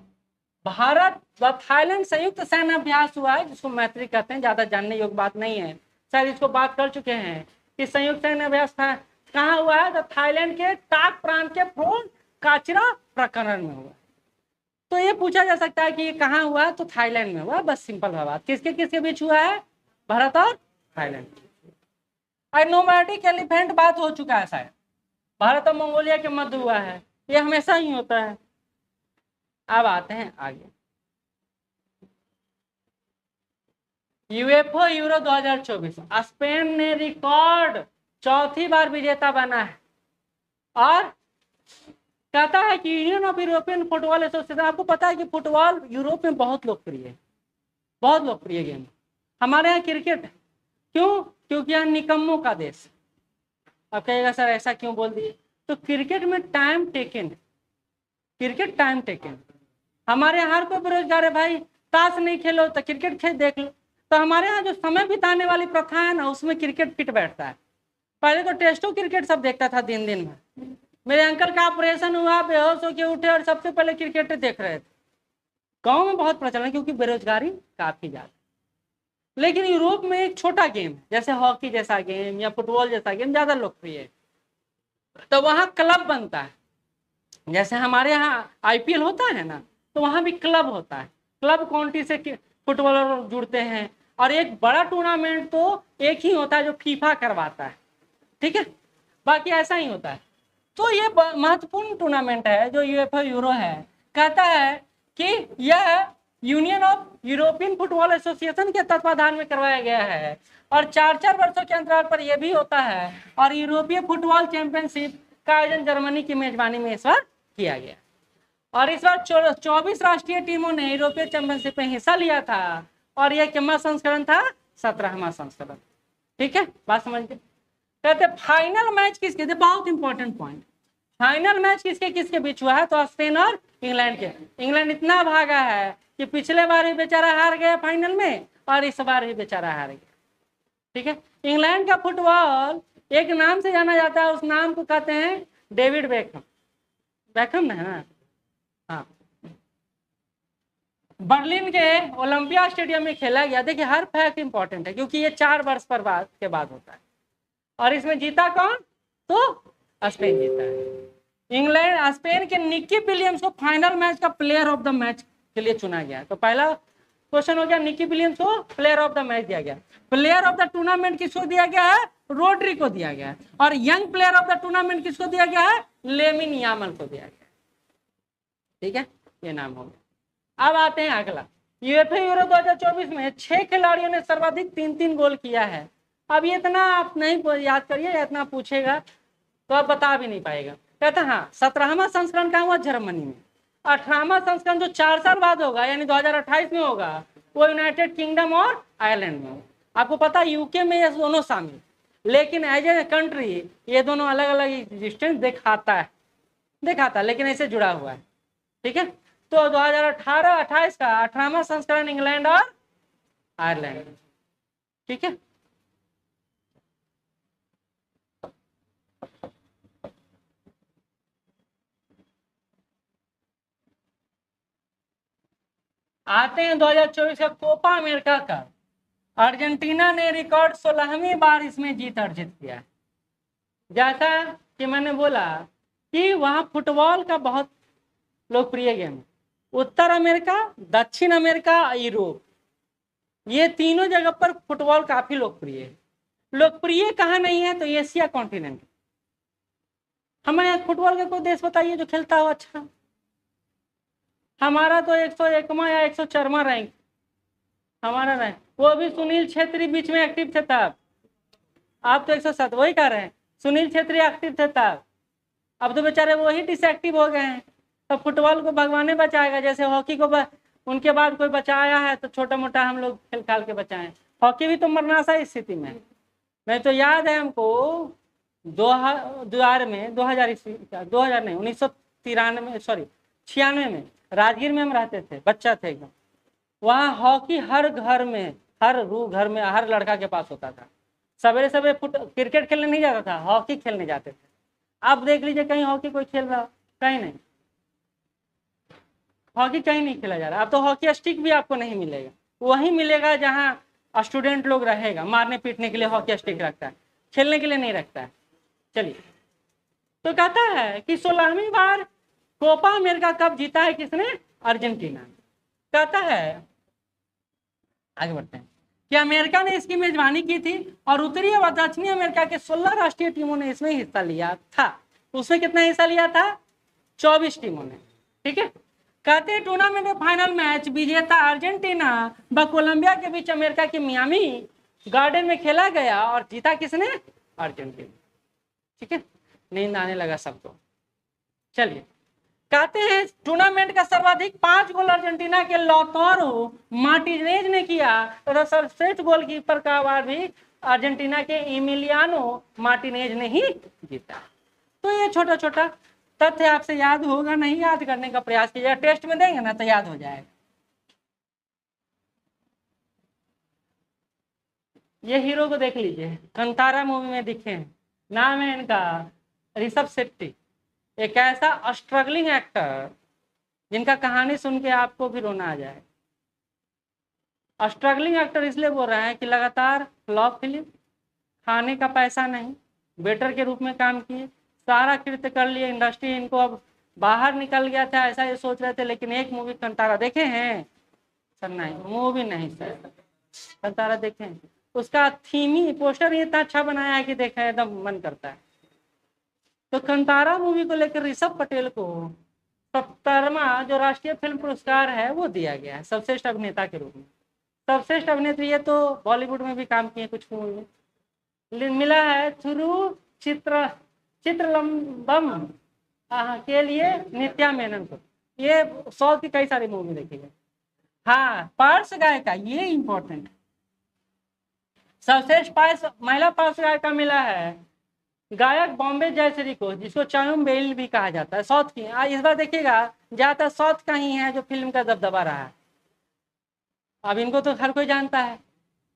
भारत व थाईलैंड संयुक्त सैन्य अभ्यास हुआ है, जिसको मैत्री कहते हैं। ज्यादा जानने योग्य बात नहीं है, शायद इसको बात कर चुके हैं कि संयुक्त सैन्य अभ्यास था कहाँ हुआ है? तो थाईलैंड के टाक प्रांत के फोन काचरा प्रकरण में हुआ। तो ये पूछा जा सकता है कि ये कहाँ हुआ? तो थाईलैंड में हुआ। बस सिंपल बात। किसके बीच हुआ है? भारत और थाईलैंड। नोमैडिक एलिफेंट बात हो चुका है शायद, भारत और मंगोलिया के मध्य हुआ है, ये हमेशा ही होता है। अब आते हैं आगे। यूएफओ यूरो 2024 स्पेन ने रिकॉर्ड 4थी बार विजेता बना है, और कहता है कि union of European football association, आपको पता है कि फुटबॉल यूरोप में बहुत लोकप्रिय है, बहुत लोकप्रिय गेम। हमारे यहाँ क्रिकेट है, क्यों? क्योंकि यहाँ निकम्मों का देश। अब कहेगा सर ऐसा क्यों बोल दिए? तो क्रिकेट में time taken, cricket time taken. हमारे यहाँ हर कोई बेरोजगार है भाई, ताश नहीं खेलो तो क्रिकेट खेल देख लो। तो हमारे यहाँ जो समय बिताने वाली प्रथा है ना, उसमें क्रिकेट फिट बैठता है। पहले तो टेस्टो क्रिकेट सब देखता था दिन में। मेरे अंकल का ऑपरेशन हुआ, बेहोश होकर उठे और सबसे पहले क्रिकेट देख रहे थे। गांव में बहुत प्रचलन, क्योंकि बेरोजगारी काफी ज्यादा। लेकिन यूरोप में एक छोटा गेम जैसे हॉकी जैसा गेम या फुटबॉल जैसा गेम ज्यादा लोकप्रिय है, तो वहाँ क्लब बनता है। जैसे हमारे यहाँ IPL होता है ना, तो वहाँ भी क्लब होता है। क्लब काउंटी से फुटबॉलर जुड़ते हैं, और एक बड़ा टूर्नामेंट तो एक ही होता है जो फीफा करवाता है। ठीक है, बाकी ऐसा ही होता है। तो ये महत्वपूर्ण टूर्नामेंट है जो यूएफए यूरो है। कहता है कि यह union of European football association के तत्वाधान में करवाया गया है, और 4-4 वर्षों के अंतराल पर यह भी होता है। और यूरोपीय फुटबॉल चैंपियनशिप का आयोजन जर्मनी की मेजबानी में इस बार किया गया, और इस बार 24 राष्ट्रीय टीमों ने यूरोपीय चैंपियनशिप में हिस्सा लिया था, और यह कितना संस्करण था? 17वां संस्करण। ठीक है, बात समझ गए? कहते फाइनल मैच किसके थे? बहुत इंपॉर्टेंट पॉइंट। फाइनल मैच किसके बीच हुआ है? तो स्पेन और इंग्लैंड के। इंग्लैंड इतना भागा है कि पिछले बार भी बेचारा हार गया फाइनल में, और इस बार भी बेचारा हार गया। ठीक है, इंग्लैंड का फुटबॉल एक नाम से जाना जाता है, उस नाम को कहते हैं डेविड बेकहम। बेकहम है ना? हाँ, बर्लिन के ओलंपिया स्टेडियम में खेला गया। देखिए हर फैक्ट इंपॉर्टेंट है क्योंकि ये 4 वर्ष पर बाद के बाद होता है। और इसमें जीता कौन? तो स्पेन जीता है। इंग्लैंड स्पेन के निकी विलियम्स को फाइनल मैच का प्लेयर ऑफ द मैच के लिए चुना गया। तो पहला क्वेश्चन हो गया, निकी विलियम्स को प्लेयर ऑफ द मैच दिया गया। प्लेयर ऑफ द टूर्नामेंट किसको दिया गया है? रोड्री को दिया गया है। और young player of the tournament किसको दिया गया है? लेमिन यामल को दिया गया। ठीक है, ये नाम हो गया। अब आते हैं अगला, यूएफए यूरो 2024 में 6 खिलाड़ियों ने सर्वाधिक 3-3 गोल किया है। अब ये इतना आप नहीं याद करिए, इतना पूछेगा तो आप बता भी नहीं पाएगा। कहता हाँ 17वां संस्करण का हुआ जर्मनी में, 18वां संस्करण जो 4 साल बाद होगा यानी 2028 में होगा वो यूनाइटेड किंगडम और आयरलैंड में। आपको पता है यूके में ये दोनों शामिल, लेकिन एज ए कंट्री ये दोनों अलग अलग एग्जिस्टेंस दिखाता है लेकिन ऐसे जुड़ा हुआ है। ठीक है, तो 2018-28 का 18वां संस्करण इंग्लैंड और आयरलैंड। ठीक है, आते हैं 2024 का कोपा अमेरिका का। अर्जेंटीना ने रिकॉर्ड 16वीं बार इसमें जीत अर्जित किया है। जैसा कि मैंने बोला कि वहाँ फुटबॉल का बहुत लोकप्रिय गेम है। उत्तर अमेरिका, दक्षिण अमेरिका, यूरोप, ये तीनों जगह पर फुटबॉल काफी लोकप्रिय है। लोकप्रिय कहाँ नहीं है? तो एशिया कॉन्टिनेंट। हमारे यहाँ फुटबॉल का कोई देश बताइए जो खेलता हो अच्छा। हमारा तो 101वां या 104वां रैंक हमारा रैंक, वो भी सुनील छेत्री बीच में एक्टिव थे तब। आप तो 107 वही कर रहे हैं, सुनील छेत्री एक्टिव थे तब। अब तो बेचारे वही डिसएक्टिव हो गए हैं। तो फुटबॉल को भगवान ने बचाएगा, जैसे हॉकी को उनके बाद कोई बचाया है तो छोटा मोटा हम लोग खेल खाल के बचाए। हॉकी भी तो मरनासा स्थिति में। मैं तो याद है हमको 2000 में 2000 नहीं 96 में राजगीर में हम रहते थे, बच्चा थे एकदम। वहाँ हॉकी हर घर में, हर लड़का के पास होता था। सवेरे सवेरे क्रिकेट खेलने नहीं जाता था, हॉकी खेलने जाते थे। अब देख लीजिए कहीं हॉकी कोई खेल रहा? कहीं नहीं, हॉकी कहीं नहीं खेला जा रहा। अब तो हॉकी स्टिक भी आपको नहीं मिलेगा, वही मिलेगा जहाँ स्टूडेंट लोग रहेगा। मारने पीटने के लिए हॉकी स्टिक रखता है, खेलने के लिए नहीं रखता है। चलिए, तो कहता है कि 16वीं बार कोपा अमेरिका कप जीता है किसने? अर्जेंटीना। कहता है, आगे बढ़ते हैं, कि अमेरिका ने इसकी मेजबानी की थी और उत्तरी और दक्षिणी अमेरिका के 16 राष्ट्रीय टीमों ने इसमें हिस्सा लिया था। उसमें कितना हिस्सा लिया था? 24 टीमों ने। ठीक है, कहते हैं टूर्नामेंट में फाइनल मैच विजेता अर्जेंटीना व कोलंबिया के बीच अमेरिका के मियामी गार्डन में खेला गया और जीता किसने? अर्जेंटीना। ठीक है, नींद आने लगा सबको। चलिए, कहते हैं टूर्नामेंट का सर्वाधिक 5 गोल अर्जेंटीना के लौतारो मार्टिनेज ने किया तथा सर्वश्रेष्ठ गोलकीपर का अवार्ड भी अर्जेंटीना के इमिलियानो मार्टिनेज ने ही जीता। तो ये छोटा छोटा तथ्य आपसे याद होगा, नहीं याद करने का प्रयास कीजिएगा, टेस्ट में देंगे ना तो याद हो जाएगा। ये हीरो को देख लीजिए, कंतारा मूवी में दिखे हैं, नाम है इनका ऋषभ शेट्टी। एक ऐसा स्ट्रगलिंग एक्टर जिनका कहानी सुन के आपको भी रोना आ जाए। स्ट्रगलिंग एक्टर इसलिए बोल रहे हैं कि लगातार फ्लॉप फिल्म, खाने का पैसा नहीं, वेटर के रूप में काम किए, सारा कृत्य कर लिए, इंडस्ट्री इनको अब बाहर निकल गया था, ऐसा ये सोच रहे थे। लेकिन एक मूवी कंतारा देखे हैं सर? नहीं, मूवी नहीं सर, कंतारा देखे हैं? उसका थीम ही, पोस्टर ही इतना अच्छा बनाया है कि देखा एकदम मन करता है। तो कंतारा मूवी को लेकर ऋषभ पटेल को 70वां जो राष्ट्रीय फिल्म पुरस्कार है वो दिया गया है सर्वश्रेष्ठ अभिनेता के रूप में। सर्वश्रेष्ठ अभिनेत्री ये तो बॉलीवुड में भी काम किए कुछ मूवी में, मिला है थ्रू चित्रलंबम के लिए नित्या मेनन को। ये 100 की कई सारी मूवी देखी गई। हाँ, पार्श्व गायिका ये इंपॉर्टेंट है। सर्वश्रेष्ठ महिला पार्श्व गायिका मिला है गायक बॉम्बे जयश्री को, जिसको चायुम बेल भी कहा जाता है, साउथ की। इस बार देखिएगा ज्यादातर साउथ का ही है जो फिल्म का दबदबा रहा है। अब इनको तो हर कोई जानता है।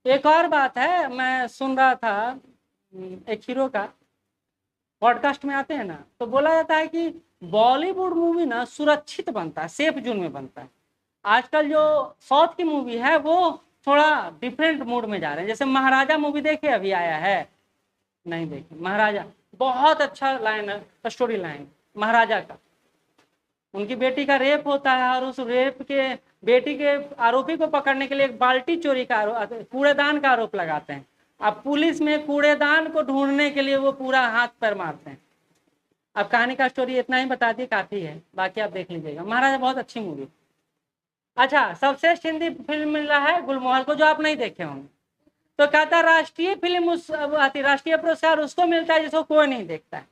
एक और बात है, मैं सुन रहा था एक हीरो का पॉडकास्ट में आते हैं ना, तो बोला जाता है कि बॉलीवुड मूवी ना सुरक्षित बनता है, सेफ जोन में बनता है। आजकल जो साउथ की मूवी है वो थोड़ा डिफरेंट मूड में जा रहे हैं। जैसे महाराजा मूवी देखे, अभी आया है, नहीं देखे महाराजा, बहुत अच्छा लाइन है, स्टोरी लाइन महाराजा का। उनकी बेटी का रेप होता है और उस रेप के बेटी के आरोपी को पकड़ने के लिए एक बाल्टी चोरी का कूड़ेदान का आरोप लगाते हैं। अब पुलिस में कूड़ेदान को ढूंढने के लिए वो पूरा हाथ पैर मारते हैं। अब कहानी का स्टोरी इतना ही बता दी, काफी है, बाकी आप देख लीजिएगा। महाराजा बहुत अच्छी मूवी। अच्छा, सबसे हिंदी फिल्म मिल रहा है गुलमोहर को, जो आप नहीं देखे होंगे। तो कहता राष्ट्रीय फिल्म राष्ट्रीय पुरस्कार उसको मिलता है जिसको कोई नहीं देखता है,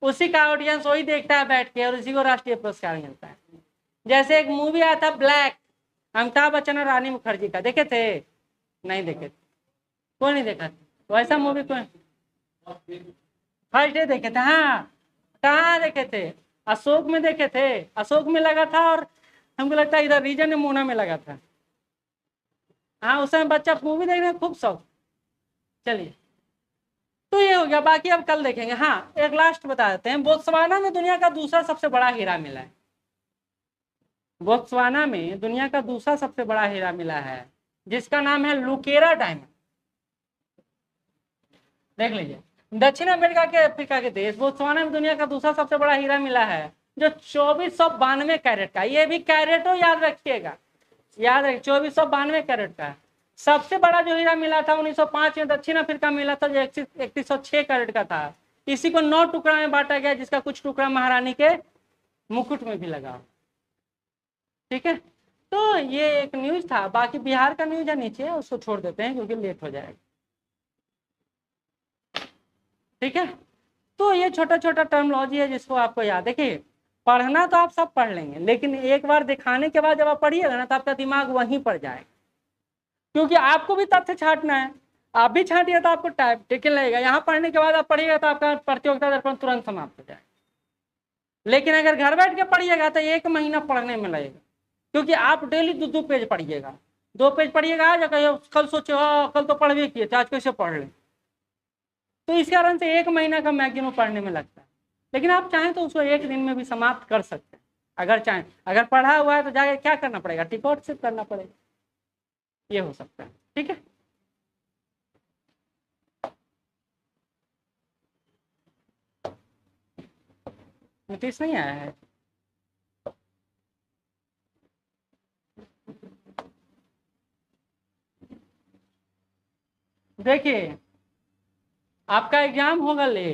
उसी का ऑडियंस वही देखता है बैठ के, और उसी को राष्ट्रीय पुरस्कार मिलता है। जैसे एक मूवी आया था ब्लैक, अमिताभ बच्चन और रानी मुखर्जी का, देखे थे? नहीं देखे थे, कोई नहीं देखा था। वैसा मूवी कोई फर्स्ट डे देखे थे? हाँ, कहाँ देखे थे? अशोक में देखे थे, अशोक में लगा था, और हमको लगता है इधर रीजन मोना में लगा था। हाँ, उस समय बच्चा मूवी देखने में खूब शौक। चलिए, तो ये हो गया, बाकी अब कल देखेंगे। हाँ, एक लास्ट बता देते हैं, बोत्सवाना में दुनिया का दूसरा सबसे बड़ा हीरा मिला है। बोत्सवाना में दुनिया का दूसरा सबसे बड़ा हीरा मिला है, जिसका नाम है लुकेरा डायमंड। देख लीजिए, दक्षिण अमेरिका के अफ्रीका के देश बोत्सवाना में दुनिया का दूसरा सबसे बड़ा हीरा मिला है, जो 2492 कैरेट का। ये भी कैरेटो याद रखिएगा, याद रखिए, 2492 कैरेट का है। सबसे बड़ा जो हीरा मिला था 1905 में दक्षिण अफ्रीका में मिला था, जो 3106 कैरेट का था। इसी को 9 टुकड़ा में बांटा गया, जिसका कुछ टुकड़ा महारानी के मुकुट में भी लगा। ठीक है, तो ये एक न्यूज था। बाकी बिहार का न्यूज है नीचे, उसको छोड़ देते हैं क्योंकि लेट हो जाएगा। ठीक है, तो ये छोटा छोटा टर्मोलॉजी है जिसको आपको याद। देखिए, पढ़ना तो आप सब पढ़ लेंगे, लेकिन एक बार दिखाने के बाद जब आप पढ़िएगा ना, तो आपका दिमाग वहीं पर जाएगा, क्योंकि आपको भी तथ्य छांटना है। आप भी छांटिए तो आपको टाइम टेकन लगेगा। यहाँ पढ़ने के बाद आप पढ़िएगा तो आपका प्रतियोगिता दर्पण तुरंत समाप्त हो जाएगा। लेकिन अगर घर बैठ के पढ़िएगा तो 1 महीना पढ़ने में लगेगा, क्योंकि आप डेली 2 पेज पढ़िएगा। 2 पेज पढ़िएगा आज, कल सोचे कल तो पढ़ भी किए थे, आज कैसे पढ़ लें। तो इस कारण से 1 महीना का मैक्सिमम पढ़ने में लगता है। लेकिन आप चाहें तो उसको 1 दिन में भी समाप्त कर सकते हैं, अगर चाहें। अगर पढ़ा हुआ है तो जाके क्या करना पड़ेगा, टिकट से करना पड़ेगा, ये हो सकता है। ठीक है, नीतीश नहीं आया है? देखिए, आपका एग्जाम होगा लेट।